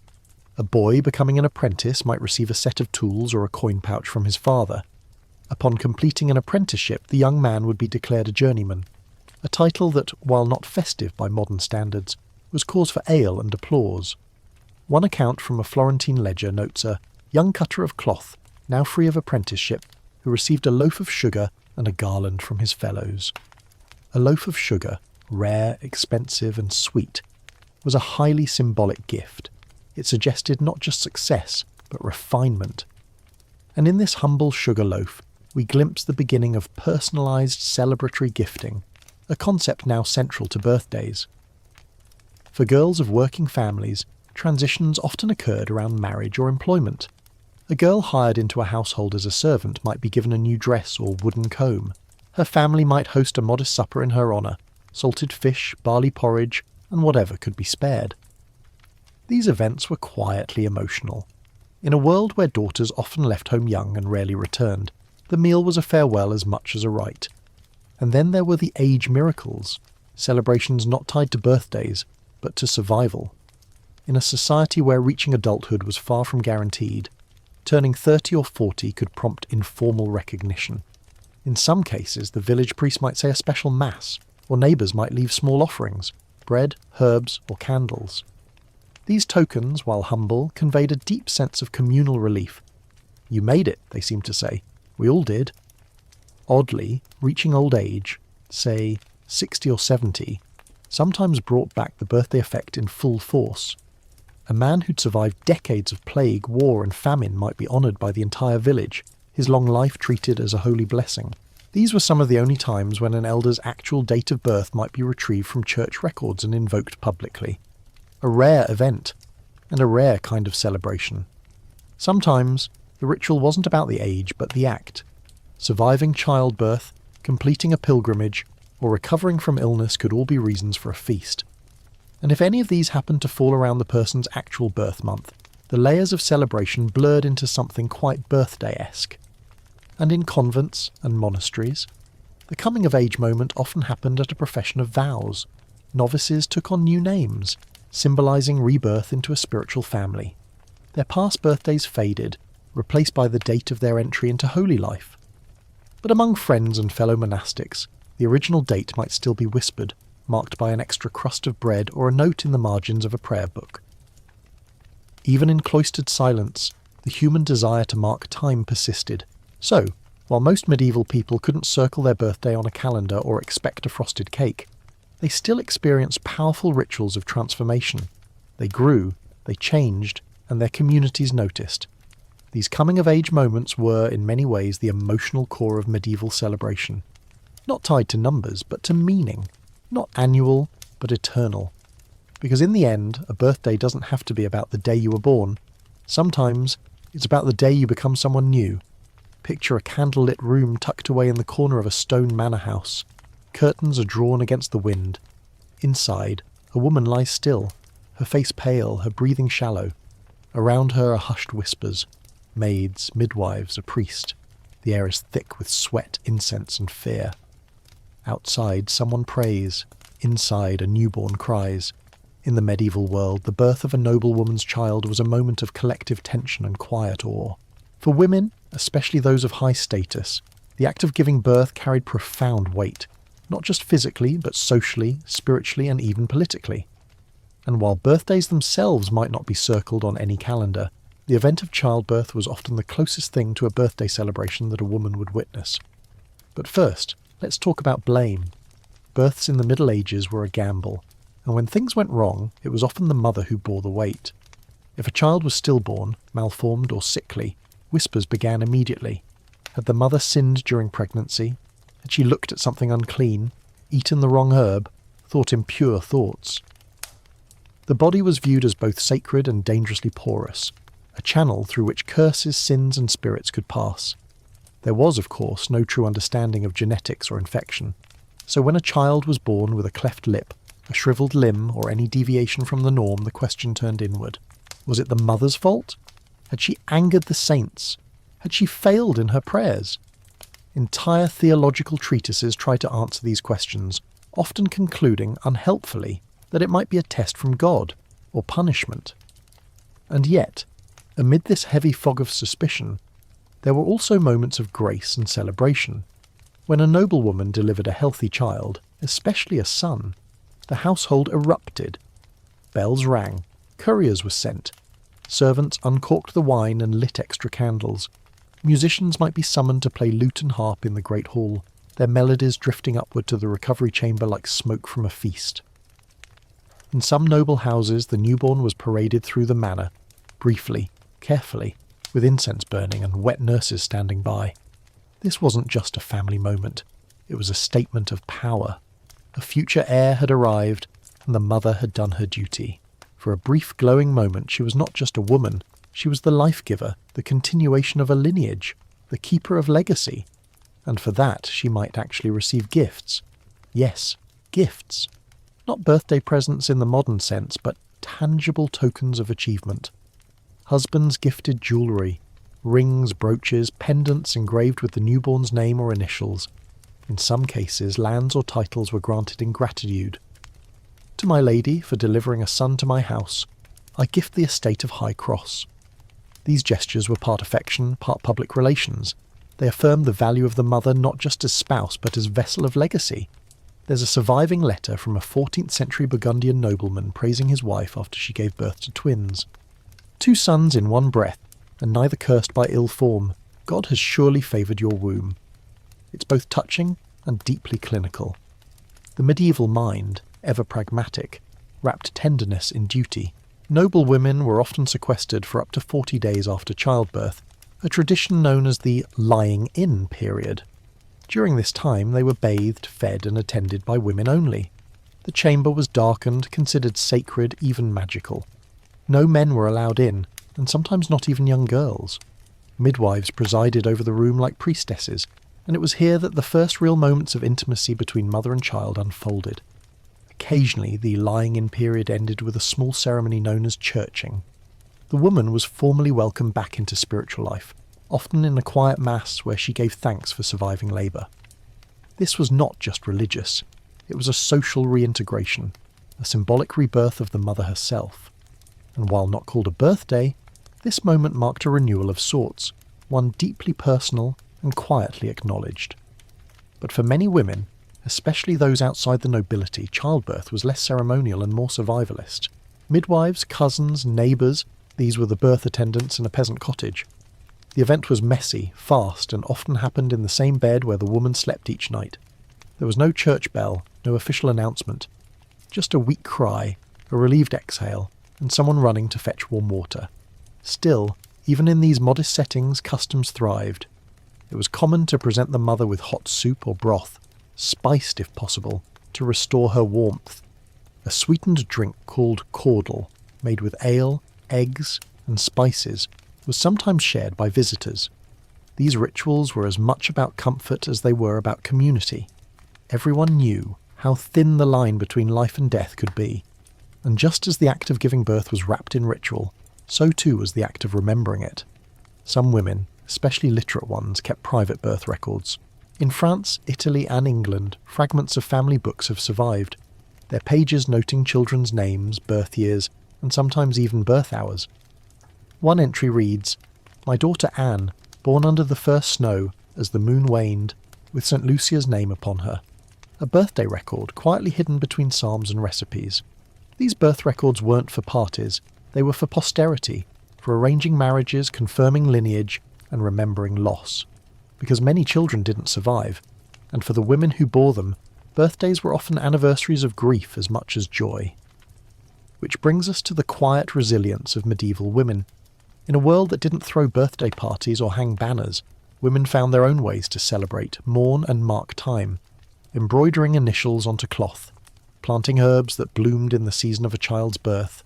A boy becoming an apprentice might receive a set of tools or a coin pouch from his father. Upon completing an apprenticeship, the young man would be declared a journeyman, a title that, while not festive by modern standards, was cause for ale and applause. One account from a Florentine ledger notes a young cutter of cloth, now free of apprenticeship, who received a loaf of sugar and a garland from his fellows. A loaf of sugar, rare, expensive, and sweet, was a highly symbolic gift. It suggested not just success, but refinement. And in this humble sugar loaf, we glimpse the beginning of personalised celebratory gifting, a concept now central to birthdays. For girls of working families, transitions often occurred around marriage or employment. A girl hired into a household as a servant might be given a new dress or wooden comb. Her family might host a modest supper in her honour, salted fish, barley porridge, and whatever could be spared. These events were quietly emotional. In a world where daughters often left home young and rarely returned, the meal was a farewell as much as a rite. And then there were the age miracles, celebrations not tied to birthdays, but to survival. In a society where reaching adulthood was far from guaranteed, turning 30 or 40 could prompt informal recognition. In some cases, the village priest might say a special mass, or neighbours might leave small offerings, bread, herbs, or candles. These tokens, while humble, conveyed a deep sense of communal relief. You made it, they seemed to say. We all did. Oddly, reaching old age, say 60 or 70, sometimes brought back the birthday effect in full force. A man who'd survived decades of plague, war, and famine might be honoured by the entire village, his long life treated as a holy blessing. These were some of the only times when an elder's actual date of birth might be retrieved from church records and invoked publicly. A rare event, and a rare kind of celebration. Sometimes, the ritual wasn't about the age, but the act. Surviving childbirth, completing a pilgrimage, or recovering from illness could all be reasons for a feast. And if any of these happened to fall around the person's actual birth month, the layers of celebration blurred into something quite birthday-esque. And in convents and monasteries, the coming-of-age moment often happened at a profession of vows. Novices took on new names, symbolising rebirth into a spiritual family. Their past birthdays faded, replaced by the date of their entry into holy life. But among friends and fellow monastics, the original date might still be whispered, marked by an extra crust of bread or a note in the margins of a prayer book. Even in cloistered silence, the human desire to mark time persisted. So, while most medieval people couldn't circle their birthday on a calendar or expect a frosted cake, they still experienced powerful rituals of transformation. They grew, they changed, and their communities noticed. These coming-of-age moments were, in many ways, the emotional core of medieval celebration. Not tied to numbers, but to meaning. Not annual, but eternal. Because in the end, a birthday doesn't have to be about the day you were born. Sometimes, it's about the day you become someone new. Picture a candlelit room tucked away in the corner of a stone manor house. Curtains are drawn against the wind. Inside, a woman lies still, her face pale, her breathing shallow. Around her are hushed whispers. maids, midwives, a priest. The air is thick with sweat, incense, and fear. Outside, someone prays. Inside, a newborn cries. In the medieval world, the birth of a noblewoman's child was a moment of collective tension and quiet awe. For women, especially those of high status, the act of giving birth carried profound weight, not just physically, but socially, spiritually, and even politically. And while birthdays themselves might not be circled on any calendar, the event of childbirth was often the closest thing to a birthday celebration that a woman would witness. But first, let's talk about blame. Births in the Middle Ages were a gamble, and when things went wrong, it was often the mother who bore the weight. If a child was stillborn, malformed, or sickly, whispers began immediately. Had the mother sinned during pregnancy? Had she looked at something unclean, eaten the wrong herb, thought impure thoughts? The body was viewed as both sacred and dangerously porous, a channel through which curses, sins, and spirits could pass. There was, of course, no true understanding of genetics or infection, so when a child was born with a cleft lip, a shriveled limb, or any deviation from the norm, the question turned inward. Was it the mother's fault? Had she angered the saints? Had she failed in her prayers? Entire theological treatises try to answer these questions, often concluding, unhelpfully, that it might be a test from God, or punishment. And yet, amid this heavy fog of suspicion, there were also moments of grace and celebration. When a noblewoman delivered a healthy child, especially a son, the household erupted. Bells rang, couriers were sent, servants uncorked the wine and lit extra candles. Musicians might be summoned to play lute and harp in the great hall, their melodies drifting upward to the recovery chamber like smoke from a feast. In some noble houses, the newborn was paraded through the manor, briefly, carefully, with incense burning and wet nurses standing by. This wasn't just a family moment, it was a statement of power. A future heir had arrived, and the mother had done her duty. For a brief glowing moment, she was not just a woman, she was the life-giver, the continuation of a lineage, the keeper of legacy. And for that, she might actually receive gifts. Yes, gifts. Not birthday presents in the modern sense, but tangible tokens of achievement. Husbands gifted jewellery, rings, brooches, pendants engraved with the newborn's name or initials. In some cases, lands or titles were granted in gratitude. To my lady, for delivering a son to my house, I gift the estate of High Cross. These gestures were part affection, part public relations. They affirmed the value of the mother not just as spouse, but as vessel of legacy. There's a surviving letter from a 14th century Burgundian nobleman praising his wife after she gave birth to twins. 2 sons in one breath, and neither cursed by ill form. God has surely favoured your womb. It's both touching and deeply clinical. The medieval mind, ever pragmatic, wrapped tenderness in duty. Noble women were often sequestered for up to 40 days after childbirth, a tradition known as the lying-in period. During this time they were bathed, fed and attended by women only. The chamber was darkened, considered sacred, even magical. No men were allowed in, and sometimes not even young girls. Midwives presided over the room like priestesses, and it was here that the first real moments of intimacy between mother and child unfolded. Occasionally, the lying-in period ended with a small ceremony known as churching. The woman was formally welcomed back into spiritual life, often in a quiet mass where she gave thanks for surviving labour. This was not just religious, it was a social reintegration, a symbolic rebirth of the mother herself. And while not called a birthday, this moment marked a renewal of sorts, one deeply personal and quietly acknowledged. But for many women, especially those outside the nobility, childbirth was less ceremonial and more survivalist. Midwives, cousins, neighbours, these were the birth attendants in a peasant cottage. The event was messy, fast, and often happened in the same bed where the woman slept each night. There was no church bell, no official announcement, just a weak cry, a relieved exhale, and someone running to fetch warm water. Still, even in these modest settings, customs thrived. It was common to present the mother with hot soup or broth, spiced if possible, to restore her warmth. A sweetened drink called caudle, made with ale, eggs, and spices, was sometimes shared by visitors. These rituals were as much about comfort as they were about community. Everyone knew how thin the line between life and death could be, and just as the act of giving birth was wrapped in ritual, so too was the act of remembering it. Some women, especially literate ones, kept private birth records. In France, Italy and England, fragments of family books have survived, their pages noting children's names, birth years, and sometimes even birth hours. One entry reads, "My daughter Anne, born under the first snow, as the moon waned, with St. Lucia's name upon her." A birthday record quietly hidden between psalms and recipes. These birth records weren't for parties, they were for posterity, for arranging marriages, confirming lineage, and remembering loss. Because many children didn't survive, and for the women who bore them, birthdays were often anniversaries of grief as much as joy. Which brings us to the quiet resilience of medieval women. In a world that didn't throw birthday parties or hang banners, women found their own ways to celebrate, mourn and mark time, embroidering initials onto cloth, planting herbs that bloomed in the season of a child's birth,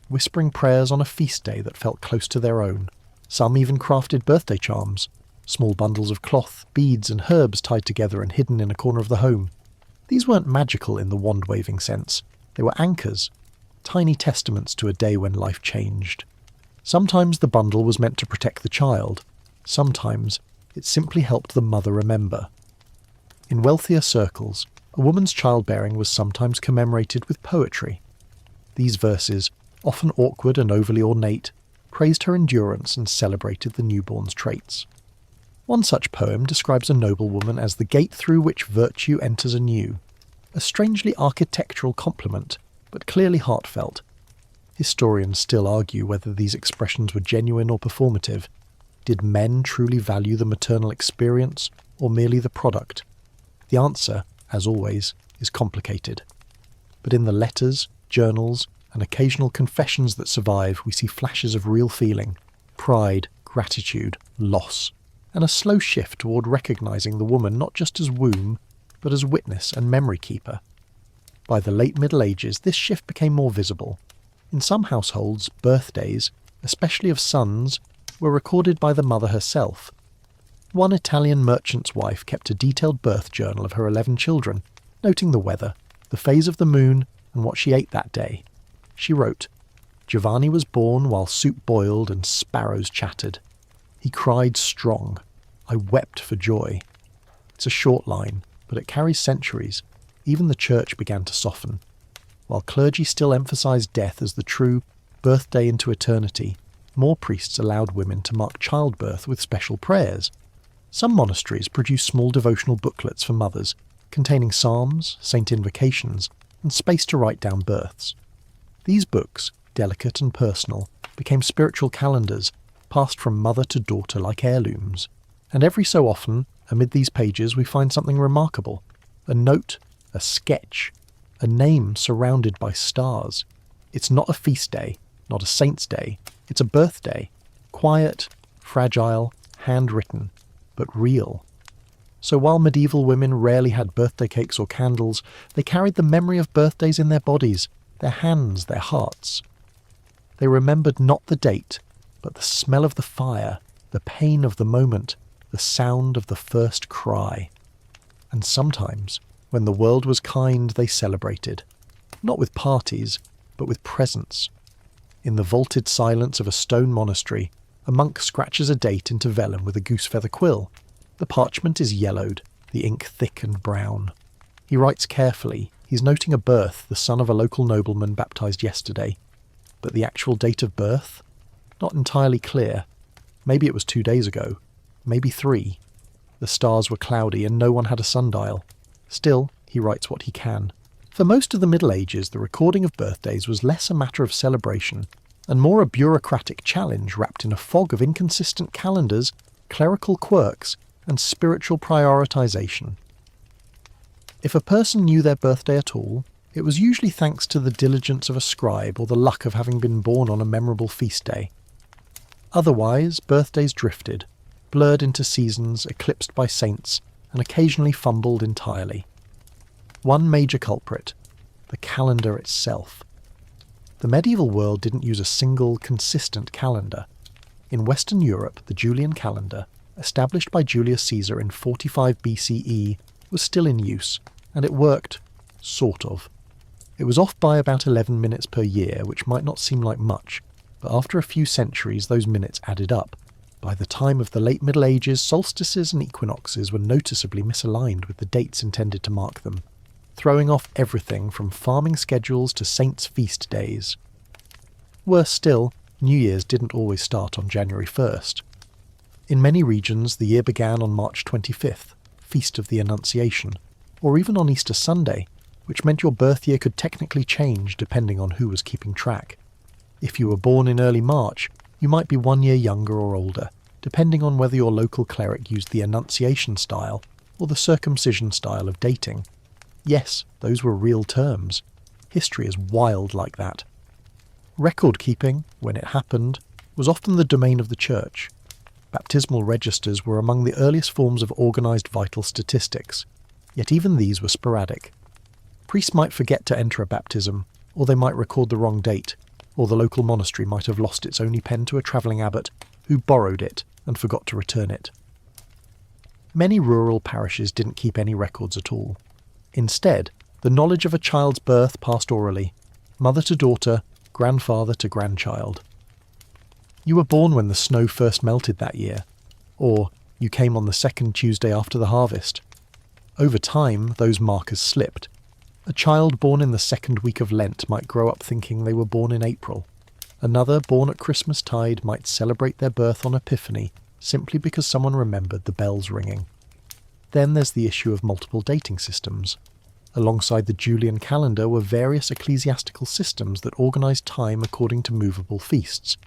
whispering prayers on a feast day that felt close to their own. Some even crafted birthday charms, small bundles of cloth, beads and herbs tied together and hidden in a corner of the home. These weren't magical in the wand-waving sense. They were anchors, tiny testaments to a day when life changed. Sometimes the bundle was meant to protect the child. Sometimes it simply helped the mother remember. In wealthier circles, a woman's childbearing was sometimes commemorated with poetry. These verses, often awkward and overly ornate, praised her endurance and celebrated the newborn's traits. One such poem describes a noblewoman as the gate through which virtue enters anew, a strangely architectural compliment, but clearly heartfelt. Historians still argue whether these expressions were genuine or performative. Did men truly value the maternal experience, or merely the product? The answer, as always, is complicated. But in the letters, journals, and occasional confessions that survive, we see flashes of real feeling, pride, gratitude, loss, and a slow shift toward recognizing the woman not just as womb, but as witness and memory keeper. By the late Middle Ages, this shift became more visible. In some households, birthdays, especially of sons, were recorded by the mother herself. One Italian merchant's wife kept a detailed birth journal of her 11 children, noting the weather, the phase of the moon, and what she ate that day. She wrote, "Giovanni was born while soup boiled and sparrows chattered. He cried strong. I wept for joy." It's a short line, but it carries centuries. Even the church began to soften. While clergy still emphasized death as the true birthday into eternity, more priests allowed women to mark childbirth with special prayers. Some monasteries produced small devotional booklets for mothers, containing psalms, saint invocations, and space to write down births. These books, delicate and personal, became spiritual calendars, passed from mother to daughter like heirlooms. And every so often, amid these pages, we find something remarkable. A note, a sketch, a name surrounded by stars. It's not a feast day, not a saint's day. It's a birthday. Quiet, fragile, handwritten, but real. So while medieval women rarely had birthday cakes or candles, they carried the memory of birthdays in their bodies, their hands, their hearts. They remembered not the date, but the smell of the fire, the pain of the moment, the sound of the first cry. And sometimes, when the world was kind, they celebrated. Not with parties, but with presents. In the vaulted silence of a stone monastery, a monk scratches a date into vellum with a goosefeather quill. The parchment is yellowed, the ink thick and brown. He writes carefully. He's noting a birth, the son of a local nobleman baptized yesterday. But the actual date of birth? Not entirely clear. Maybe it was 2 days ago. Maybe 3. The stars were cloudy and no one had a sundial. Still, he writes what he can. For most of the Middle Ages, the recording of birthdays was less a matter of celebration and more a bureaucratic challenge wrapped in a fog of inconsistent calendars, clerical quirks, and spiritual prioritization. If a person knew their birthday at all, it was usually thanks to the diligence of a scribe or the luck of having been born on a memorable feast day. Otherwise, birthdays drifted, blurred into seasons, eclipsed by saints, and occasionally fumbled entirely. One major culprit, the calendar itself. The medieval world didn't use a single, consistent calendar. In Western Europe, the Julian calendar, established by Julius Caesar in 45 BCE, was still in use, and it worked, sort of. It was off by about 11 minutes per year, which might not seem like much, but after a few centuries those minutes added up. By the time of the late Middle Ages, solstices and equinoxes were noticeably misaligned with the dates intended to mark them, throwing off everything from farming schedules to saints' feast days. Worse still, New Year's didn't always start on January 1st. In many regions, the year began on March 25th, Feast of the Annunciation, or even on Easter Sunday, which meant your birth year could technically change depending on who was keeping track. If you were born in early March, you might be 1 year younger or older, depending on whether your local cleric used the Annunciation style or the circumcision style of dating. Yes, those were real terms. History is wild like that. Record keeping, when it happened, was often the domain of the church. Baptismal registers were among the earliest forms of organised vital statistics, yet even these were sporadic. Priests might forget to enter a baptism, or they might record the wrong date, or the local monastery might have lost its only pen to a travelling abbot who borrowed it and forgot to return it. Many rural parishes didn't keep any records at all. Instead, the knowledge of a child's birth passed orally, mother to daughter, grandfather to grandchild. You were born when the snow first melted that year, or you came on the second Tuesday after the harvest. Over time, those markers slipped. A child born in the second week of Lent might grow up thinking they were born in April. Another, born at Christmastide, might celebrate their birth on Epiphany simply because someone remembered the bells ringing. Then there's the issue of multiple dating systems. Alongside the Julian calendar were various ecclesiastical systems that organised time according to movable feasts.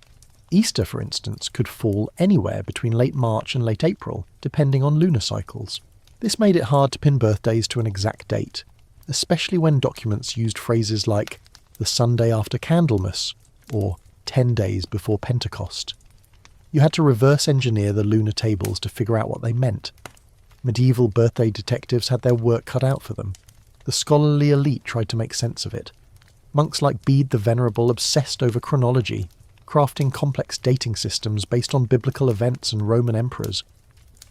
Easter, for instance, could fall anywhere between late March and late April, depending on lunar cycles. This made it hard to pin birthdays to an exact date, especially when documents used phrases like the Sunday after Candlemas or 10 days before Pentecost. You had to reverse engineer the lunar tables to figure out what they meant. Medieval birthday detectives had their work cut out for them. The scholarly elite tried to make sense of it. Monks like Bede the Venerable obsessed over chronology, crafting complex dating systems based on biblical events and Roman emperors.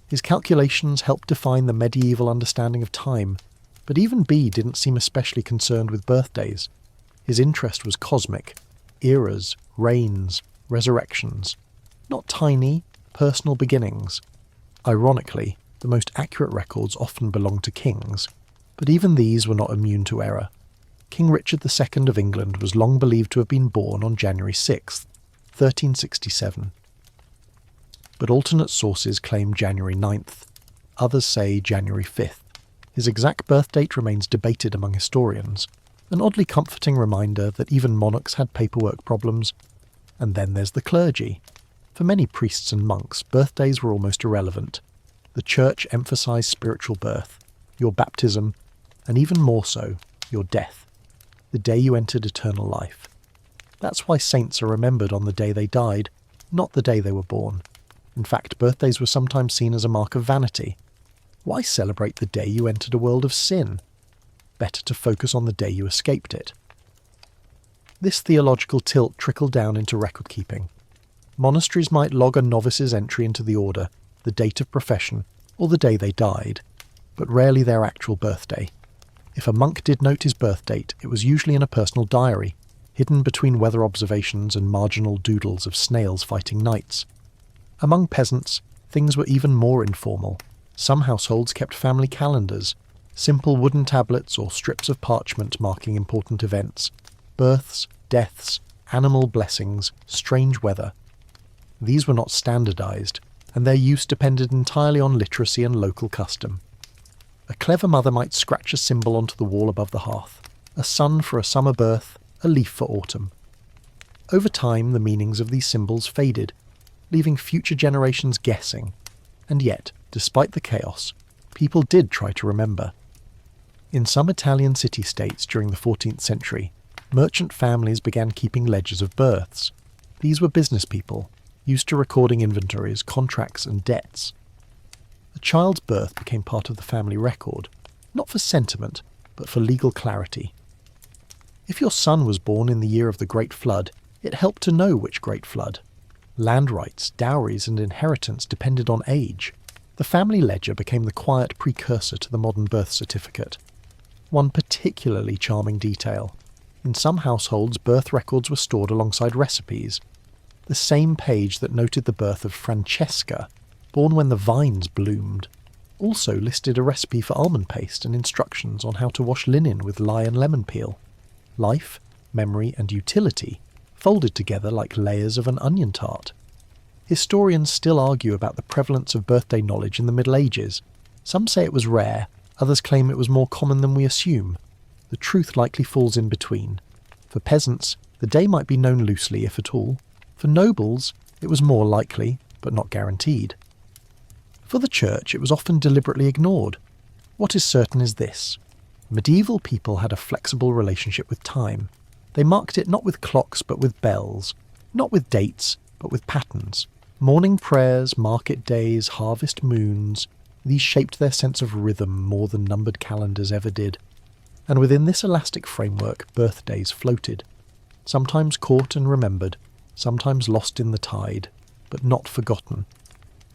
His calculations helped define the medieval understanding of time, but even Bede didn't seem especially concerned with birthdays. His interest was cosmic, eras, reigns, resurrections, not tiny, personal beginnings. Ironically, the most accurate records often belonged to kings, but even these were not immune to error. King Richard II of England was long believed to have been born on January 6, 1367. But alternate sources claim January 9th. Others say January 5th. His exact birth date remains debated among historians, an oddly comforting reminder that even monarchs had paperwork problems. And then there's the clergy. For many priests and monks, birthdays were almost irrelevant. The church emphasised spiritual birth, your baptism, and even more so, your death, the day you entered eternal life. That's why saints are remembered on the day they died, not the day they were born. In fact, birthdays were sometimes seen as a mark of vanity. Why celebrate the day you entered a world of sin? Better to focus on the day you escaped it. This theological tilt trickled down into record-keeping. Monasteries might log a novice's entry into the order, the date of profession, or the day they died, but rarely their actual birthday. If a monk did note his birth date, it was usually in a personal diary, hidden between weather observations and marginal doodles of snails fighting knights. Among peasants, things were even more informal. Some households kept family calendars, simple wooden tablets or strips of parchment marking important events, births, deaths, animal blessings, strange weather. These were not standardised, and their use depended entirely on literacy and local custom. A clever mother might scratch a symbol onto the wall above the hearth, a sun for a summer birth, a leaf for autumn. Over time, the meanings of these symbols faded, leaving future generations guessing. And yet, despite the chaos, people did try to remember. In some Italian city-states during the 14th century, merchant families began keeping ledgers of births. These were business people, used to recording inventories, contracts and debts. A child's birth became part of the family record, not for sentiment, but for legal clarity. If your son was born in the year of the Great Flood, it helped to know which Great Flood. Land rights, dowries and inheritance depended on age. The family ledger became the quiet precursor to the modern birth certificate. One particularly charming detail. In some households, birth records were stored alongside recipes. the same page that noted the birth of Francesca, born when the vines bloomed, also listed a recipe for almond paste and instructions on how to wash linen with lye and lemon peel. Life, memory, and utility folded together like layers of an onion tart. Historians still argue about the prevalence of birthday knowledge in the Middle Ages. Some say it was rare, others claim it was more common than we assume. The truth likely falls in between. For peasants, the day might be known loosely, if at all. For nobles, it was more likely, but not guaranteed. For the church, it was often deliberately ignored. What is certain is this. Medieval people had a flexible relationship with time. They marked it not with clocks but with bells, not with dates but with patterns. Morning prayers, market days, harvest moons, these shaped their sense of rhythm more than numbered calendars ever did. And within this elastic framework, birthdays floated. Sometimes caught and remembered, sometimes lost in the tide, but not forgotten.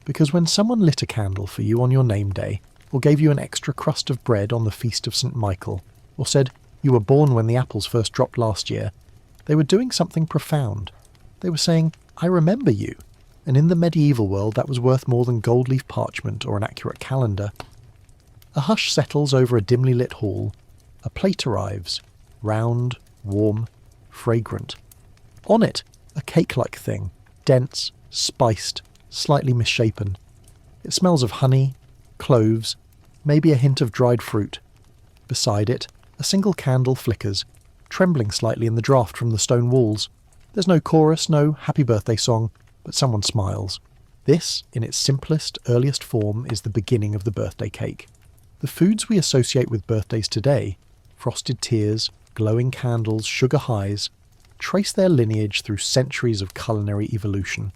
Because when someone lit a candle for you on your name day, or gave you an extra crust of bread on the feast of St. Michael, or said you were born when the apples first dropped last year, they were doing something profound. They were saying, I remember you. And in the medieval world that was worth more than gold leaf parchment or an accurate calendar. A hush settles over a dimly lit hall. A plate arrives, round, warm, fragrant. On it, a cake-like thing, dense, spiced, slightly misshapen. It smells of honey, cloves, maybe a hint of dried fruit. Beside it, a single candle flickers, trembling slightly in the draught from the stone walls. There's no chorus, no happy birthday song, but someone smiles. This, in its simplest, earliest form, is the beginning of the birthday cake. The foods we associate with birthdays today, frosted tears, glowing candles, sugar highs, trace their lineage through centuries of culinary evolution.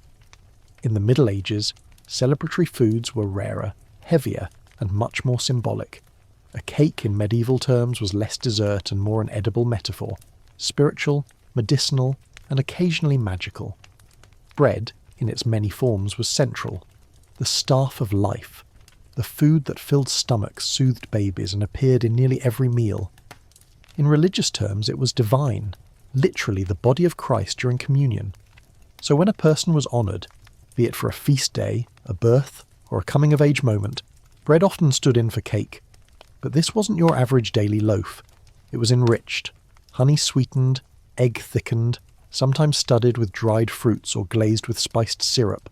In the Middle Ages, celebratory foods were rarer, heavier, and much more symbolic. A cake in medieval terms was less dessert and more an edible metaphor, spiritual, medicinal, and occasionally magical. Bread, in its many forms, was central, the staff of life, the food that filled stomachs, soothed babies, and appeared in nearly every meal. In religious terms, it was divine, literally the body of Christ during communion. So when a person was honoured, be it for a feast day, a birth, or a coming-of-age moment, bread often stood in for cake. But this wasn't your average daily loaf. It was enriched, honey-sweetened, egg-thickened, sometimes studded with dried fruits or glazed with spiced syrup.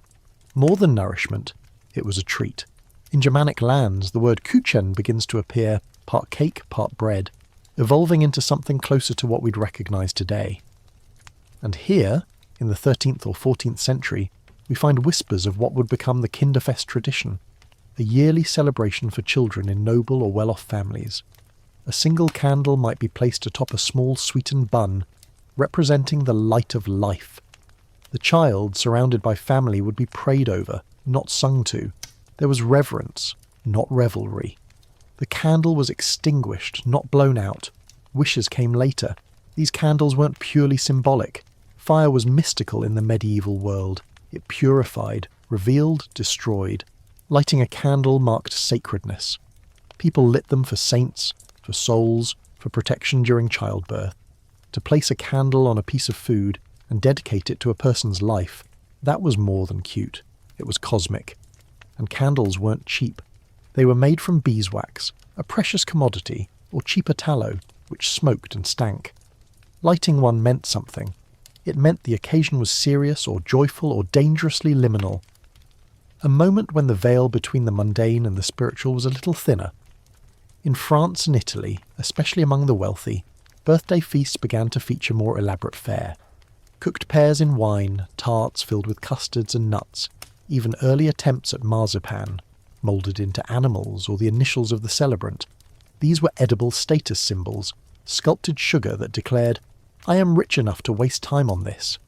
More than nourishment, it was a treat. In Germanic lands, the word Kuchen begins to appear, part cake, part bread, evolving into something closer to what we'd recognise today. And here, in the 13th or 14th century, we find whispers of what would become the Kinderfest tradition, a yearly celebration for children in noble or well-off families. A single candle might be placed atop a small sweetened bun, representing the light of life. The child, surrounded by family, would be prayed over, not sung to. There was reverence, not revelry. The candle was extinguished, not blown out. Wishes came later. These candles weren't purely symbolic. Fire was mystical in the medieval world. It purified, revealed, destroyed. Lighting a candle marked sacredness. People lit them for saints, for souls, for protection during childbirth. To place a candle on a piece of food and dedicate it to a person's life, that was more than cute. It was cosmic. And candles weren't cheap. They were made from beeswax, a precious commodity, or cheaper tallow, which smoked and stank. Lighting one meant something. It meant the occasion was serious or joyful or dangerously liminal. A moment when the veil between the mundane and the spiritual was a little thinner. In France and Italy, especially among the wealthy, birthday feasts began to feature more elaborate fare. Cooked pears in wine, tarts filled with custards and nuts, even early attempts at marzipan, moulded into animals or the initials of the celebrant. These were edible status symbols, sculpted sugar that declared, I am rich enough to waste time on this.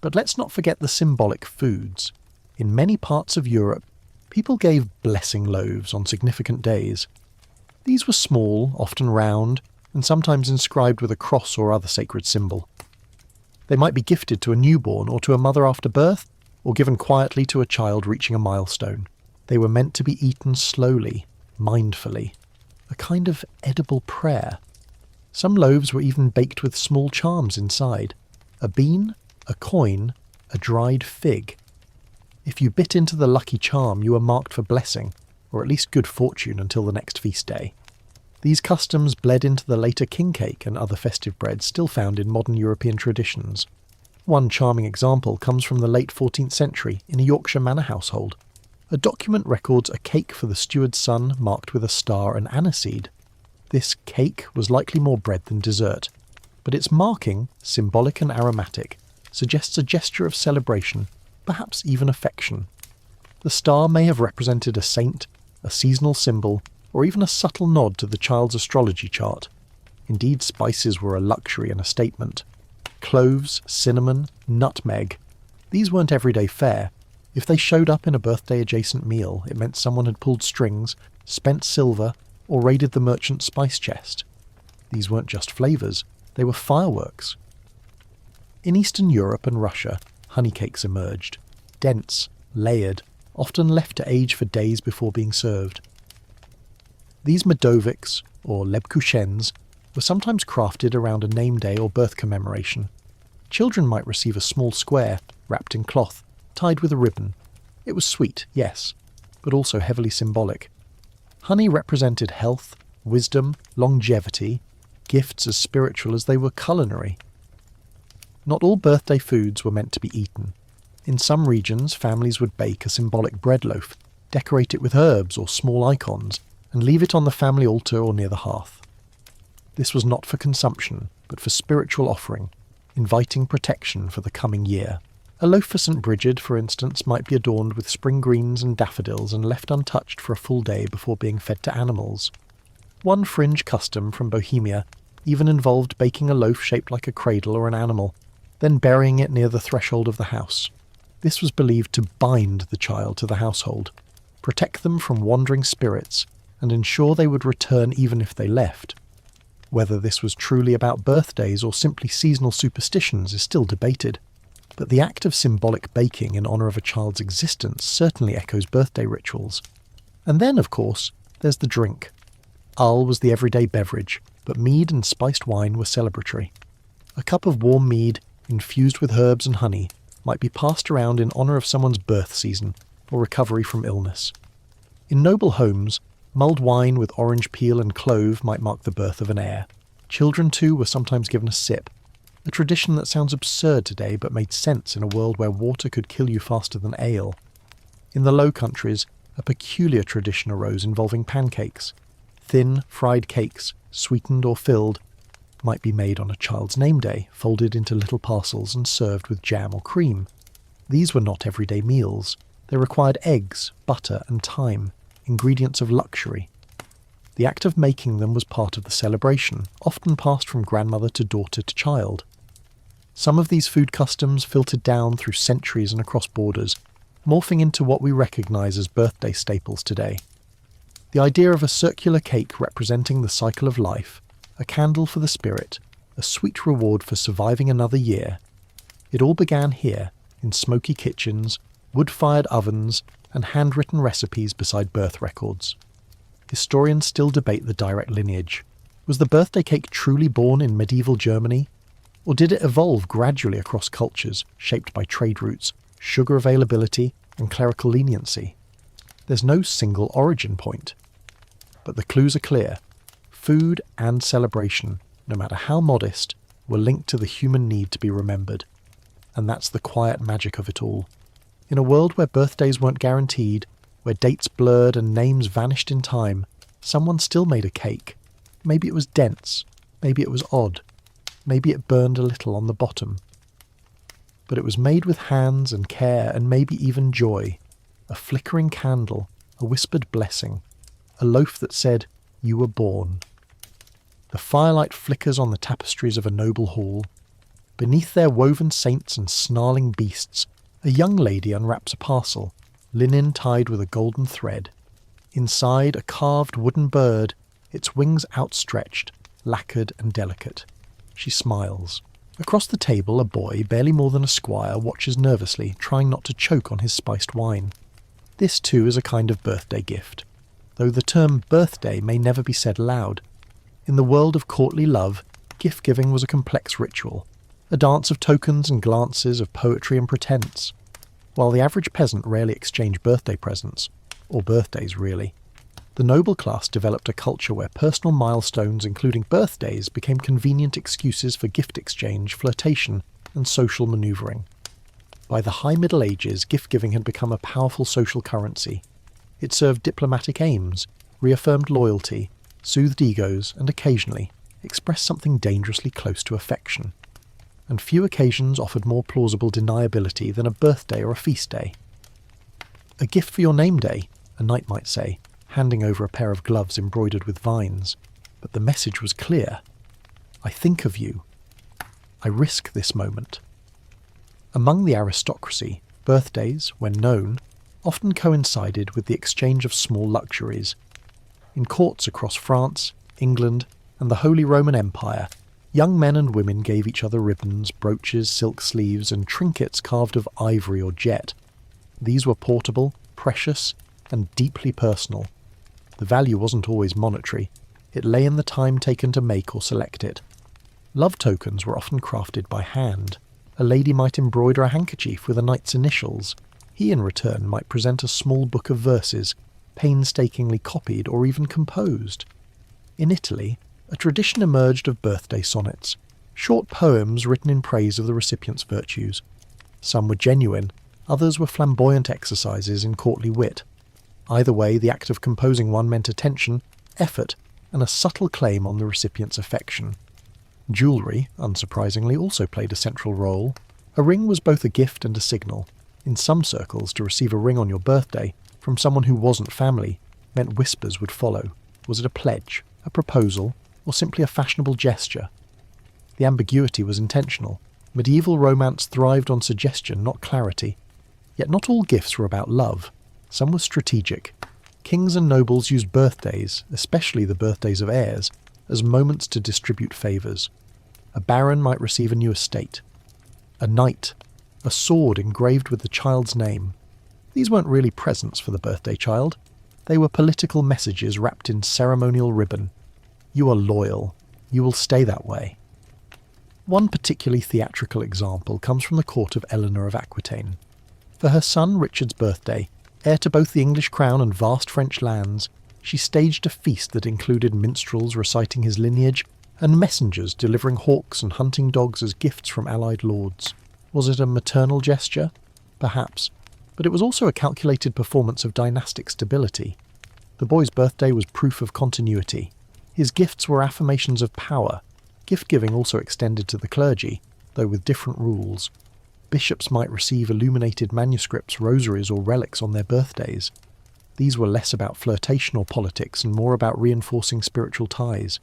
But let's not forget the symbolic foods. In many parts of Europe, people gave blessing loaves on significant days. These were small, often round, and sometimes inscribed with a cross or other sacred symbol. They might be gifted to a newborn or to a mother after birth, or given quietly to a child reaching a milestone. They were meant to be eaten slowly, mindfully, a kind of edible prayer. Some loaves were even baked with small charms inside. A bean, a coin, a dried fig. If you bit into the lucky charm, you were marked for blessing, or at least good fortune until the next feast day. These customs bled into the later king cake and other festive breads still found in modern European traditions. One charming example comes from the late 14th century in a Yorkshire manor household. A document records a cake for the steward's son marked with a star and aniseed. This cake was likely more bread than dessert, but its marking, symbolic and aromatic, suggests a gesture of celebration, perhaps even affection. The star may have represented a saint, a seasonal symbol, or even a subtle nod to the child's astrology chart. Indeed, spices were a luxury and a statement. Cloves, cinnamon, nutmeg. These weren't everyday fare. If they showed up in a birthday-adjacent meal, it meant someone had pulled strings, spent silver, or raided the merchant's spice chest. These weren't just flavours, they were fireworks. In Eastern Europe and Russia, honey cakes emerged. Dense, layered, often left to age for days before being served. These medovics, or lebkuchens, were sometimes crafted around a name day or birth commemoration. Children might receive a small square, wrapped in cloth, tied with a ribbon. It was sweet, yes, but also heavily symbolic. Honey represented health, wisdom, longevity, gifts as spiritual as they were culinary. Not all birthday foods were meant to be eaten. In some regions, families would bake a symbolic bread loaf, decorate it with herbs or small icons, and leave it on the family altar or near the hearth. This was not for consumption, but for spiritual offering, inviting protection for the coming year. A loaf for St. Bridget, for instance, might be adorned with spring greens and daffodils and left untouched for a full day before being fed to animals. One fringe custom from Bohemia even involved baking a loaf shaped like a cradle or an animal, then burying it near the threshold of the house. This was believed to bind the child to the household, protect them from wandering spirits, and ensure they would return even if they left. Whether this was truly about birthdays or simply seasonal superstitions is still debated, but the act of symbolic baking in honour of a child's existence certainly echoes birthday rituals. And then, of course, there's the drink. Ale was the everyday beverage, but mead and spiced wine were celebratory. A cup of warm mead, infused with herbs and honey, might be passed around in honour of someone's birth season or recovery from illness. In noble homes, mulled wine with orange peel and clove might mark the birth of an heir. Children, too, were sometimes given a sip, a tradition that sounds absurd today but made sense in a world where water could kill you faster than ale. In the Low Countries, a peculiar tradition arose involving pancakes. Thin, fried cakes, sweetened or filled, might be made on a child's name day, folded into little parcels and served with jam or cream. These were not everyday meals. They required eggs, butter and thyme, ingredients of luxury. The act of making them was part of the celebration, often passed from grandmother to daughter to child. Some of these food customs filtered down through centuries and across borders, morphing into what we recognise as birthday staples today. The idea of a circular cake representing the cycle of life, a candle for the spirit, a sweet reward for surviving another year. It all began here, in smoky kitchens, wood-fired ovens, and handwritten recipes beside birth records. Historians still debate the direct lineage. Was the birthday cake truly born in medieval Germany? Or did it evolve gradually across cultures, shaped by trade routes, sugar availability, and clerical leniency? There's no single origin point. But the clues are clear. Food and celebration, no matter how modest, were linked to the human need to be remembered. And that's the quiet magic of it all. In a world where birthdays weren't guaranteed, where dates blurred and names vanished in time, someone still made a cake. Maybe it was dense, maybe it was odd, maybe it burned a little on the bottom. But it was made with hands and care and maybe even joy. A flickering candle, a whispered blessing, a loaf that said, "You were born." The firelight flickers on the tapestries of a noble hall. Beneath their woven saints and snarling beasts, a young lady unwraps a parcel, linen tied with a golden thread. Inside, a carved wooden bird, its wings outstretched, lacquered and delicate. She smiles. Across the table, a boy, barely more than a squire, watches nervously, trying not to choke on his spiced wine. This too is a kind of birthday gift, though the term birthday may never be said aloud. In the world of courtly love, gift-giving was a complex ritual. a dance of tokens and glances, of poetry and pretense. While the average peasant rarely exchanged birthday presents, or birthdays really, the noble class developed a culture where personal milestones, including birthdays, became convenient excuses for gift exchange, flirtation, and social manoeuvring. By the High Middle Ages, gift-giving had become a powerful social currency. It served diplomatic aims, reaffirmed loyalty, soothed egos, and occasionally expressed something dangerously close to affection. And few occasions offered more plausible deniability than a birthday or a feast day. A gift for your name day, a knight might say, handing over a pair of gloves embroidered with vines. But the message was clear. I think of you. I risk this moment. Among the aristocracy, birthdays, when known, often coincided with the exchange of small luxuries. In courts across France, England, and the Holy Roman Empire, young men and women gave each other ribbons, brooches, silk sleeves, and trinkets carved of ivory or jet. These were portable, precious, and deeply personal. The value wasn't always monetary. It lay in the time taken to make or select it. Love tokens were often crafted by hand. A lady might embroider a handkerchief with a knight's initials. He, in return, might present a small book of verses, painstakingly copied or even composed. In Italy, a tradition emerged of birthday sonnets, short poems written in praise of the recipient's virtues. Some were genuine, others were flamboyant exercises in courtly wit. Either way, the act of composing one meant attention, effort, and a subtle claim on the recipient's affection. Jewellery, unsurprisingly, also played a central role. A ring was both a gift and a signal. In some circles, to receive a ring on your birthday from someone who wasn't family meant whispers would follow. Was it a pledge, a proposal, or simply a fashionable gesture? The ambiguity was intentional. Medieval romance thrived on suggestion, not clarity. Yet not all gifts were about love. Some were strategic. Kings and nobles used birthdays, especially the birthdays of heirs, as moments to distribute favours. A baron might receive a new estate. A knight, a sword engraved with the child's name. These weren't really presents for the birthday child. They were political messages wrapped in ceremonial ribbon. You are loyal. You will stay that way. One particularly theatrical example comes from the court of Eleanor of Aquitaine. For her son Richard's birthday, heir to both the English crown and vast French lands, she staged a feast that included minstrels reciting his lineage and messengers delivering hawks and hunting dogs as gifts from allied lords. Was it a maternal gesture? Perhaps. But it was also a calculated performance of dynastic stability. The boy's birthday was proof of continuity. His gifts were affirmations of power. Gift-giving also extended to the clergy, though with different rules. Bishops might receive illuminated manuscripts, rosaries, or relics on their birthdays. These were less about flirtation or politics and more about reinforcing spiritual ties.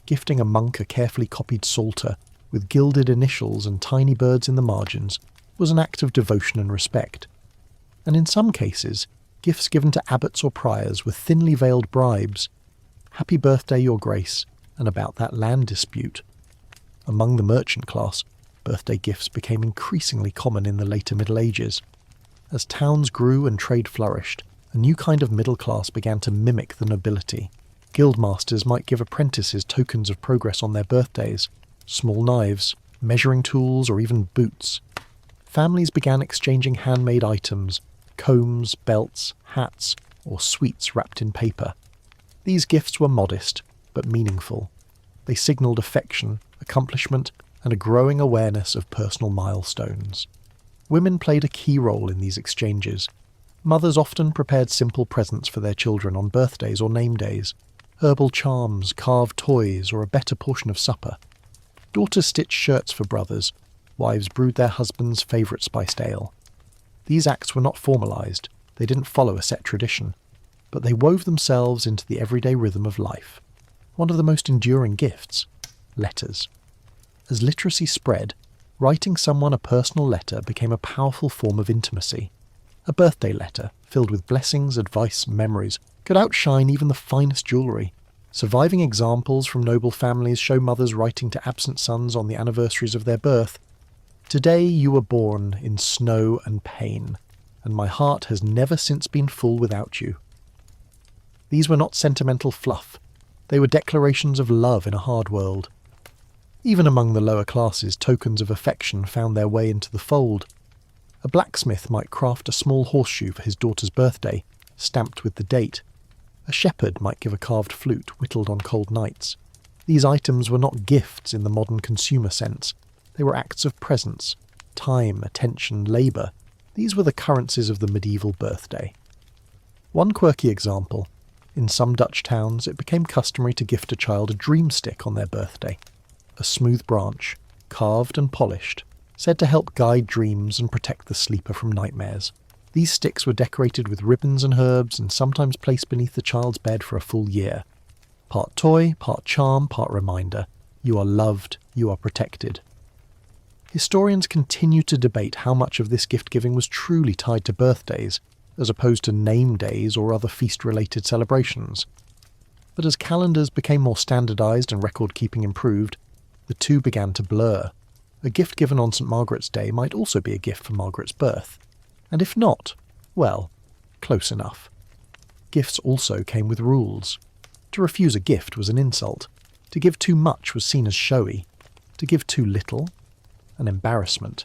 Gifting a monk a carefully copied psalter with gilded initials and tiny birds in the margins was an act of devotion and respect. And in some cases, gifts given to abbots or priors were thinly veiled bribes. Happy birthday, your grace, and about that land dispute. Among the merchant class, birthday gifts became increasingly common in the later Middle Ages. As towns grew and trade flourished, a new kind of middle class began to mimic the nobility. Guildmasters might give apprentices tokens of progress on their birthdays, small knives, measuring tools, or even boots. Families began exchanging handmade items, combs, belts, hats, or sweets wrapped in paper. These gifts were modest, but meaningful. They signalled affection, accomplishment, and a growing awareness of personal milestones. Women played a key role in these exchanges. Mothers often prepared simple presents for their children on birthdays or name days. Herbal charms, carved toys, or a better portion of supper. Daughters stitched shirts for brothers. Wives brewed their husbands' favourite spiced ale. These acts were not formalised. They didn't follow a set tradition. But they wove themselves into the everyday rhythm of life. One of the most enduring gifts, letters. As literacy spread, writing someone a personal letter became a powerful form of intimacy. A birthday letter, filled with blessings, advice, and memories, could outshine even the finest jewellery. Surviving examples from noble families show mothers writing to absent sons on the anniversaries of their birth. Today you were born in snow and pain, and my heart has never since been full without you. These were not sentimental fluff. They were declarations of love in a hard world. Even among the lower classes, tokens of affection found their way into the fold. A blacksmith might craft a small horseshoe for his daughter's birthday, stamped with the date. A shepherd might give a carved flute whittled on cold nights. These items were not gifts in the modern consumer sense. They were acts of presence, time, attention, labour. These were the currencies of the medieval birthday. One quirky example. In some Dutch towns, it became customary to gift a child a dream stick on their birthday. A smooth branch, carved and polished, said to help guide dreams and protect the sleeper from nightmares. These sticks were decorated with ribbons and herbs and sometimes placed beneath the child's bed for a full year. Part toy, part charm, part reminder. You are loved, you are protected. Historians continue to debate how much of this gift-giving was truly tied to birthdays, as opposed to name days or other feast-related celebrations. But as calendars became more standardised and record-keeping improved, the two began to blur. A gift given on St. Margaret's Day might also be a gift for Margaret's birth. And if not, well, close enough. Gifts also came with rules. To refuse a gift was an insult. To give too much was seen as showy. To give too little, an embarrassment.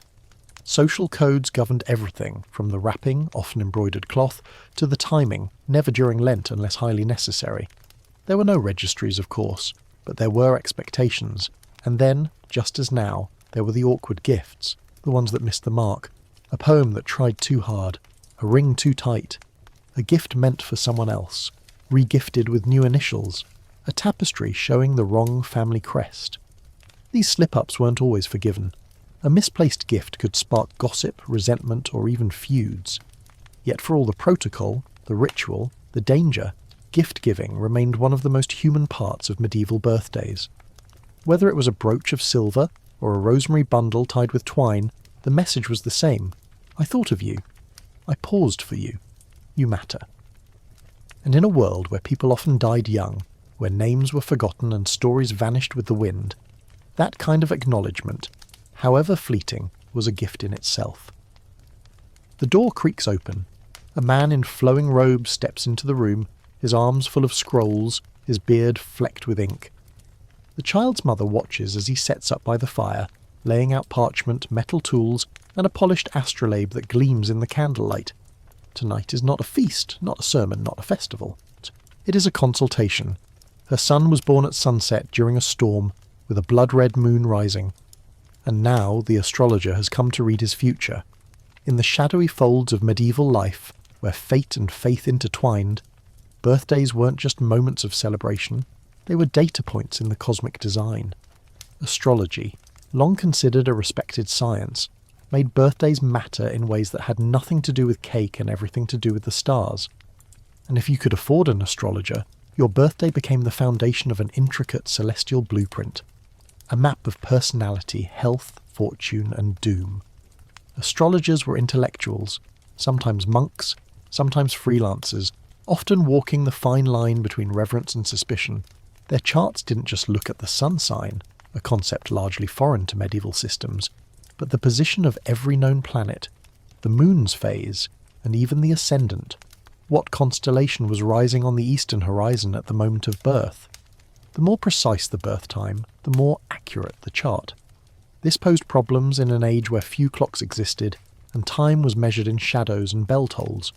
Social codes governed everything, from the wrapping, often embroidered cloth, to the timing, never during Lent unless highly necessary. There were no registries, of course, but there were expectations. And then, just as now, there were the awkward gifts, the ones that missed the mark. A poem that tried too hard, a ring too tight, a gift meant for someone else, re-gifted with new initials, a tapestry showing the wrong family crest. These slip-ups weren't always forgiven. A misplaced gift could spark gossip, resentment, or even feuds. Yet for all the protocol, the ritual, the danger, gift-giving remained one of the most human parts of medieval birthdays. Whether it was a brooch of silver or a rosemary bundle tied with twine, the message was the same. I thought of you. I paused for you. You matter. And in a world where people often died young, where names were forgotten and stories vanished with the wind, that kind of acknowledgement, however fleeting, was a gift in itself. The door creaks open. A man in flowing robes steps into the room, his arms full of scrolls, his beard flecked with ink. The child's mother watches as he sets up by the fire, laying out parchment, metal tools, and a polished astrolabe that gleams in the candlelight. Tonight is not a feast, not a sermon, not a festival. It is a consultation. Her son was born at sunset during a storm, with a blood-red moon rising. And now the astrologer has come to read his future. In the shadowy folds of medieval life, where fate and faith intertwined, birthdays weren't just moments of celebration, they were data points in the cosmic design. Astrology, long considered a respected science, made birthdays matter in ways that had nothing to do with cake and everything to do with the stars. And if you could afford an astrologer, your birthday became the foundation of an intricate celestial blueprint, a map of personality, health, fortune, and doom. Astrologers were intellectuals, sometimes monks, sometimes freelancers, often walking the fine line between reverence and suspicion. Their charts didn't just look at the sun sign, a concept largely foreign to medieval systems, but the position of every known planet, the moon's phase, and even the ascendant. What constellation was rising on the eastern horizon at the moment of birth? The more precise the birth time, the more accurate the chart. This posed problems in an age where few clocks existed, and time was measured in shadows and bell tolls,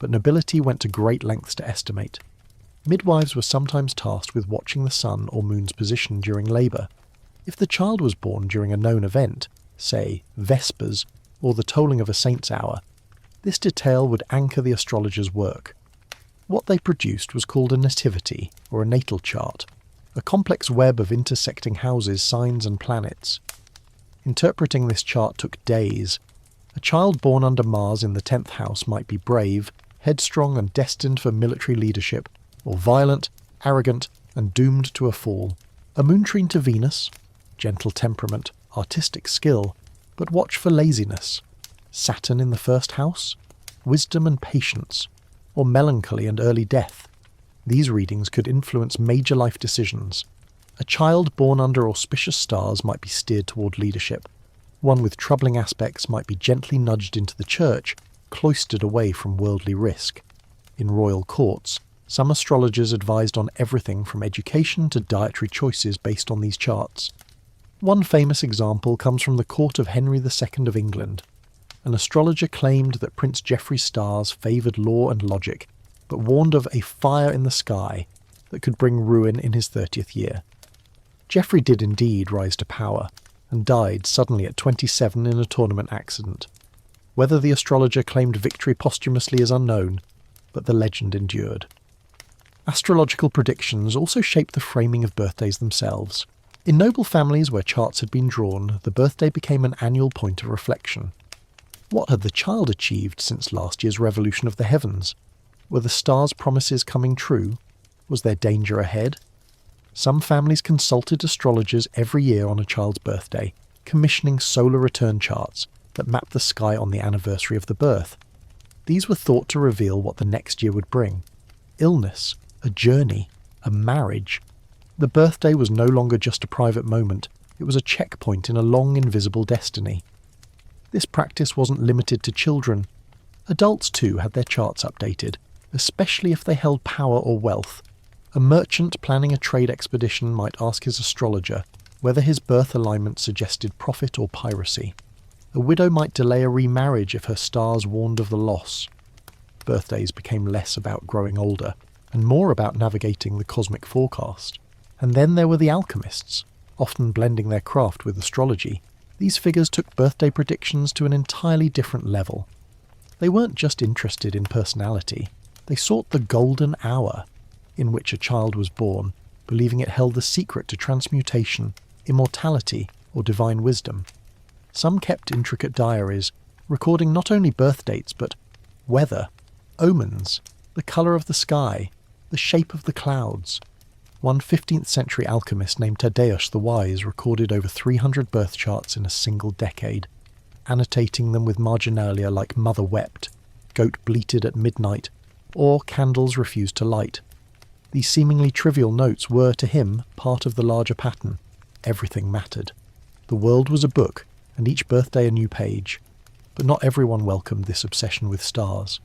but nobility went to great lengths to estimate. Midwives were sometimes tasked with watching the sun or moon's position during labour. If the child was born during a known event, say, Vespers, or the tolling of a saint's hour, this detail would anchor the astrologer's work. What they produced was called a nativity, or a natal chart, a complex web of intersecting houses, signs and planets. Interpreting this chart took days. A child born under Mars in the 10th house might be brave, headstrong and destined for military leadership, or violent, arrogant, and doomed to a fall. A moon trine to Venus, gentle temperament, artistic skill, but watch for laziness. Saturn in the 1st house, wisdom and patience, or melancholy and early death. These readings could influence major life decisions. A child born under auspicious stars might be steered toward leadership. One with troubling aspects might be gently nudged into the church, cloistered away from worldly risk. In royal courts, some astrologers advised on everything from education to dietary choices based on these charts. One famous example comes from the court of Henry II of England. An astrologer claimed that Prince Geoffrey's stars favoured law and logic, but warned of a fire in the sky that could bring ruin in his 30th year. Geoffrey did indeed rise to power, and died suddenly at 27 in a tournament accident. Whether the astrologer claimed victory posthumously is unknown, but the legend endured. Astrological predictions also shaped the framing of birthdays themselves. In noble families where charts had been drawn, the birthday became an annual point of reflection. What had the child achieved since last year's revolution of the heavens? Were the stars' promises coming true? Was there danger ahead? Some families consulted astrologers every year on a child's birthday, commissioning solar return charts that mapped the sky on the anniversary of the birth. These were thought to reveal what the next year would bring. Illness, a journey, a marriage. The birthday was no longer just a private moment, it was a checkpoint in a long invisible destiny. This practice wasn't limited to children. Adults too had their charts updated, especially if they held power or wealth. A merchant planning a trade expedition might ask his astrologer whether his birth alignment suggested profit or piracy. A widow might delay a remarriage if her stars warned of the loss. Birthdays became less about growing older, and more about navigating the cosmic forecast. And then there were the alchemists, often blending their craft with astrology. These figures took birthday predictions to an entirely different level. They weren't just interested in personality, they sought the golden hour in which a child was born, believing it held the secret to transmutation, immortality, or divine wisdom. Some kept intricate diaries, recording not only birth dates but weather, omens, the colour of the sky, the shape of the clouds. One 15th century alchemist named Thaddeus the Wise recorded over 300 birth charts in a single decade, annotating them with marginalia like "mother wept," "goat bleated at midnight," or "candles refused to light." These seemingly trivial notes were, to him, part of the larger pattern. Everything mattered. The world was a book, and each birthday a new page. But not everyone welcomed this obsession with stars.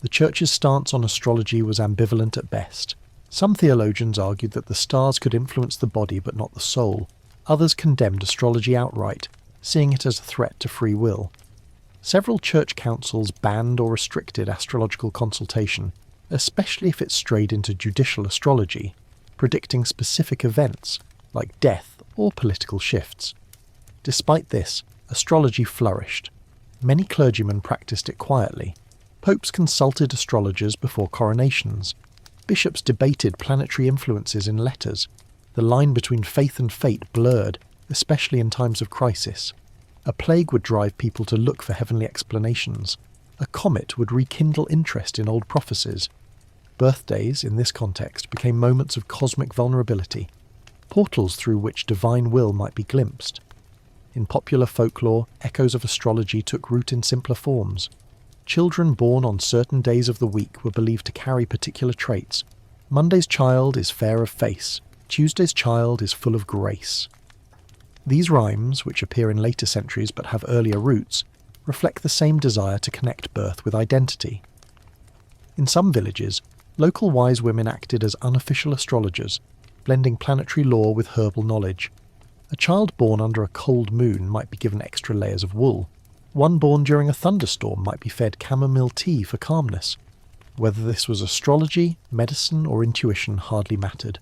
The Church's stance on astrology was ambivalent at best. Some theologians argued that the stars could influence the body but not the soul. Others condemned astrology outright, seeing it as a threat to free will. Several church councils banned or restricted astrological consultation, especially if it strayed into judicial astrology, predicting specific events, like death or political shifts. Despite this, astrology flourished. Many clergymen practiced it quietly. Popes consulted astrologers before coronations. Bishops debated planetary influences in letters. The line between faith and fate blurred, especially in times of crisis. A plague would drive people to look for heavenly explanations. A comet would rekindle interest in old prophecies. Birthdays, in this context, became moments of cosmic vulnerability, portals through which divine will might be glimpsed. In popular folklore, echoes of astrology took root in simpler forms. Children born on certain days of the week were believed to carry particular traits. Monday's child is fair of face, Tuesday's child is full of grace. These rhymes, which appear in later centuries but have earlier roots, reflect the same desire to connect birth with identity. In some villages, local wise women acted as unofficial astrologers, blending planetary lore with herbal knowledge. A child born under a cold moon might be given extra layers of wool. One born during a thunderstorm might be fed chamomile tea for calmness. Whether this was astrology, medicine, or intuition hardly mattered.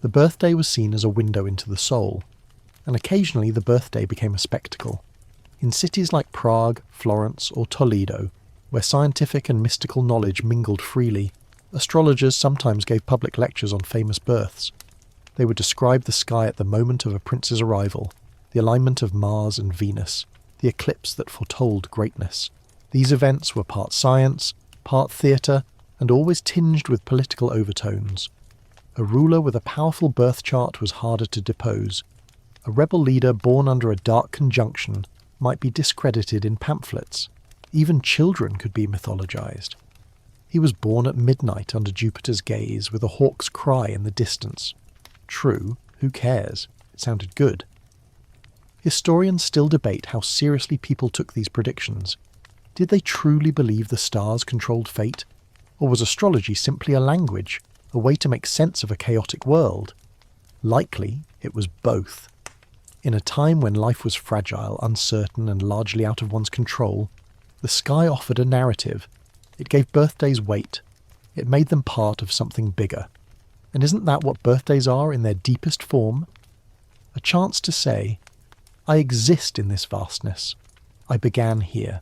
The birthday was seen as a window into the soul, and occasionally the birthday became a spectacle. In cities like Prague, Florence, or Toledo, where scientific and mystical knowledge mingled freely, astrologers sometimes gave public lectures on famous births. They would describe the sky at the moment of a prince's arrival, the alignment of Mars and Venus, the eclipse that foretold greatness. These events were part science, part theatre, and always tinged with political overtones. A ruler with a powerful birth chart was harder to depose. A rebel leader born under a dark conjunction might be discredited in pamphlets. Even children could be mythologized. He was born at midnight under Jupiter's gaze with a hawk's cry in the distance. True, who cares? It sounded good. Historians still debate how seriously people took these predictions. Did they truly believe the stars controlled fate? Or was astrology simply a language, a way to make sense of a chaotic world? Likely, it was both. In a time when life was fragile, uncertain, and largely out of one's control, the sky offered a narrative. It gave birthdays weight. It made them part of something bigger. And isn't that what birthdays are in their deepest form? A chance to say, I exist in this vastness. I began here.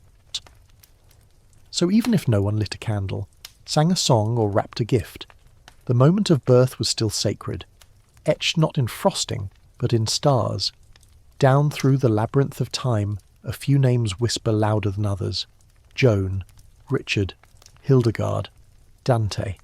So even if no one lit a candle, sang a song or wrapped a gift, the moment of birth was still sacred, etched not in frosting, but in stars. Down through the labyrinth of time, a few names whisper louder than others. Joan, Richard, Hildegard, Dante.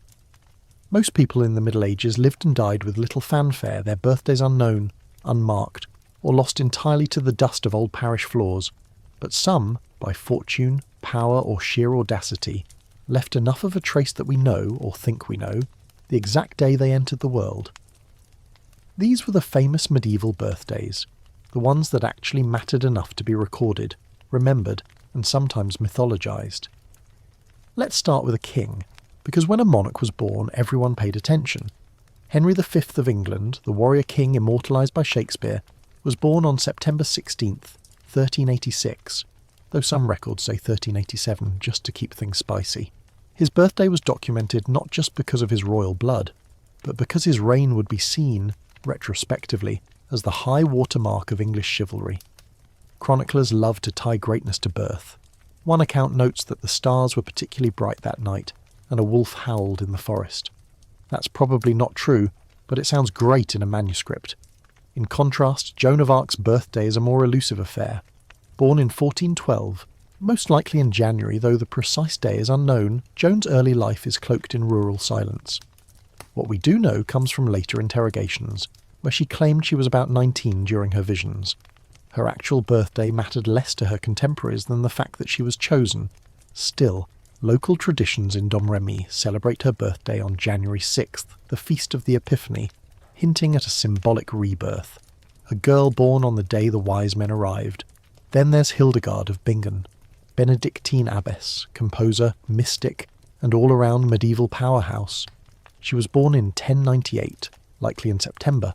Most people in the Middle Ages lived and died with little fanfare, their birthdays unknown, unmarked, or lost entirely to the dust of old parish floors. But some, by fortune, power, or sheer audacity, left enough of a trace that we know, or think we know, the exact day they entered the world. These were the famous medieval birthdays, the ones that actually mattered enough to be recorded, remembered, and sometimes mythologized. Let's start with a king, because when a monarch was born, everyone paid attention. Henry V of England, the warrior king immortalised by Shakespeare, was born on September 16th, 1386, though some records say 1387, just to keep things spicy. His birthday was documented not just because of his royal blood, but because his reign would be seen, retrospectively, as the high watermark of English chivalry. Chroniclers love to tie greatness to birth. One account notes that the stars were particularly bright that night, and a wolf howled in the forest. That's probably not true, but it sounds great in a manuscript. In contrast, Joan of Arc's birthday is a more elusive affair. Born in 1412, most likely in January, though the precise day is unknown, Joan's early life is cloaked in rural silence. What we do know comes from later interrogations, where she claimed she was about 19 during her visions. Her actual birthday mattered less to her contemporaries than the fact that she was chosen. Still, local traditions in Domremy celebrate her birthday on January 6th, the feast of the Epiphany, hinting at a symbolic rebirth. A girl born on the day the wise men arrived. Then there's Hildegard of Bingen, Benedictine abbess, composer, mystic, and all-around medieval powerhouse. She was born in 1098, likely in September.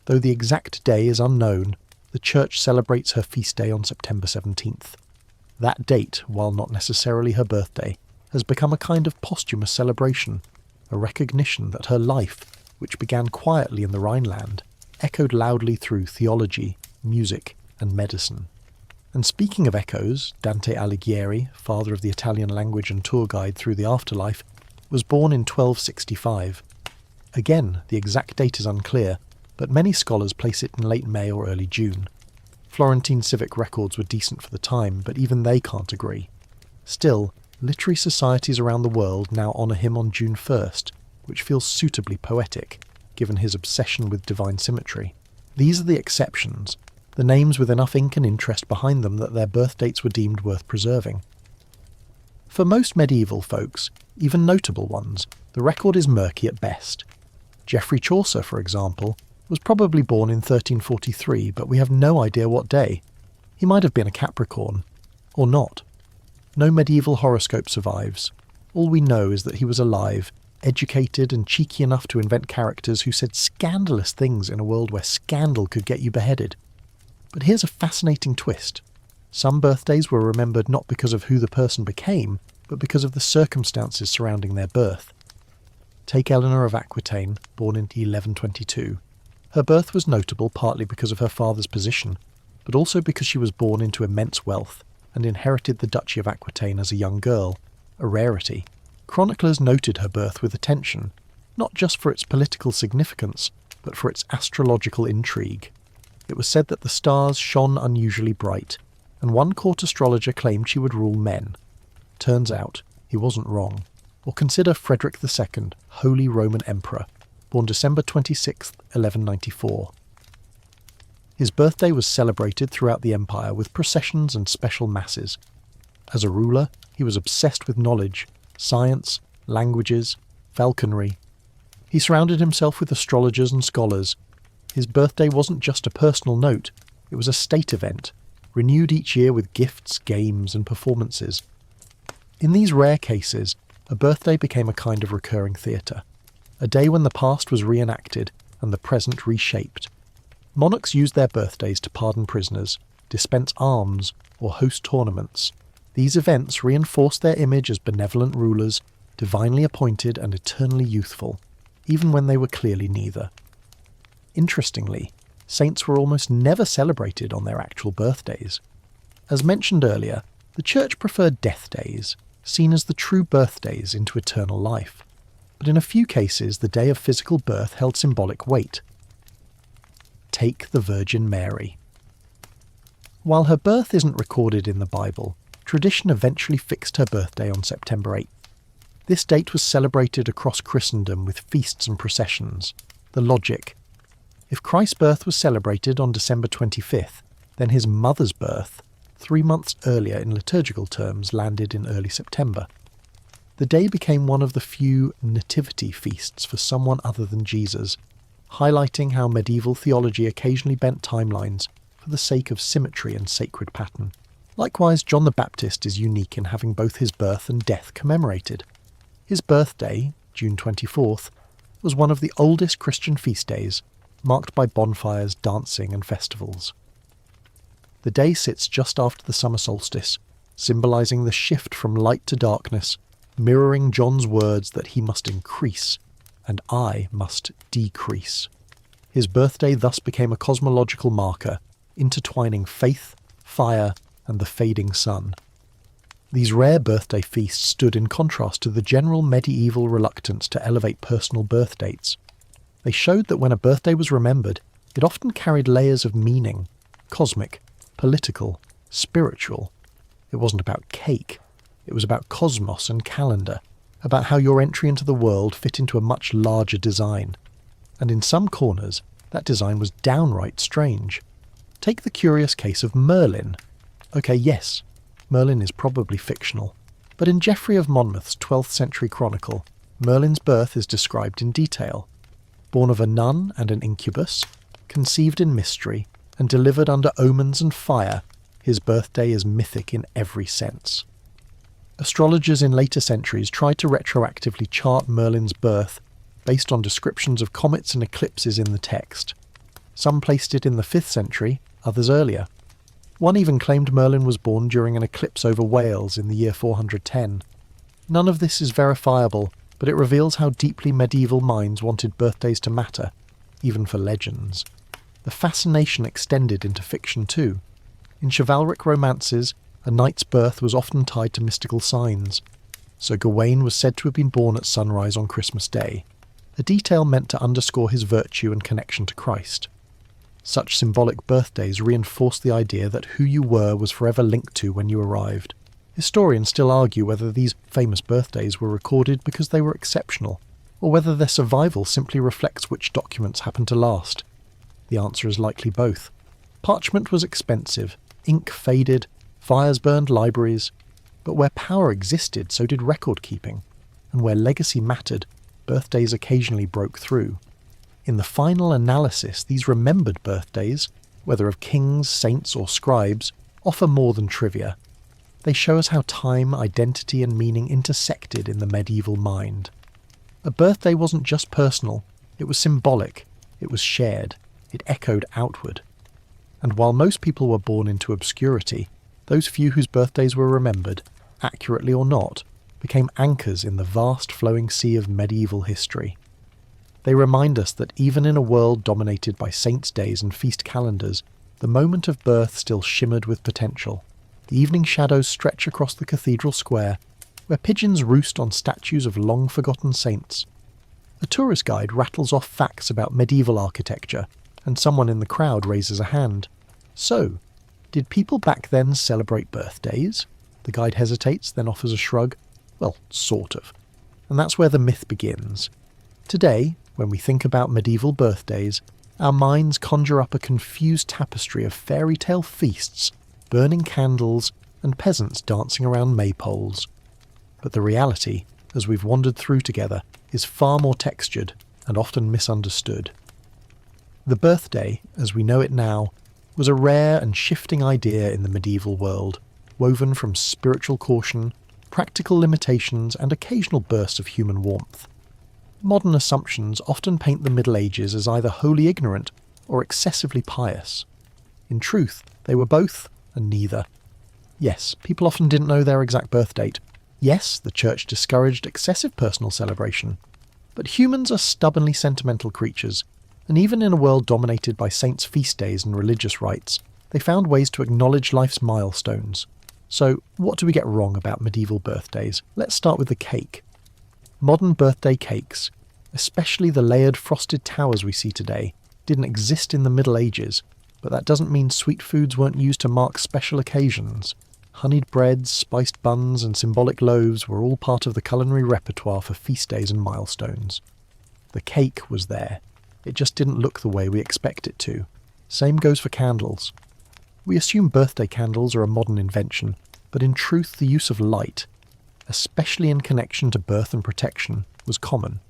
Though the exact day is unknown, the church celebrates her feast day on September 17th. That date, while not necessarily her birthday, has become a kind of posthumous celebration, a recognition that her life, which began quietly in the Rhineland, echoed loudly through theology, music, and medicine. And speaking of echoes, Dante Alighieri, father of the Italian language and tour guide through the afterlife, was born in 1265. Again, the exact date is unclear, but many scholars place it in late May or early June. Florentine civic records were decent for the time, but even they can't agree. Still, literary societies around the world now honour him on June 1st, which feels suitably poetic, given his obsession with divine symmetry. These are the exceptions, the names with enough ink and interest behind them that their birth dates were deemed worth preserving. For most medieval folks, even notable ones, the record is murky at best. Geoffrey Chaucer, for example, was probably born in 1343, but we have no idea what day. He might have been a Capricorn. Or not. No medieval horoscope survives. All we know is that he was alive, educated and cheeky enough to invent characters who said scandalous things in a world where scandal could get you beheaded. But here's a fascinating twist. Some birthdays were remembered not because of who the person became, but because of the circumstances surrounding their birth. Take Eleanor of Aquitaine, born in 1122. Her birth was notable partly because of her father's position, but also because she was born into immense wealth and inherited the Duchy of Aquitaine as a young girl, a rarity. Chroniclers noted her birth with attention, not just for its political significance, but for its astrological intrigue. It was said that the stars shone unusually bright, and one court astrologer claimed she would rule men. Turns out, he wasn't wrong. Or consider Frederick II, Holy Roman Emperor, born December 26, 1194. His birthday was celebrated throughout the empire with processions and special masses. As a ruler, he was obsessed with knowledge, science, languages, falconry. He surrounded himself with astrologers and scholars. His birthday wasn't just a personal note, it was a state event, renewed each year with gifts, games, and performances. In these rare cases, a birthday became a kind of recurring theatre, a day when the past was reenacted and the present reshaped. Monarchs used their birthdays to pardon prisoners, dispense alms, or host tournaments. These events reinforced their image as benevolent rulers, divinely appointed and eternally youthful, even when they were clearly neither. Interestingly, saints were almost never celebrated on their actual birthdays. As mentioned earlier, the Church preferred death days, seen as the true birthdays into eternal life. But in a few cases, the day of physical birth held symbolic weight. Take the Virgin Mary. While her birth isn't recorded in the Bible, tradition eventually fixed her birthday on September 8th. This date was celebrated across Christendom with feasts and processions. The logic: if Christ's birth was celebrated on December 25th, then his mother's birth, 3 months earlier in liturgical terms, landed in early September. The day became one of the few nativity feasts for someone other than Jesus, highlighting how medieval theology occasionally bent timelines for the sake of symmetry and sacred pattern. Likewise, John the Baptist is unique in having both his birth and death commemorated. His birthday, June 24th, was one of the oldest Christian feast days, marked by bonfires, dancing and festivals. The day sits just after the summer solstice, symbolising the shift from light to darkness, mirroring John's words that he must increase and I must decrease. His birthday thus became a cosmological marker, intertwining faith, fire, and the fading sun. These rare birthday feasts stood in contrast to the general medieval reluctance to elevate personal birth dates. They showed that when a birthday was remembered, it often carried layers of meaning, cosmic, political, spiritual. It wasn't about cake. It was about cosmos and calendar, about how your entry into the world fit into a much larger design. And in some corners, that design was downright strange. Take the curious case of Merlin. Okay, yes, Merlin is probably fictional, but in Geoffrey of Monmouth's 12th century chronicle, Merlin's birth is described in detail. Born of a nun and an incubus, conceived in mystery, and delivered under omens and fire, his birthday is mythic in every sense. Astrologers in later centuries tried to retroactively chart Merlin's birth based on descriptions of comets and eclipses in the text. Some placed it in the 5th century, others earlier. One even claimed Merlin was born during an eclipse over Wales in the year 410. None of this is verifiable, but it reveals how deeply medieval minds wanted birthdays to matter, even for legends. The fascination extended into fiction too. In chivalric romances, a knight's birth was often tied to mystical signs. Sir Gawain was said to have been born at sunrise on Christmas Day, a detail meant to underscore his virtue and connection to Christ. Such symbolic birthdays reinforced the idea that who you were was forever linked to when you arrived. Historians still argue whether these famous birthdays were recorded because they were exceptional, or whether their survival simply reflects which documents happen to last. The answer is likely both. Parchment was expensive, ink faded, fires burned libraries, but where power existed, so did record-keeping, and where legacy mattered, birthdays occasionally broke through. In the final analysis, these remembered birthdays, whether of kings, saints or scribes, offer more than trivia. They show us how time, identity and meaning intersected in the medieval mind. A birthday wasn't just personal, it was symbolic, it was shared, it echoed outward. And while most people were born into obscurity, those few whose birthdays were remembered, accurately or not, became anchors in the vast flowing sea of medieval history. They remind us that even in a world dominated by saints' days and feast calendars, the moment of birth still shimmered with potential. The evening shadows stretch across the cathedral square, where pigeons roost on statues of long-forgotten saints. A tourist guide rattles off facts about medieval architecture, and someone in the crowd raises a hand. So, did people back then celebrate birthdays? The guide hesitates, then offers a shrug. Well, sort of. And that's where the myth begins. Today, when we think about medieval birthdays, our minds conjure up a confused tapestry of fairy tale feasts, burning candles, and peasants dancing around maypoles. But the reality, as we've wandered through together, is far more textured and often misunderstood. The birthday, as we know it now, was a rare and shifting idea in the medieval world, woven from spiritual caution, practical limitations, and occasional bursts of human warmth. Modern assumptions often paint the Middle Ages as either wholly ignorant or excessively pious? In truth, they were both, and neither. Yes, people often didn't know their exact birth date. Yes, the church discouraged excessive personal celebration. But humans are stubbornly sentimental creatures, and even in a world dominated by saints' feast days and religious rites, they found ways to acknowledge life's milestones. So, what do we get wrong about medieval birthdays? Let's start with the cake. Modern birthday cakes, especially the layered frosted towers we see today, didn't exist in the Middle Ages, but that doesn't mean sweet foods weren't used to mark special occasions. Honeyed breads, spiced buns, and symbolic loaves were all part of the culinary repertoire for feast days and milestones. The cake was there. It just didn't look the way we expect it to. Same goes for candles. We assume birthday candles are a modern invention, but in truth the use of light, especially in connection to birth and protection, was common.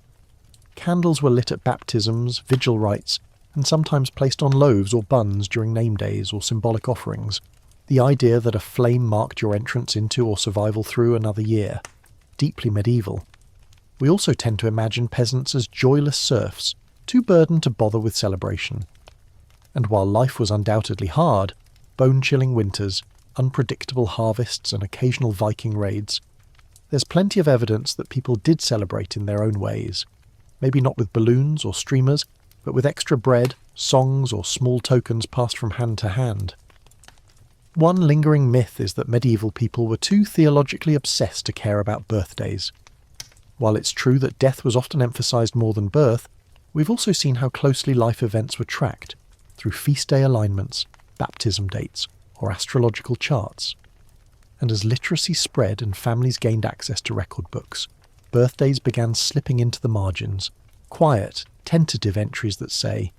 Candles were lit at baptisms, vigil rites, and sometimes placed on loaves or buns during name days or symbolic offerings. The idea that a flame marked your entrance into or survival through another year. Deeply medieval. We also tend to imagine peasants as joyless serfs, too burdened to bother with celebration. And while life was undoubtedly hard, bone-chilling winters, unpredictable harvests and occasional Viking raids, there's plenty of evidence that people did celebrate in their own ways. Maybe not with balloons or streamers, but with extra bread, songs or small tokens passed from hand to hand. One lingering myth is that medieval people were too theologically obsessed to care about birthdays. While it's true that death was often emphasised more than birth, we've also seen how closely life events were tracked, through feast day alignments, baptism dates, or astrological charts. And as literacy spread and families gained access to record books, birthdays began slipping into the margins, quiet, tentative entries that say,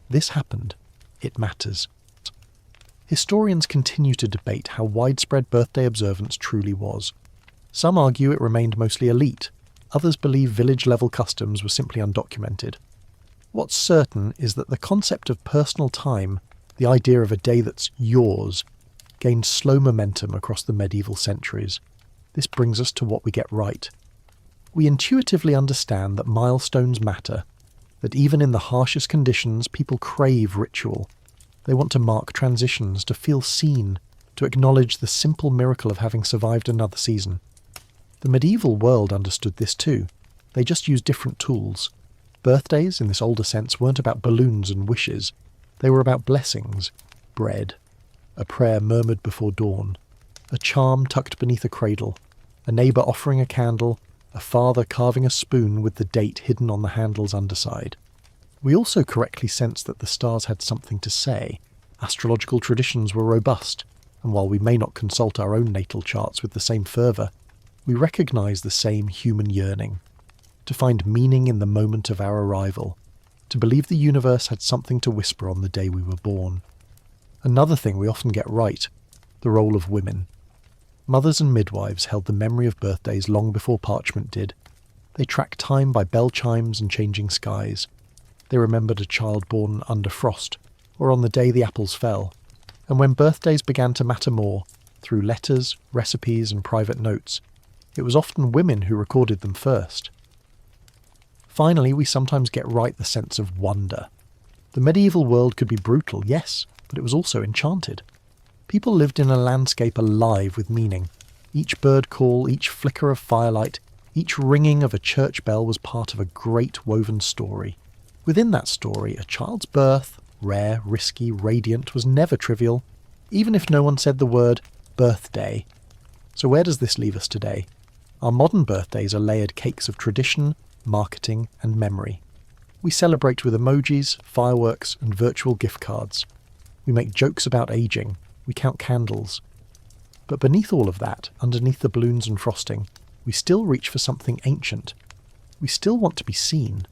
"This happened, it matters." Historians continue to debate how widespread birthday observance truly was. Some argue it remained mostly elite, others believe village-level customs were simply undocumented. What's certain is that the concept of personal time, the idea of a day that's yours, gained slow momentum across the medieval centuries. This brings us to what we get right. We intuitively understand that milestones matter, that even in the harshest conditions people crave ritual. They want to mark transitions, to feel seen, to acknowledge the simple miracle of having survived another season. The medieval world understood this too. They just used different tools. Birthdays, in this older sense, weren't about balloons and wishes. They were about blessings, bread, a prayer murmured before dawn, a charm tucked beneath a cradle, a neighbour offering a candle, a father carving a spoon with the date hidden on the handle's underside. We also correctly sense that the stars had something to say. Astrological traditions were robust, and while we may not consult our own natal charts with the same fervour, we recognise the same human yearning. To find meaning in the moment of our arrival, to believe the universe had something to whisper on the day we were born. Another thing we often get right, the role of women. Mothers and midwives held the memory of birthdays long before parchment did. They tracked time by bell chimes and changing skies. They remembered a child born under frost, or on the day the apples fell. And when birthdays began to matter more, through letters, recipes and private notes, it was often women who recorded them first. Finally, we sometimes get right the sense of wonder. The medieval world could be brutal, yes, but it was also enchanted. People lived in a landscape alive with meaning. Each bird call, each flicker of firelight, each ringing of a church bell was part of a great woven story. Within that story, a child's birth, rare, risky, radiant, was never trivial, even if no one said the word birthday. So where does this leave us today? Our modern birthdays are layered cakes of tradition, marketing and memory. We celebrate with emojis, fireworks and virtual gift cards. We make jokes about aging. We count candles. But beneath all of that, underneath the balloons and frosting, we still reach for something ancient. We still want to be seen.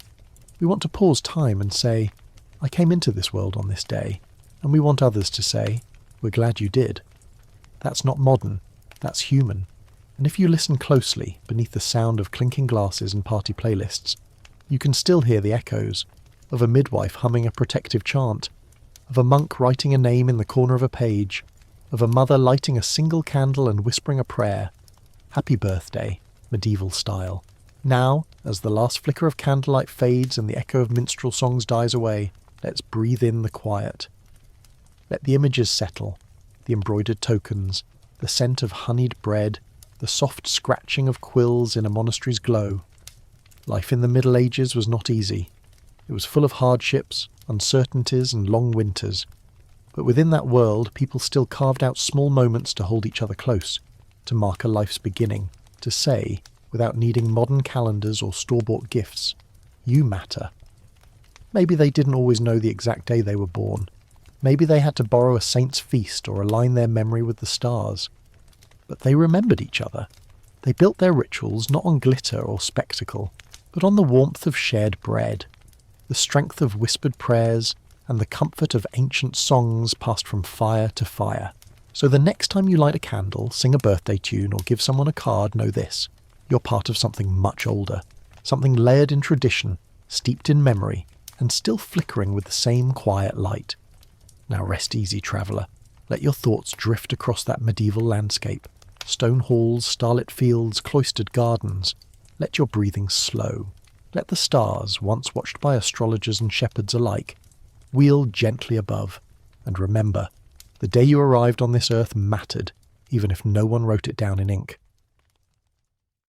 We want to pause time and say, I came into this world on this day, and we want others to say, we're glad you did. That's not modern, that's human. And if you listen closely, beneath the sound of clinking glasses and party playlists, you can still hear the echoes of a midwife humming a protective chant, of a monk writing a name in the corner of a page, of a mother lighting a single candle and whispering a prayer. Happy birthday, medieval style. Now, as the last flicker of candlelight fades and the echo of minstrel songs dies away, Let's breathe in the quiet. Let the images settle, the embroidered tokens, the scent of honeyed bread, the soft scratching of quills in a monastery's glow. Life in the Middle Ages was not easy. It was full of hardships, uncertainties and long winters. But within that world, people still carved out small moments to hold each other close, to mark a life's beginning, to say, without needing modern calendars or store-bought gifts, "You matter." Maybe they didn't always know the exact day they were born. Maybe they had to borrow a saint's feast or align their memory with the stars. But they remembered each other. They built their rituals not on glitter or spectacle, but on the warmth of shared bread, the strength of whispered prayers, and the comfort of ancient songs passed from fire to fire. So the next time you light a candle, sing a birthday tune, or give someone a card, know this: you're part of something much older, something layered in tradition, steeped in memory, and still flickering with the same quiet light. Now rest easy, traveller. Let your thoughts drift across that medieval landscape. Stone halls, starlit fields, cloistered gardens. Let your breathing slow. Let the stars, once watched by astrologers and shepherds alike, wheel gently above. And remember, the day you arrived on this earth mattered, even if no one wrote it down in ink.